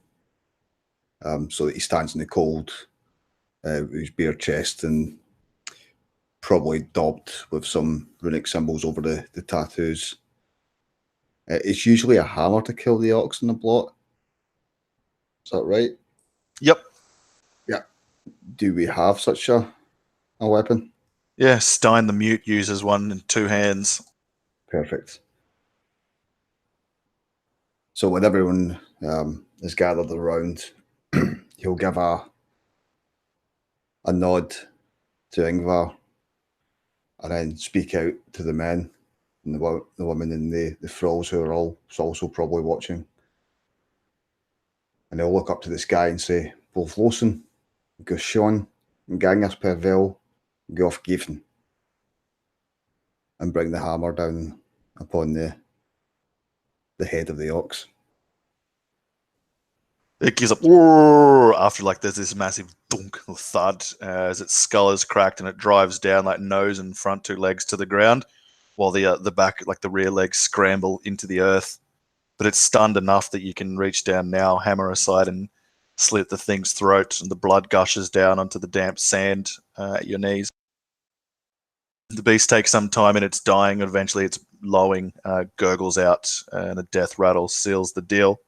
so that he stands in the cold with his bare chest and probably daubed with some runic symbols over the tattoos. It's usually a hammer to kill the orcs in the blot. Is that right? Yep. Yeah. Do we have such a weapon? Yeah, Stein the Mute uses one in 2 hands. Perfect. So when everyone is gathered around, he'll give a nod to Ingvar and then speak out to the men and the women and the thralls who are also probably watching. And they'll look up to the sky and say, Bolflosen, Gushon, Gangas Pervel, Goff Giffen. And bring the hammer down upon the head of the ox. It gives up after like there's this massive thunk or thud as its skull is cracked and it drives down like nose and front 2 legs to the ground, while the back, like the rear legs, scramble into the earth. But it's stunned enough that you can reach down now, hammer aside, and slit the thing's throat, and the blood gushes down onto the damp sand at your knees. The beast takes some time in its dying. Eventually, it's lowing, gurgles out, and a death rattle seals the deal.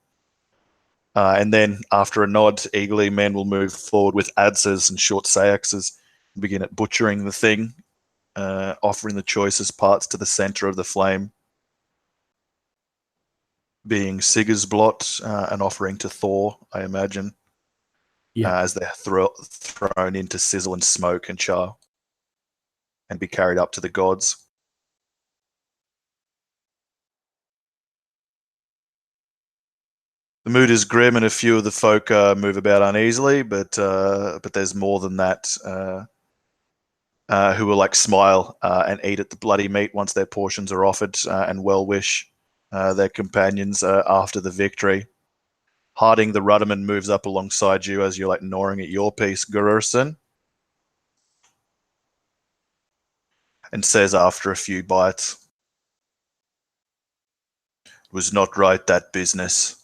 And then, after a nod, eagerly, men will move forward with adzes and short sayaxes and begin at butchering the thing, offering the choicest parts to the center of the flame, being Sigurdsblot, an offering to Thor, I imagine, as they're thrown into sizzle and smoke and char and be carried up to the gods. The mood is grim, and a few of the folk move about uneasily, but there's more than that, who will like smile and eat at the bloody meat once their portions are offered, and well wish their companions after the victory. Harding the rudderman moves up alongside you as you're like gnawing at your piece, Gururson, and says after a few bites, "It was not right, that business."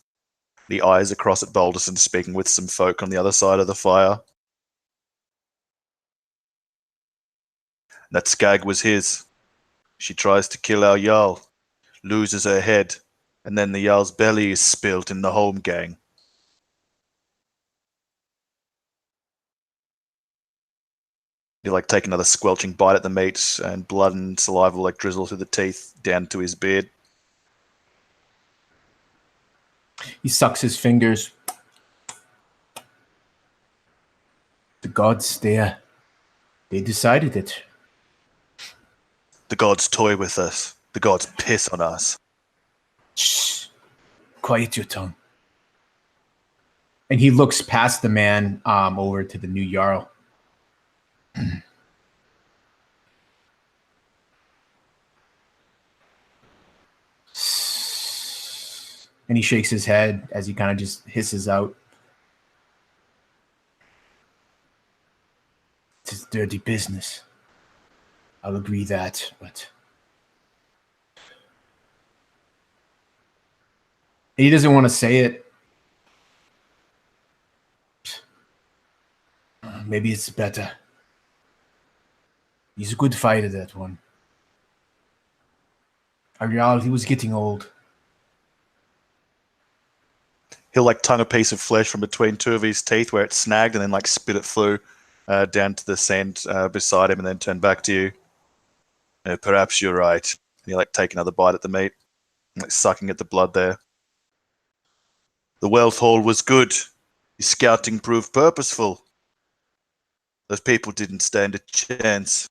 The eyes across at Balderson, speaking with some folk on the other side of the fire. That skag was his. She tries to kill our Jarl, loses her head, and then the Jarl's belly is spilt in the home gang. You like take another squelching bite at the meat, and blood and saliva like drizzle through the teeth down to his beard. He sucks his fingers. The gods, they decided it. The gods toy with us. The gods piss on us. Shh. Quiet your tongue. And he looks past the man over to the new Jarl. And he shakes his head as he kind of just hisses out, "'Tis dirty business. I'll agree that, but..." He doesn't want to say it. Maybe it's better. He's a good fighter, that one. Jarl, he was getting old. He'll like tongue a piece of flesh from between 2 of his teeth where it's snagged, and then like spit it through down to the sand beside him, and then turn back to you. Perhaps you're right. And you like take another bite at the meat, like sucking at the blood there. The wealth haul was good. His scouting proved purposeful. Those people didn't stand a chance.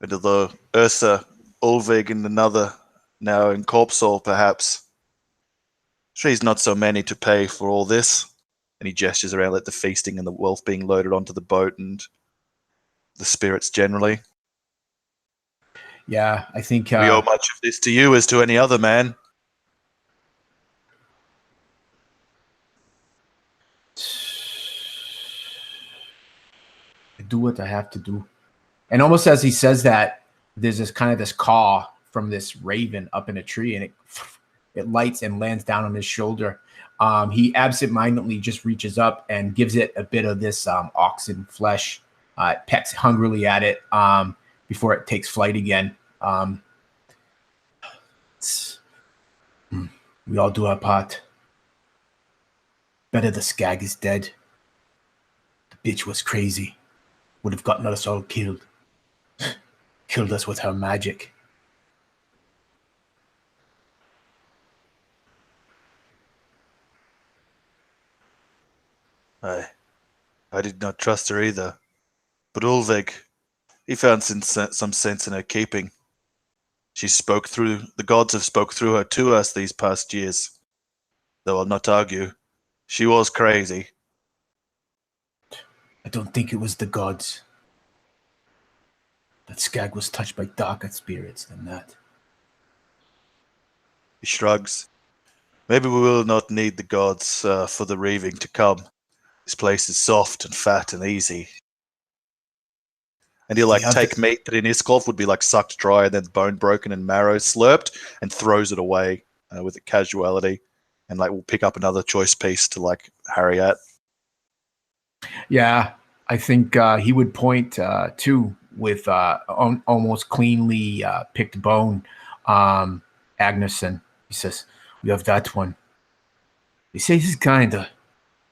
But although Ursa, Ulveig, and another now in Corpsol, perhaps, she's not so many to pay for all this. And he gestures around at the feasting and the wealth being loaded onto the boat and the spirits generally. Yeah, I think... we owe much of this to you as to any other man. I do what I have to do. And almost as he says that, there's this kind of this caw from this raven up in a tree, and it It lights and lands down on his shoulder. He absentmindedly just reaches up and gives it a bit of this oxen flesh. It pecks hungrily at it before it takes flight again. We all do our part. Better the skag is dead. The bitch was crazy. Would have gotten us all killed. Killed us with her magic. I did not trust her either. But Ulveig, he found some sense in her keeping. The gods have spoke through her to us these past years. Though I'll not argue, she was crazy. I don't think it was the gods. That skag was touched by darker spirits than that. He shrugs. Maybe we will not need the gods for the reaving to come. This place is soft and fat and easy. And he'll take meat that in Isklofinn would be sucked dry and then bone broken and marrow slurped and throws it away with a casuality, and will pick up another choice piece to harry at. Yeah, I think he would point too with almost cleanly picked bone. Agnesson, he says, we have that one. They say this kind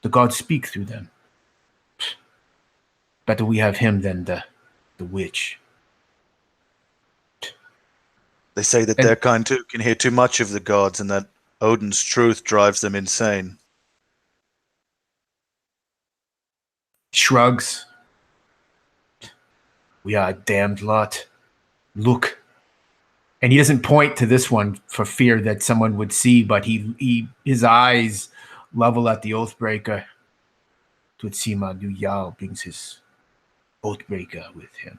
the gods speak through them. Better we have him than the witch. They say that their kind too can hear too much of the gods, and that Odin's truth drives them insane. Shrugs. We are a damned lot. Look. And he doesn't point to this one for fear that someone would see, but his eyes level at the Oathbreaker. Twould seem our new Jarl brings his Oathbreaker with him.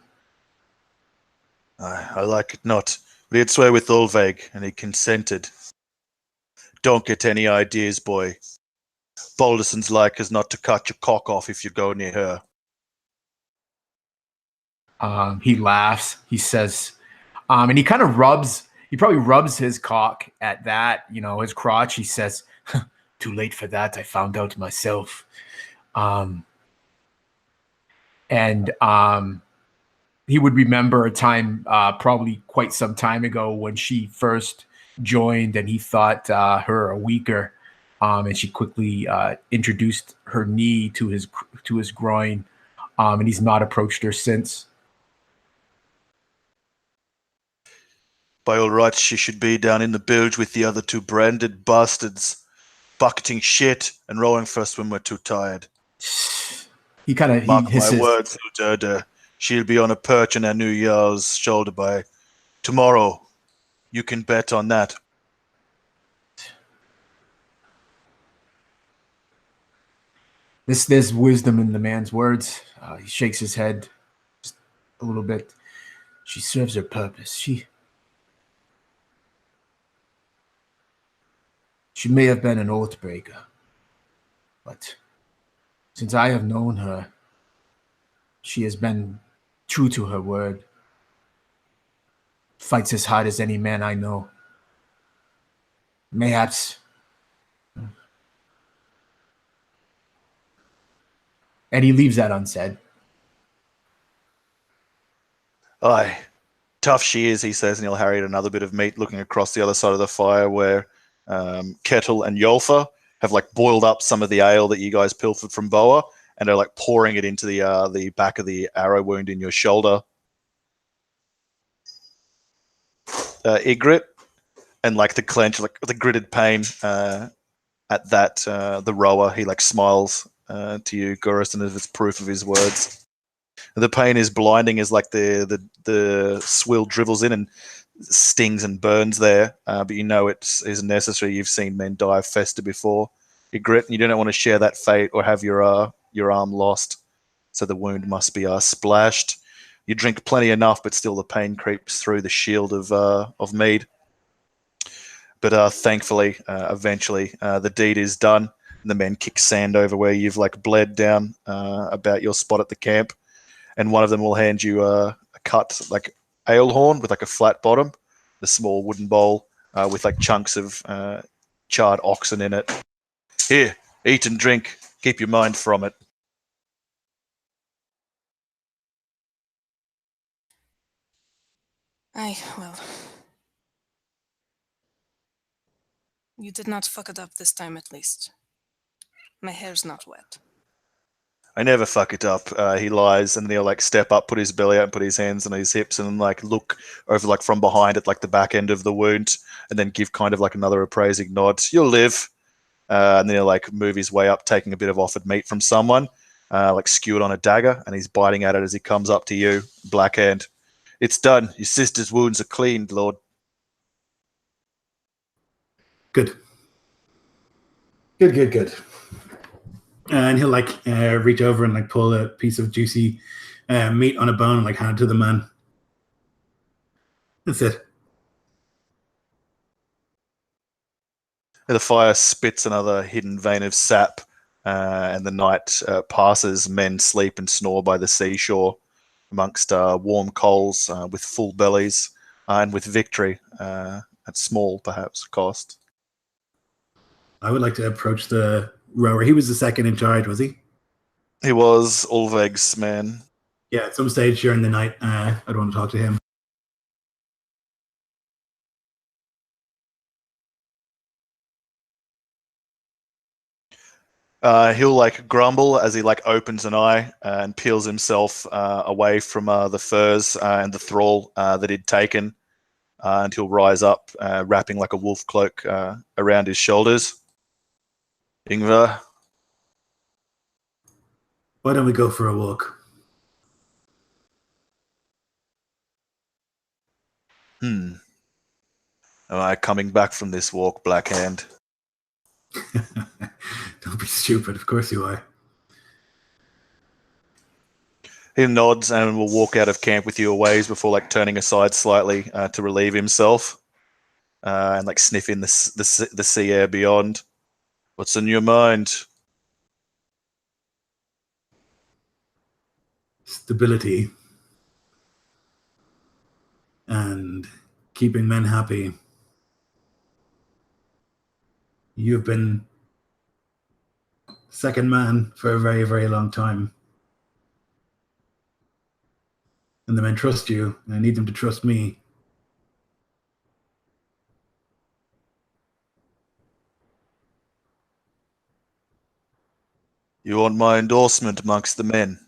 I like it not. But he'd swear with Ulveig, and he consented. Don't get any ideas, boy. Baldursson's is not to cut your cock off if you go near her. He laughs. He says, and he kind of probably rubs his cock at that, his crotch. He says, too late for that. I found out myself. He would remember a time, probably quite some time ago, when she first joined, and he thought her a weaker, and she quickly introduced her knee to his groin, and he's not approached her since. By all rights, she should be down in the bilge with the other two branded bastards, bucketing shit and rowing for us when we're too tired. He kind of mark my words, Udurda. She'll be on a perch on our new Jarl's shoulder by tomorrow. You can bet on that. There's wisdom in the man's words. He shakes his head just a little bit. She serves her purpose. She may have been an Oathbreaker, but since I have known her, she has been true to her word. Fights as hard as any man I know. Mayhaps. And he leaves that unsaid. Aye. Tough she is, he says, and he'll harry another bit of meat, looking across the other side of the fire where Kettle and Yolfa have boiled up some of the ale that you guys pilfered from Boer, and are pouring it into the back of the arrow wound in your shoulder. Ygritte, and the clench, the gritted pain at that, the rower, he smiles to you, Gorison, as it's proof of his words. The pain is blinding as the swill dribbles in and stings and burns there, but it is necessary. You've seen men die of fester before. Ygritte, and you don't want to share that fate or have your arm lost, so the wound must be splashed. You drink plenty enough, but still the pain creeps through the shield of mead. But thankfully, eventually, the deed is done, and the men kick sand over where you've bled down about your spot at the camp, and one of them will hand you a cut ale horn with a flat bottom, the small wooden bowl with like chunks of charred oxen in it. Here, eat and drink. Keep your mind from it. Well. You did not fuck it up this time, at least. My hair's not wet. I never fuck it up. He lies, and then he'll like step up, put his belly out, and put his hands on his hips, and then like look over like from behind at like the back end of the wound, and then give kind of like another appraising nod. You'll live. And then he'll like move his way up, taking a bit of offered meat from someone, like skewered on a dagger, and he's biting at it as he comes up to you, black hand. It's done. Your sister's wounds are cleaned, Lord. Good. Good. And he'll like reach over and like pull a piece of juicy meat on a bone and like hand it to the man. That's it. The fire spits another hidden vein of sap, and the night passes. Men sleep and snore by the seashore amongst warm coals with full bellies and with victory at small, perhaps, cost. I would like to approach the rower. He was the second in charge, was he? He was Ulveig's man. Yeah, at some stage during the night, I'd want to talk to him. He'll like grumble as he like opens an eye and peels himself away from the furs and the thrall that he'd taken, and he'll rise up, wrapping like a wolf cloak around his shoulders. Ingvar, Why don't we go for a walk? Am I coming back from this walk, Black Hand? Don't be stupid. Of course you are. He nods and will walk out of camp with you a ways before like turning aside slightly to relieve himself and like sniff in the sea air beyond. What's in your mind? Stability and keeping men happy. You've been second man for a very, very long time. And the men trust you, and I need them to trust me. You want my endorsement amongst the men?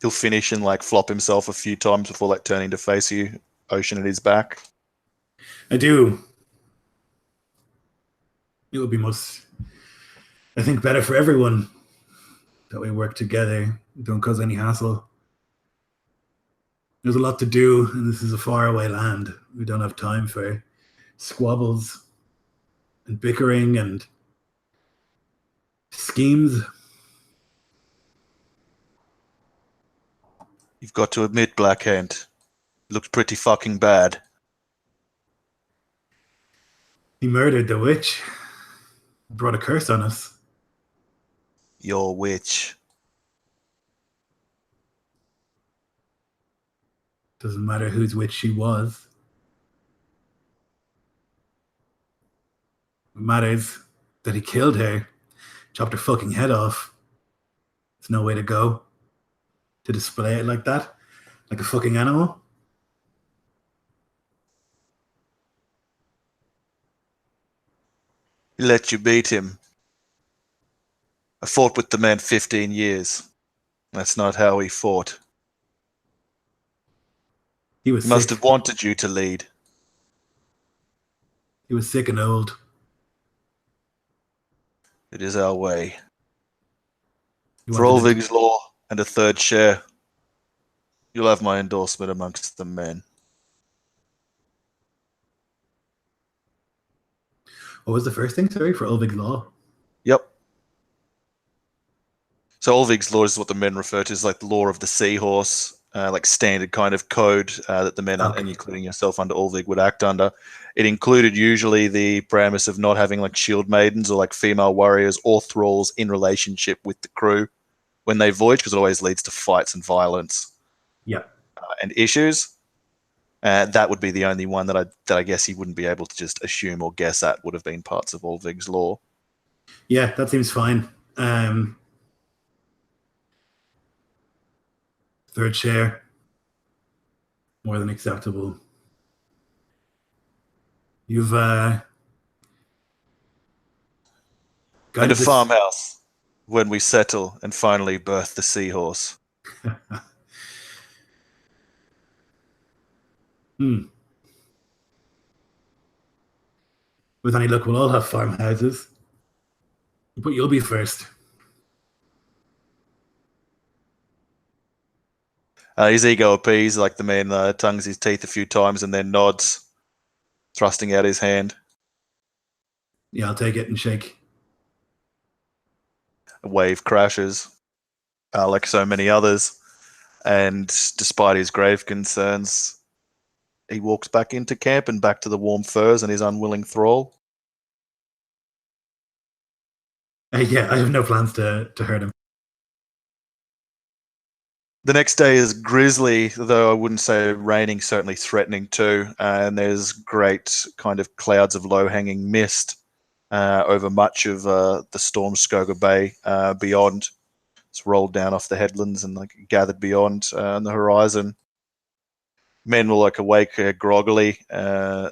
He'll finish and like flop himself a few times before like turning to face you, ocean at his back. I do. It would be most, I think, better for everyone that we work together, don't cause any hassle. There's a lot to do, and this is a faraway land. We don't have time for squabbles and bickering and schemes. You've got to admit, Blackhand, looked pretty fucking bad. He murdered the witch. Brought a curse on us. Your witch. Doesn't matter whose witch she was. What matters that he killed her, chopped her fucking head off. There's no way to go. To display it like that, like a fucking animal. He let you beat him. I fought with the man 15 years. That's not how he fought. He was He must sick. have wanted you to lead. He was sick and old. It is our way. He For wanted Ulveig's law and a third share, you'll have my endorsement amongst the men. What was the first thing? Sorry, for Ulveig's law. Yep. So Ulveig's law is what the men refer to as like the law of the seahorse, like standard kind of code that the men, Okay. and including yourself under Ulveig, would act under. It included usually the premise of not having like shield maidens or like female warriors or thralls in relationship with the crew when they voyage, because it always leads to fights and violence. Yeah. and issues. That would be the only one that I guess he wouldn't be able to just assume or guess at would have been parts of Ulveig's law. Yeah, that seems fine. Third share, more than acceptable. You've And a guided this. farmhouse when we settle and finally birth the seahorse. With any luck, we'll all have farmhouses, but you'll be first. His ego appeased, like the man tongues his teeth a few times and then nods, thrusting out his hand. Yeah, I'll take it and shake. A wave crashes, like so many others, and despite his grave concerns, he walks back into camp and back to the warm furs and his unwilling thrall. Yeah, I have no plans to hurt him. The next day is grisly, though I wouldn't say raining, certainly threatening too. And there's great kind of clouds of low-hanging mist over much of the Stormskoga Bay beyond. It's rolled down off the headlands and like gathered beyond on the horizon. Men will like awake groggily,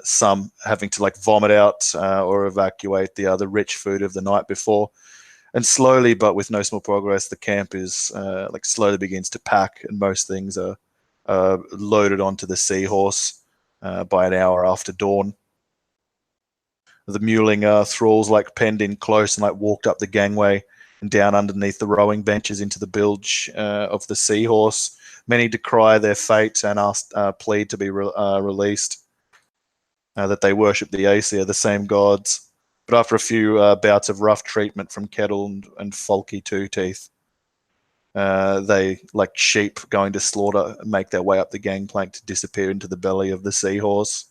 some having to like vomit out or evacuate the rich food of the night before. And slowly, but with no small progress, the camp is like slowly begins to pack, and most things are loaded onto the seahorse by an hour after dawn. The muling thralls like penned in close and like walked up the gangway and down underneath the rowing benches into the bilge of the seahorse. Many decry their fate and plead to be released, that they worship the Aesir, the same gods. But after a few bouts of rough treatment from Kettle and Folky Two Teeth, they, like sheep going to slaughter, make their way up the gangplank to disappear into the belly of the seahorse.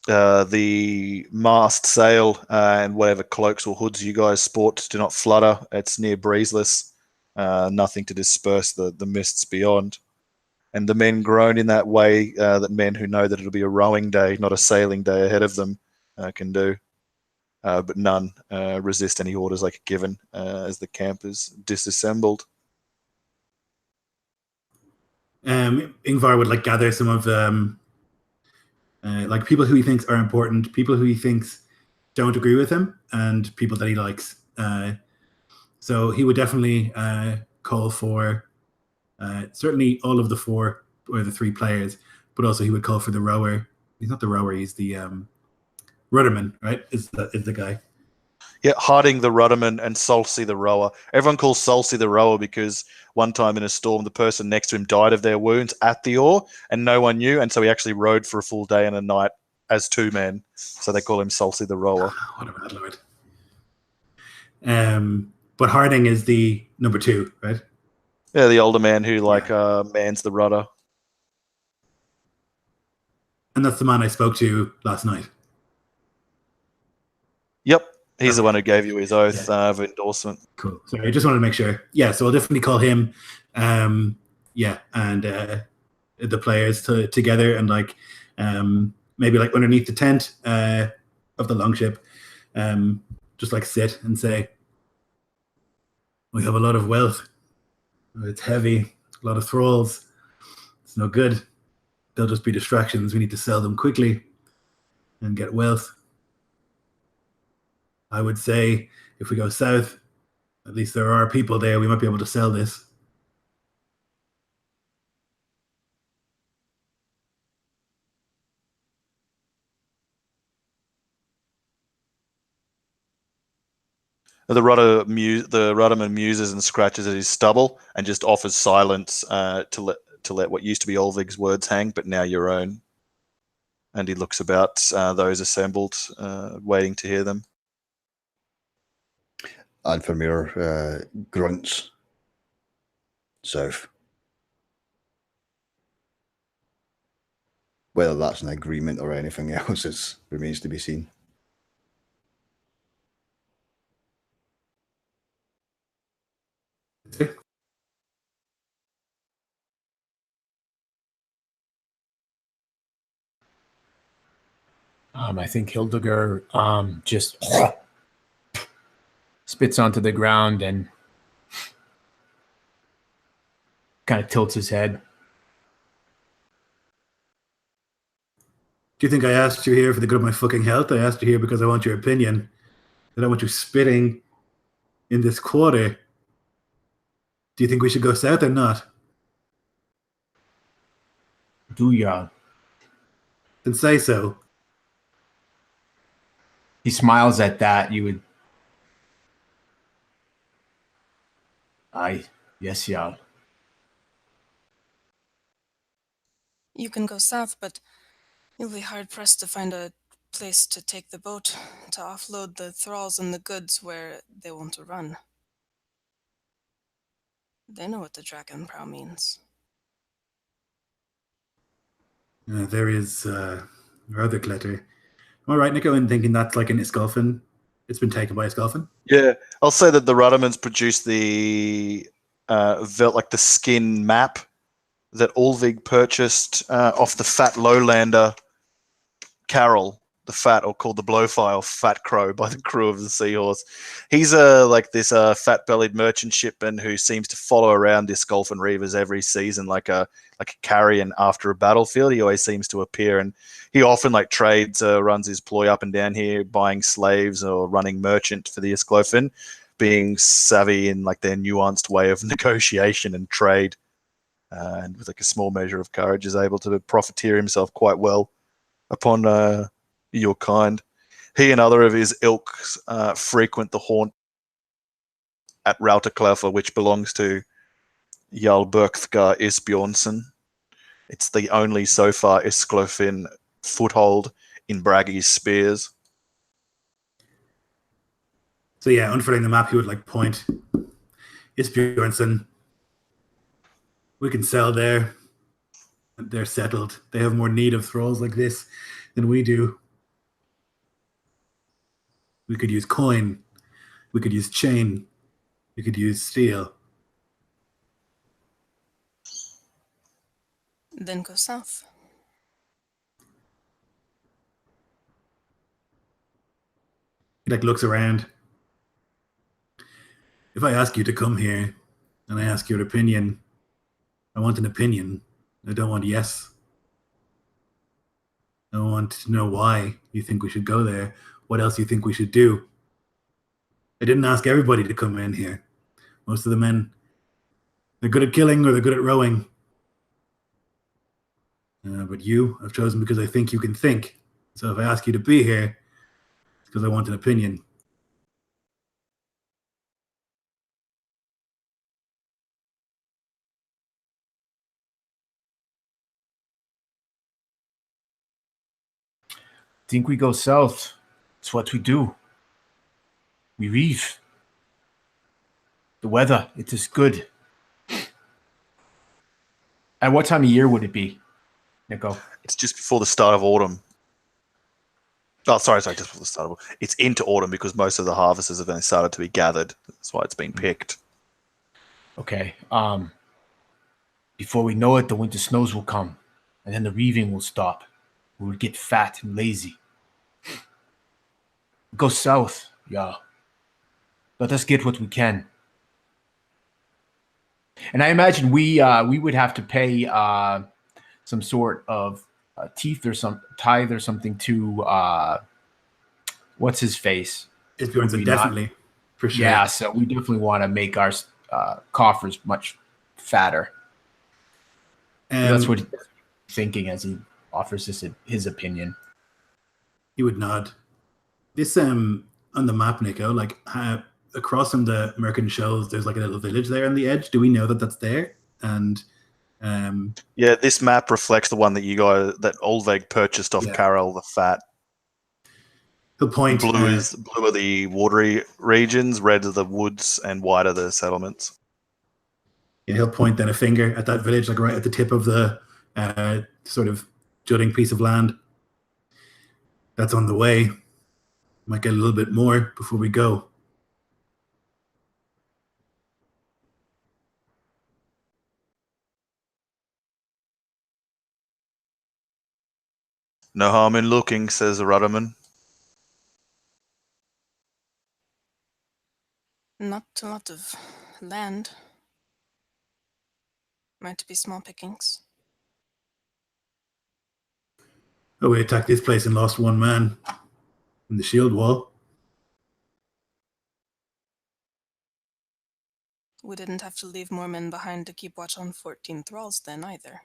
The mast sail and whatever cloaks or hoods you guys sport do not flutter. It's near breezeless, nothing to disperse the mists beyond. And the men groan in that way that men who know that it'll be a rowing day, not a sailing day ahead of them, can do. But none resist any orders like given as the camp is disassembled. Ingvar would like gather some of like people who he thinks are important, people who he thinks don't agree with him, and people that he likes. So he would definitely call for certainly all of the four or the three players, but also he would call for the rower. He's not the rower, he's the rudderman, right? Is the guy. Yeah, Harding the rudderman and Solcy the rower. Everyone calls Solcy the rower because one time in a storm, the person next to him died of their wounds at the oar, and no one knew, and so he actually rowed for a full day and a night as two men. So they call him Solcy the rower. What a bad lord. But Harding is the number two, right? Yeah, the older man who mans the rudder. And that's the man I spoke to last night. Yep, he's the one who gave you his oath of endorsement. Cool. Sorry, I just wanted to make sure. Yeah, so I'll definitely call him. And the players together and like maybe like underneath the tent of the longship, just like sit and say, we have a lot of wealth. It's heavy, a lot of thralls. It's no good. They'll just be distractions. We need to sell them quickly and get wealth. I would say if we go south, at least there are people there. We might be able to sell this. The rudderman muses and scratches at his stubble and just offers silence to let what used to be Ulveig's words hang, but now your own. And he looks about those assembled, waiting to hear them. And Vermeer grunts south. Whether that's an agreement or anything else remains to be seen. I think Hildegard just spits onto the ground and kind of tilts his head. Do you think I asked you here for the good of my fucking health? I asked you here because I want your opinion. I don't want you spitting in this quarter. Do you think we should go south or not? Do ya? Then say so. He smiles at that. You would. Aye, yes, Jarl. You can go south, but you'll be hard-pressed to find a place to take the boat to offload the thralls and the goods where they want to run. They know what the dragon prow means. There is rather glitter. Am I right, Nico, in thinking that's like an Isklofinn? It's been taken by Isklofinn? Yeah, I'll say that the Ruddermans produced the the skin map that Ulveig purchased off the fat lowlander Carol, the fat, or called the Blowfile Fat Crow by the crew of the Seahorse. He's this fat-bellied merchant shipman who seems to follow around this Golden Reavers every season like a carrion after a battlefield. He always seems to appear, and he often trades, runs his ploy up and down here, buying slaves or running merchant for the Isklofinn, being savvy in their nuanced way of negotiation and trade, and with a small measure of courage is able to profiteer himself quite well upon your kind. He and other of his ilk frequent the haunt at Rauterkleffer, which belongs to Jarl Berkthgar Isbjornsson. It's the only so far Isklofinn foothold in Braggy's spears. So yeah, unfurling the map, he would point. Isbjornsson. We can sell there. They're settled. They have more need of thralls like this than we do. We could use coin. We could use chain. We could use steel. Then go south. He looks around. If I ask you to come here and I ask your opinion, I want an opinion. I don't want yes. I want to know why you think we should go there. What else you think we should do? I didn't ask everybody to come in here. Most of the men, they're good at killing or they're good at rowing. But you, I've chosen because I think you can think. So if I ask you to be here, it's because I want an opinion. Think we go south. It's what we do. We reef. The weather, it is good. At what time of year would it be, Nico? It's just before the start of autumn. Oh, sorry, just before the start of autumn. It's into autumn because most of the harvests have only started to be gathered. That's why it's been picked. Okay. Before we know it, the winter snows will come, and then the reaving will stop. We will get fat and lazy. Go south, yeah. Let us get what we can. And I imagine we would have to pay some sort of tithe or something to what's his face? Isbjornsson, definitely, for sure. Yeah, so we definitely want to make our coffers much fatter. That's what he's thinking as he offers his opinion. He would nod. This on the map, Nico, across from the American shoals, there's a little village there on the edge. Do we know that that's there? And yeah, this map reflects the one that that Ulveig purchased off Carol the Fat. The point. Blue are the watery regions, red are the woods, and white are the settlements. Yeah, he'll point then a finger at that village, right at the tip of the sort of jutting piece of land. That's on the way. Might get a little bit more before we go. No harm in looking, says the rudderman. Not a lot of land. Might be small pickings. Oh, we attacked this place and lost one man in the shield wall. We didn't have to leave more men behind to keep watch on 14 thralls then either.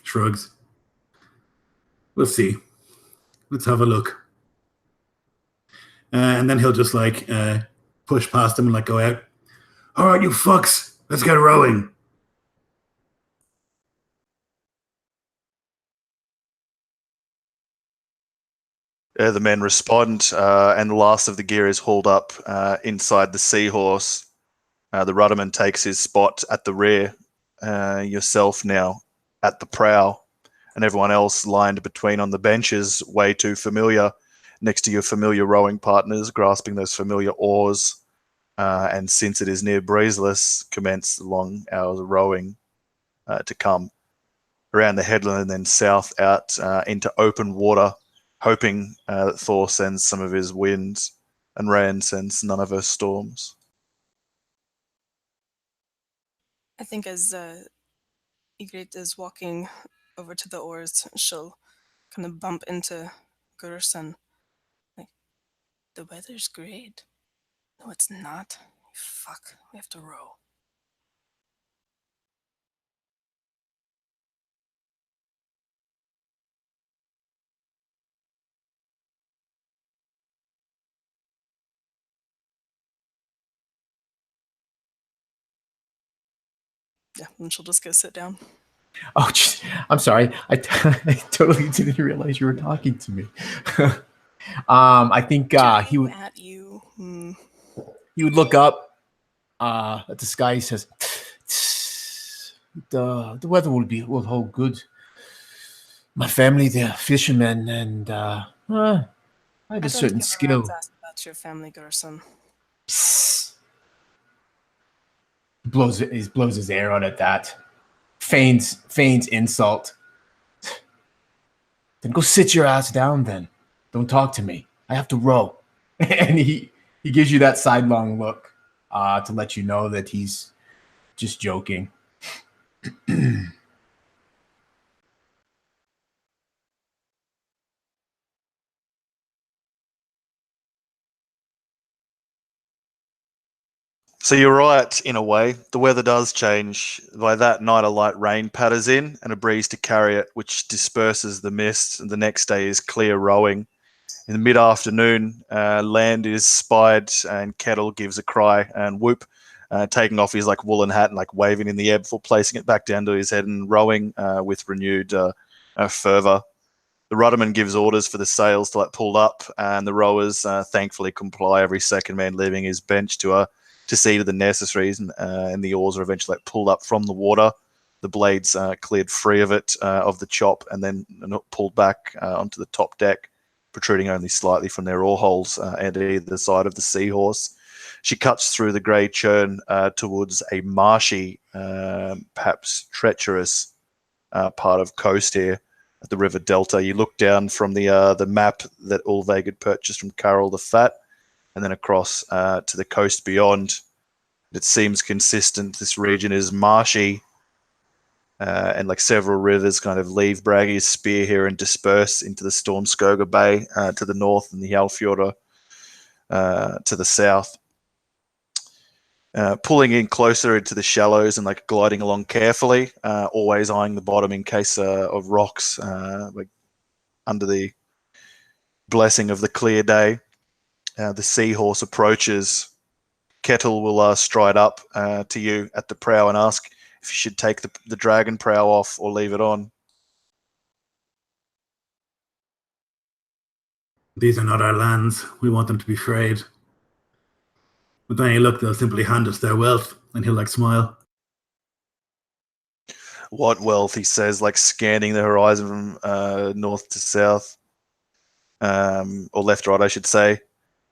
Shrugs. We'll see. Let's have a look. And then he'll just like push past him and like go out. All right, you fucks, let's get rowing. The men respond, and the last of the gear is hauled up inside the seahorse. The rudderman takes his spot at the rear, yourself now at the prow, and everyone else lined between on the benches, way too familiar, next to your familiar rowing partners, grasping those familiar oars. And since it is near breezeless, commence the long hours of rowing to come around the headland and then south out into open water, hoping that Thor sends some of his winds and Rand sends none of her storms. I think as Ygritte is walking over to the oars, she'll kind of bump into Gerson. Like, the weather's great. No, it's not. Fuck, we have to row. Yeah, and she'll just go sit down. Oh, I'm sorry. I totally didn't realize you were talking to me. I think he would at you. he would look up at the sky. He says, "The weather will hold good. My family, they're fishermen, and I have a certain skill." About your family, Gerson. Blows his air out at that. Feigns insult. Then go sit your ass down then. Don't talk to me. I have to row. And he gives you that sidelong look to let you know that he's just joking. So you're right, in a way. The weather does change. By that night, a light rain patters in and a breeze to carry it, which disperses the mist, and the next day is clear rowing. In the mid-afternoon, land is spied, and Kettle gives a cry and whoop, taking off his like woolen hat and like waving in the air before placing it back down to his head and rowing with renewed fervor. The rudderman gives orders for the sails to like pull up, and the rowers thankfully comply. Every second man leaving his bench to see to the necessaries, and the oars are eventually like pulled up from the water. The blades cleared free of it, of the chop, and then pulled back onto the top deck, protruding only slightly from their oar holes at either side of the seahorse. She cuts through the grey churn towards a marshy, perhaps treacherous part of coast here at the river delta. You look down from the map that Ulveig had purchased from Jarl the Fat, and then across to the coast beyond. It seems consistent. This region is marshy, and like several rivers kind of leave Bragi's spear here and disperse into the Stormskoga Bay to the north and the Hjalfjordur to the south. Pulling in closer into the shallows and like gliding along carefully, always eyeing the bottom in case of rocks, like under the blessing of the clear day. The seahorse approaches. Kettle will stride up to you at the prow and ask if you should take the dragon prow off or leave it on. These are not our lands. We want them to be frayed. With any luck, they'll simply hand us their wealth, and he'll like smile. What wealth, he says, like scanning the horizon from north to south, or left to right, I should say.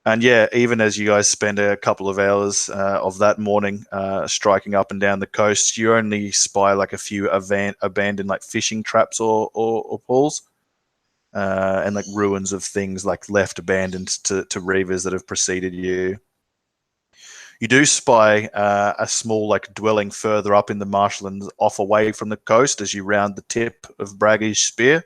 And yeah, even as you guys spend a couple of hours of that morning striking up and down the coast, you only spy like a few abandoned like fishing traps or pools, and like ruins of things like left abandoned to reavers that have preceded you. You do spy a small like dwelling further up in the marshlands, off away from the coast as you round the tip of Braggy's Spear.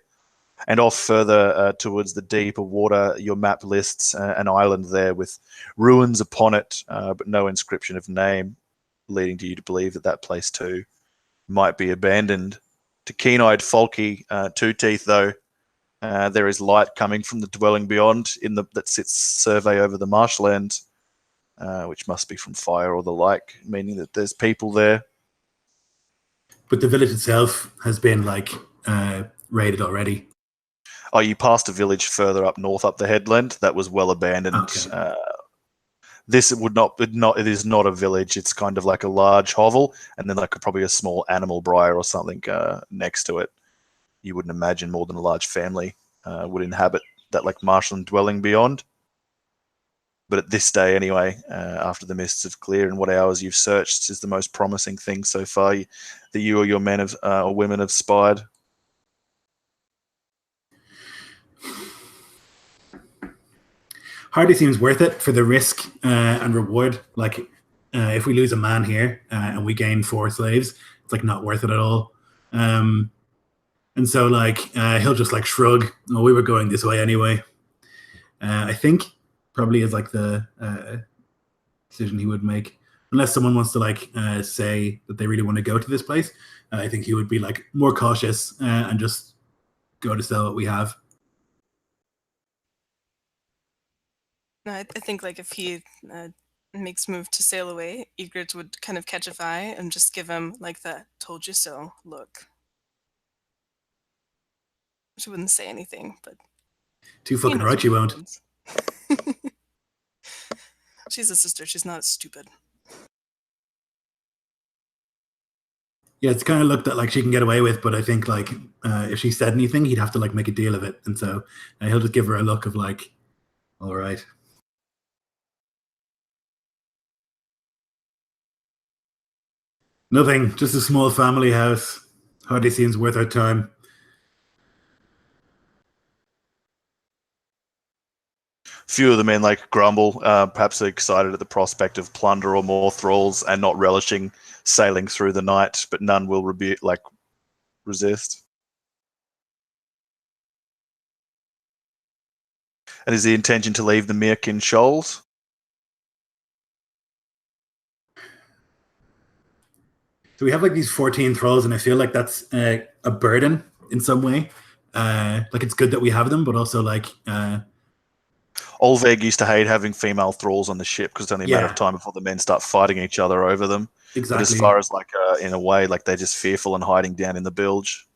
And off further towards the deeper water, your map lists an island there with ruins upon it, but no inscription of name, leading to you to believe that that place too might be abandoned. To keen-eyed Folky Two Teeth, though, there is light coming from the dwelling beyond that sits survey over the marshland, which must be from fire or the like, meaning that there's people there. But the village itself has been like raided already. Oh, you passed a village further up north, up the headland, that was well abandoned. Okay. This it is not a village. It's kind of like a large hovel, and then like probably a small animal briar or something next to it. You wouldn't imagine more than a large family would inhabit that like marshland dwelling beyond. But at this day, anyway, after the mists have cleared and what hours you've searched is the most promising thing so far that you or your men have or women have spied. Hardly seems worth it for the risk and reward. Like, if we lose a man here and we gain 4 slaves, it's like not worth it at all. And so, like, he'll just like shrug. Oh, we were going this way anyway. I think probably is like the decision he would make, unless someone wants to like say that they really want to go to this place. I think he would be like more cautious and just go to sell what we have. I think like if he makes move to sail away, Egret would kind of catch his eye and just give him like the "told you so" look. She wouldn't say anything, but Too fucking right you won't. She's a sister. She's not stupid. Yeah, it's kind of look that like she can get away with, but I think like if she said anything, he'd have to like make a deal of it, and so he'll just give her a look of like, all right. Nothing, just a small family house. Hardly seems worth our time. Few of the men like grumble, perhaps excited at the prospect of plunder or more thralls and not relishing sailing through the night, but none will resist. And is the intention to leave the Mirkin Shoals? So we have like these 14 thralls, and I feel like that's a burden in some way. Like it's good that we have them, but also like Ulveig used to hate having female thralls on the ship because it's only a matter of time before the men start fighting each other over them. Exactly. But as far as like in a way, like they're just fearful and hiding down in the bilge.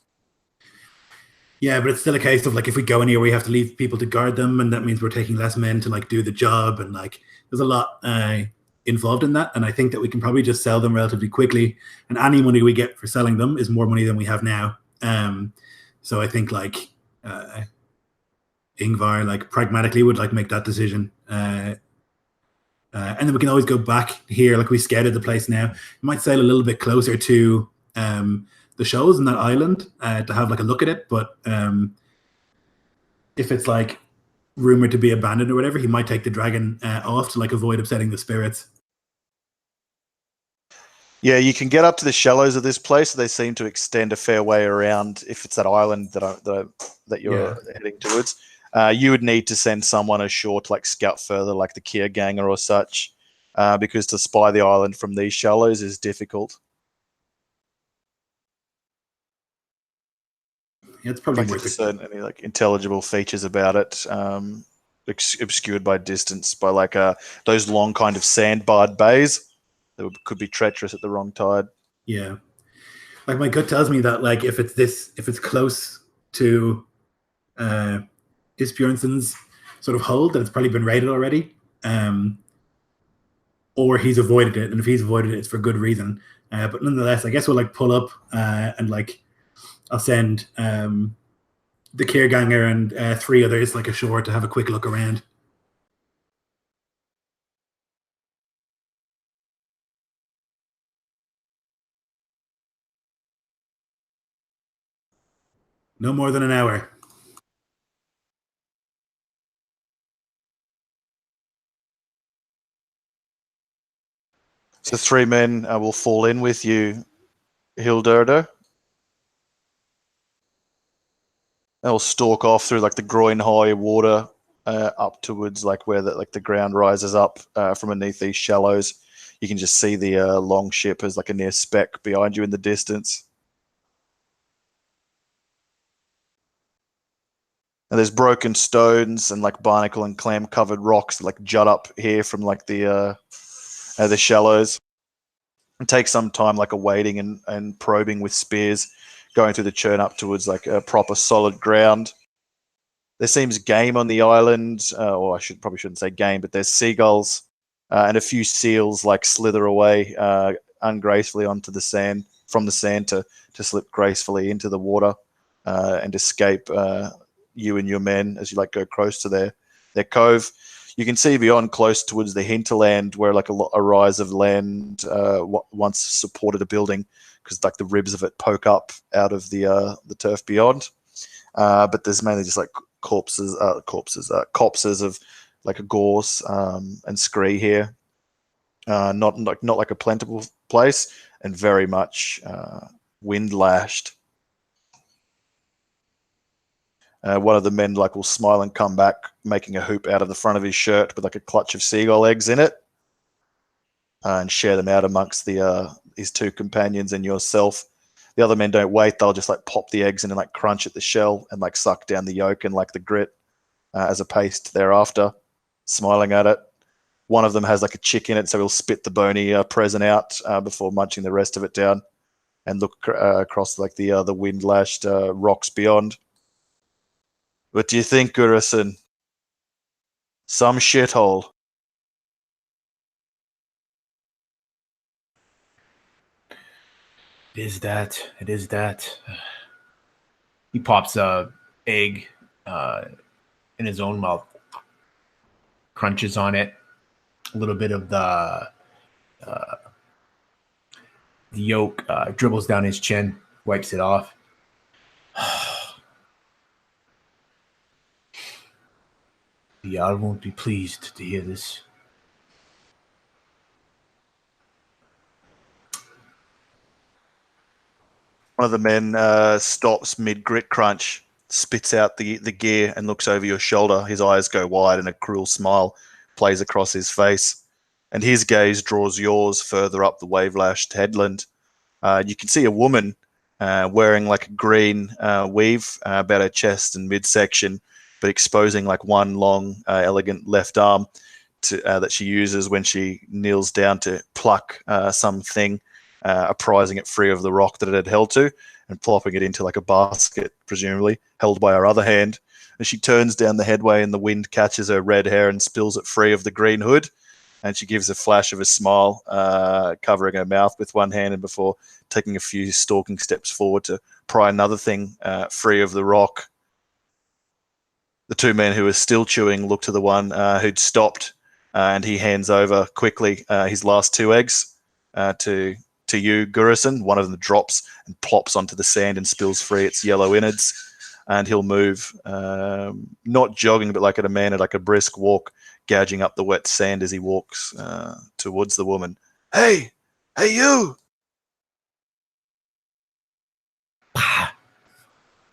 Yeah, but it's still a case of like if we go anywhere, we have to leave people to guard them, and that means we're taking less men to like do the job, and like there's a lot involved in that. And I think that we can probably just sell them relatively quickly, and any money we get for selling them is more money than we have now. So I think like Ingvar like pragmatically would like make that decision, and then we can always go back here. Like we scouted the place now. We might sail a little bit closer to the shows in that island to have like a look at it, but if it's like rumored to be abandoned or whatever, he might take the dragon off to like avoid upsetting the spirits. Yeah, you can get up to the shallows of this place. They seem to extend a fair way around. If it's that island that you're heading towards, you would need to send someone ashore to like scout further, like the Kierganger or such, because to spy the island from these shallows is difficult. Yeah, it's probably Like worth there's it. any like intelligible features about it, obscured by distance, by like those long kind of sandbarred bays that could be treacherous at the wrong tide. Yeah, like my gut tells me that like if it's close to Isbjornsson's sort of hold, that it's probably been raided already, or he's avoided it, and if he's avoided it, it's for good reason. But nonetheless, I guess we'll like pull up and like I'll send the Kierganger and 3 others like ashore to have a quick look around. No more than an hour. So 3 men will fall in with you, Hilderda. They'll stalk off through like the groin-high water up towards like where the ground rises up from beneath these shallows. You can just see the long ship as like a near speck behind you in the distance. And there's broken stones and like barnacle and clam covered rocks that like jut up here from like the shallows. It takes some time like wading and probing with spears, going through the churn up towards like a proper solid ground. There seems game on the island, or probably shouldn't say game, but there's seagulls and a few seals like slither away ungracefully onto the sand, from the sand to slip gracefully into the water and escape you and your men as you like go close to their cove. You can see beyond, close towards the hinterland, where like a rise of land once supported a building, because like the ribs of it poke up out of the turf beyond. But there's mainly just like copses of like a gorse and scree here. Not like a plentiful place, and very much wind lashed. One of the men like will smile and come back, making a hoop out of the front of his shirt with like a clutch of seagull eggs in it, and share them out amongst his 2 companions and yourself. The other men don't wait; they'll just like pop the eggs in and like crunch at the shell and like suck down the yolk and like the grit as a paste thereafter, smiling at it. One of them has like a chick in it, so he'll spit the bony present out before munching the rest of it down, and look across like the wind lashed rocks beyond. What do you think, Gurison? Some shithole. It is that. It is that. He pops a egg in his own mouth, crunches on it. A little bit of the yolk dribbles down his chin, wipes it off. The Jarl won't be pleased to hear this. One of the men stops mid-grit crunch, spits out the gear, and looks over your shoulder. His eyes go wide, and a cruel smile plays across his face. And his gaze draws yours further up the wave-lashed headland. You can see a woman wearing like a green weave about her chest and midsection, but exposing like one long, elegant left arm that she uses when she kneels down to pluck something, apprising it free of the rock that it had held to, and plopping it into like a basket, presumably held by her other hand. And she turns down the headway, and the wind catches her red hair and spills it free of the green hood. And she gives a flash of a smile, covering her mouth with one hand, and before taking a few stalking steps forward to pry another thing free of the rock. The 2 men who are still chewing look to the one who'd stopped, and he hands over quickly his last 2 eggs to you, Gurison. One of them drops and plops onto the sand and spills free its yellow innards. And he'll move, not jogging, but like at a man at like a brisk walk, gouging up the wet sand as he walks towards the woman. Hey, you!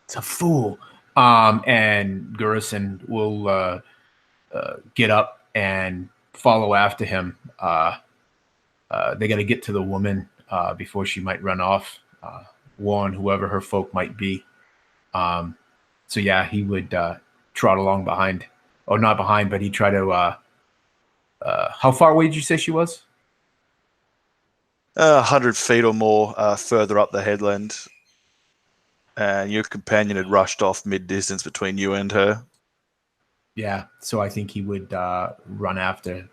It's a fool. And Gurison will get up and follow after him. They got to get to the woman before she might run off, warn whoever her folk might be. So yeah, he would trot along behind, or not behind, but he'd try to. How far away did you say she was? 100 feet or more further up the headland. And your companion had rushed off mid-distance between you and her. Yeah, so I think he would run after,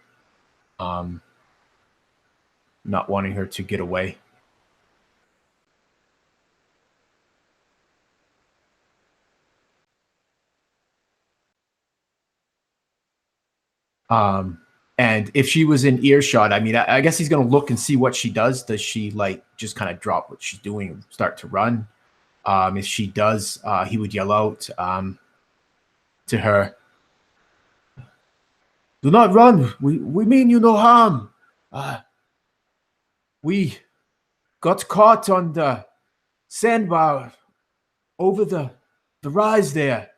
not wanting her to get away. And if she was in earshot, I mean, I guess he's going to look and see what she does. Does she like just kind of drop what she's doing and start to run? If she does, he would yell out to her, "Do not run. We mean you no harm. We got caught on the sandbar over the rise there."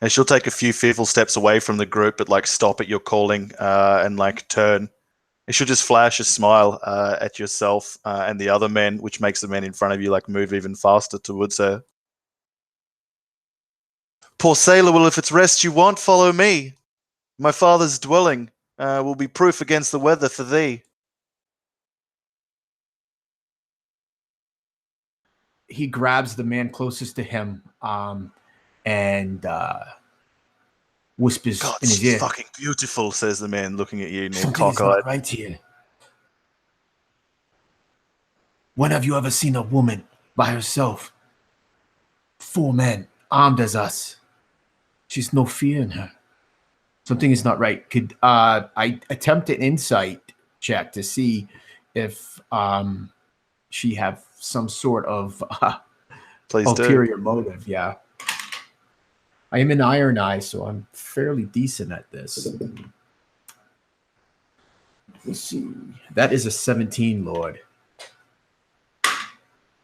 And she'll take a few fearful steps away from the group, but like stop at your calling and like turn. And she'll just flash a smile at yourself and the other men, which makes the men in front of you like move even faster towards her. "Poor sailor, well, if it's rest you want, follow me. My father's dwelling will be proof against the weather for thee." He grabs the man closest to him and whispers "God, in his she's ear, fucking beautiful," says the man, looking at you, all "Something is cockeyed. not right here. When have you ever seen a woman by herself? 4 men, armed as us. She's no fear in her. Something is not right." Could I attempt an insight check to see if she have some sort of Please ulterior do. motive? Yeah. I am an Iron Eye, so I'm fairly decent at this. Let's see. That is a 17, Lord.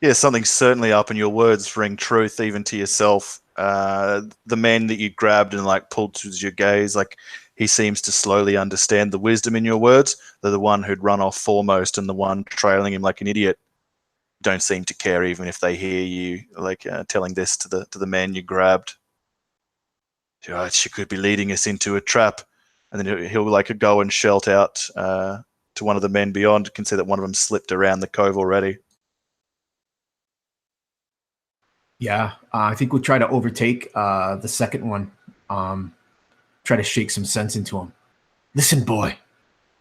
Yeah, something's certainly up, and your words ring truth even to yourself. The man that you grabbed and like pulled towards your gaze, like he seems to slowly understand the wisdom in your words. They're the one who'd run off foremost and the one trailing him like an idiot don't seem to care even if they hear you like telling this to the man you grabbed. "Right, she could be leading us into a trap," and then he'll like go and shout out to one of the men beyond. You can see that one of them slipped around the cove already. Yeah, I think we'll try to overtake the second one. Try to shake some sense into him. "Listen, boy."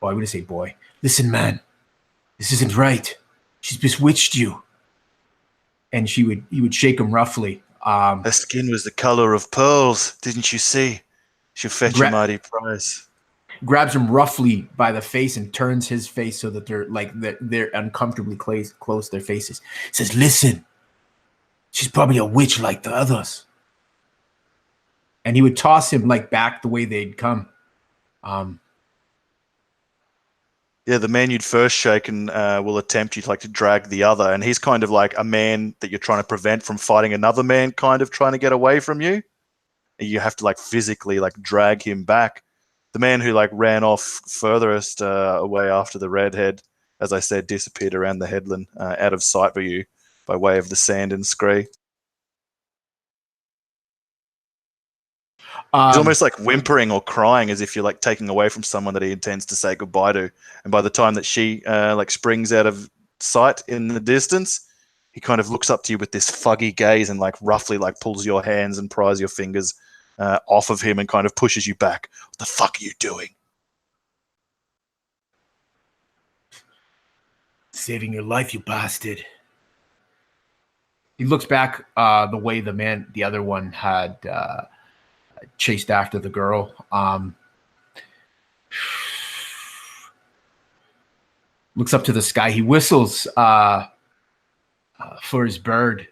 Oh, I wouldn't say boy. "Listen, man. This isn't right. She's bewitched you." And he would shake him roughly. Her skin was the color of pearls, didn't you see? She'll fetch a mighty price. Grabs him roughly by the face and turns his face so that they're uncomfortably close their faces. Says, "Listen, she's probably a witch like the others." And he would toss him like back the way they'd come. Yeah, the man you'd first shaken will attempt you to like to drag the other, and he's kind of like a man that you're trying to prevent from fighting another man, kind of trying to get away from you. You have to like physically like drag him back. The man who like ran off furthest away after the redhead, as I said, disappeared around the headland, out of sight for you by way of the sand and scree. He's almost like whimpering or crying as if you're like taking away from someone that he intends to say goodbye to. And by the time that she like springs out of sight in the distance, he kind of looks up to you with this fuggy gaze and like roughly like pulls your hands and pries your fingers off of him and kind of pushes you back. "What the fuck are you doing?" "Saving your life, you bastard." He looks back the way the other one had chased after the girl. Looks up to the sky. He whistles for his bird.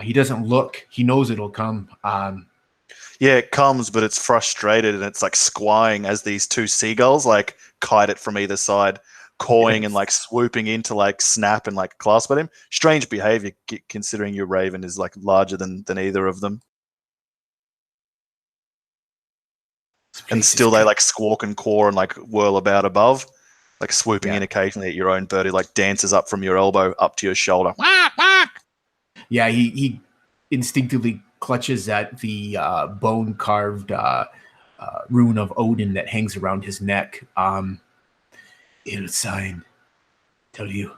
He doesn't look. He knows it'll come. Yeah, it comes, but it's frustrated and it's like squawing as these 2 seagulls like kite it from either side, cawing and like swooping in to like snap and like clasp at him. Strange behavior considering your raven is like larger than either of them. And still they like squawk and caw and like whirl about above, like swooping in occasionally at your own bird who like dances up from your elbow up to your shoulder. Yeah, he instinctively clutches at the bone carved rune of Odin that hangs around his neck. It'll sign, tell you.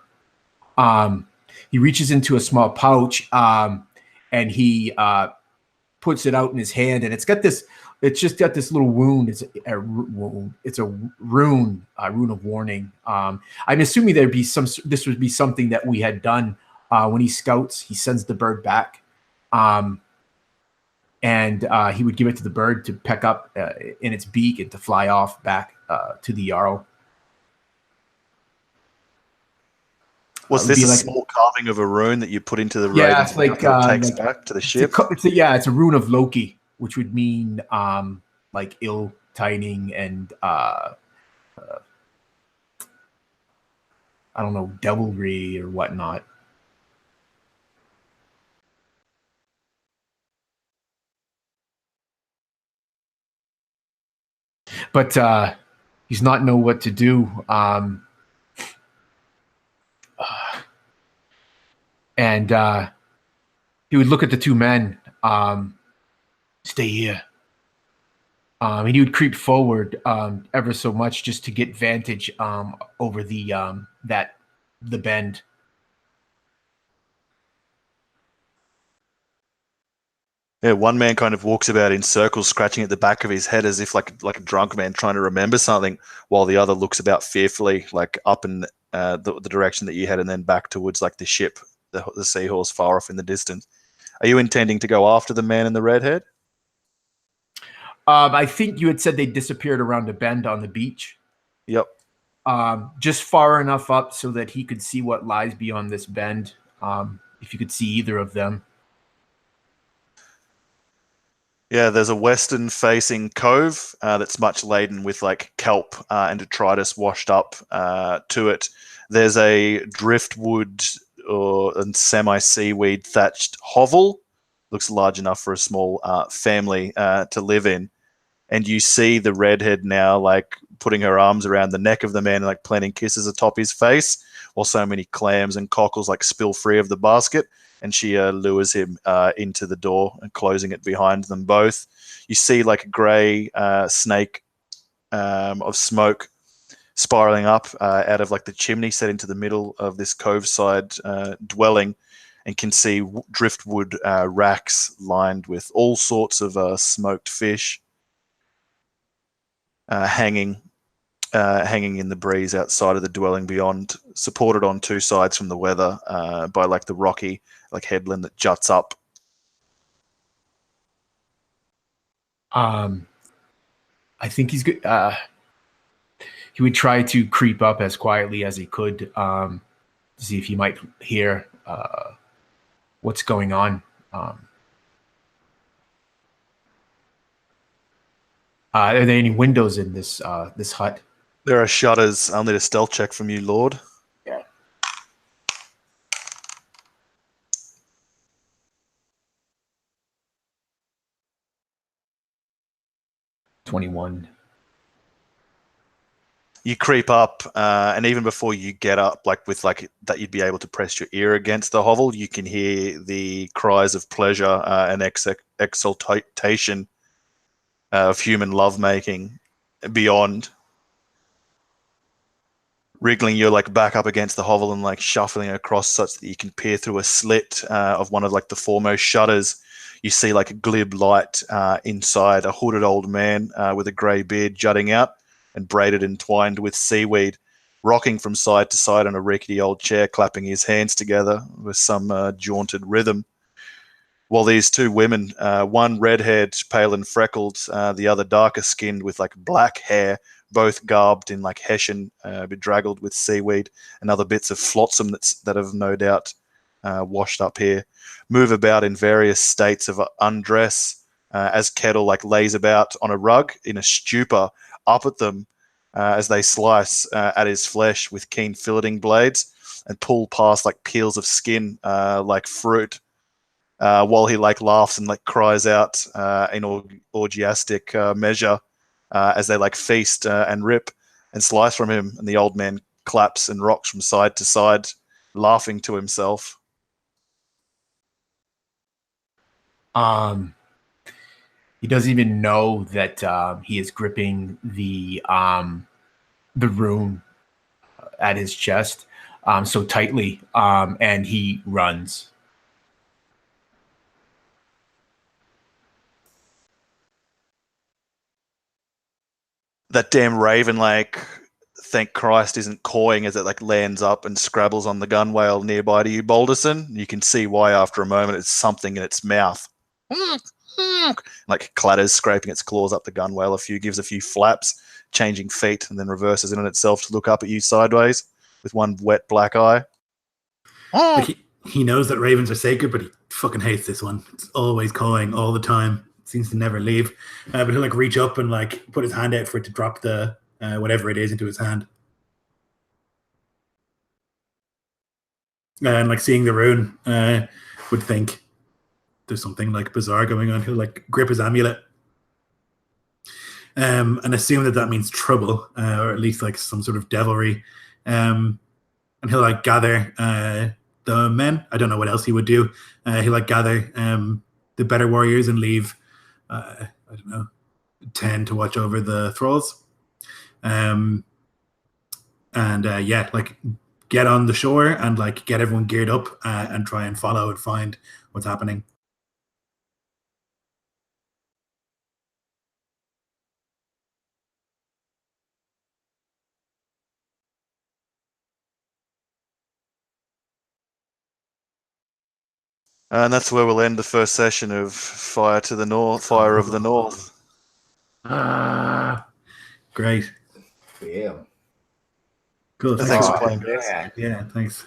He reaches into a small pouch and he puts it out in his hand, and it's just got this little wound. It's a wound. It's a rune of warning. I'm assuming this would be something that we had done when he scouts. He sends the bird back, and he would give it to the bird to peck up in its beak and to fly off back to the Jarl. Was would this be a like- small carving of a rune that you put into the Yeah, raven's it's like, mouth that it takes like- back to the ship? It's a rune of Loki, which would mean like ill-tiding and I don't know, devilry or whatnot. But he's not know what to do. And he would look at the two men. Stay here. And he would creep forward ever so much just to get vantage over the bend. Yeah, one man kind of walks about in circles, scratching at the back of his head as if like a drunk man trying to remember something, while the other looks about fearfully, like up in the direction that you head, and then back towards like the ship, the seahorse far off in the distance. Are you intending to go after the man in the red head? I think you had said they disappeared around a bend on the beach. Yep. Just far enough up so that he could see what lies beyond this bend. If you could see either of them. Yeah, there's a western-facing cove that's much laden with like kelp and detritus washed up to it. There's a driftwood and semi-seaweed thatched hovel. Looks large enough for a small family to live in. And you see the redhead now like putting her arms around the neck of the man and like planting kisses atop his face, while so many clams and cockles like spill free of the basket. And she lures him into the door and closing it behind them both. You see like a grey snake of smoke spiraling up out of like the chimney set into the middle of this cove side dwelling, and can see driftwood racks lined with all sorts of smoked fish hanging in the breeze outside of the dwelling beyond, supported on two sides from the weather by like the rocky like headland that juts up. I think he's good. He would try to creep up as quietly as he could to see if he might hear what's going on. Are there any windows in this this hut? There are shutters. I'll need a stealth check from you, Lord. Yeah. 21. You creep up, and even before you get up, like with like that, you'd be able to press your ear against the hovel. You can hear the cries of pleasure and exultation of human lovemaking beyond. Wriggling your like back up against the hovel and like shuffling across such that you can peer through a slit of one of like the foremost shutters. You see like a glib light inside, a hooded old man with a grey beard jutting out and braided and twined with seaweed, rocking from side to side on a rickety old chair, clapping his hands together with some jaunted rhythm. While these two women, one red-haired, pale and freckled, the other darker skinned with like black hair, both garbed in like hessian, bedraggled with seaweed and other bits of flotsam that have no doubt washed up here, move about in various states of undress as Kettle like lays about on a rug in a stupor up at them as they slice at his flesh with keen filleting blades and pull past like peels of skin like fruit, while he like laughs and like cries out in orgiastic measure as they like feast and rip and slice from him, and the old man claps and rocks from side to side, laughing to himself. He doesn't even know that he is gripping the rune at his chest so tightly, and he runs. That damn raven, like, thank Christ, isn't cawing as it like lands up and scrabbles on the gunwale nearby to you, Balderson. You can see why after a moment it's something in its mouth. Like clatters, scraping its claws up the gunwale gives a few flaps, changing feet, and then reverses in on itself to look up at you sideways with one wet black eye. Like he knows that ravens are sacred, but he fucking hates this one. It's always cawing all the time. It seems to never leave. But he'll like reach up and like put his hand out for it to drop the whatever it is into his hand. And like seeing the rune, would think there's something like bizarre going on. He'll like grip his amulet, and assume that means trouble, or at least like some sort of devilry. And he'll like gather the men. I don't know what else he would do. He'll like gather the better warriors and leave, I don't know, 10 to watch over the thralls. And yeah, like get on the shore and like get everyone geared up and try and follow and find what's happening. And that's where we'll end the first session of Fire of the North. Great. Yeah. Cool. Thanks for for playing, playing. guys. Yeah, thanks.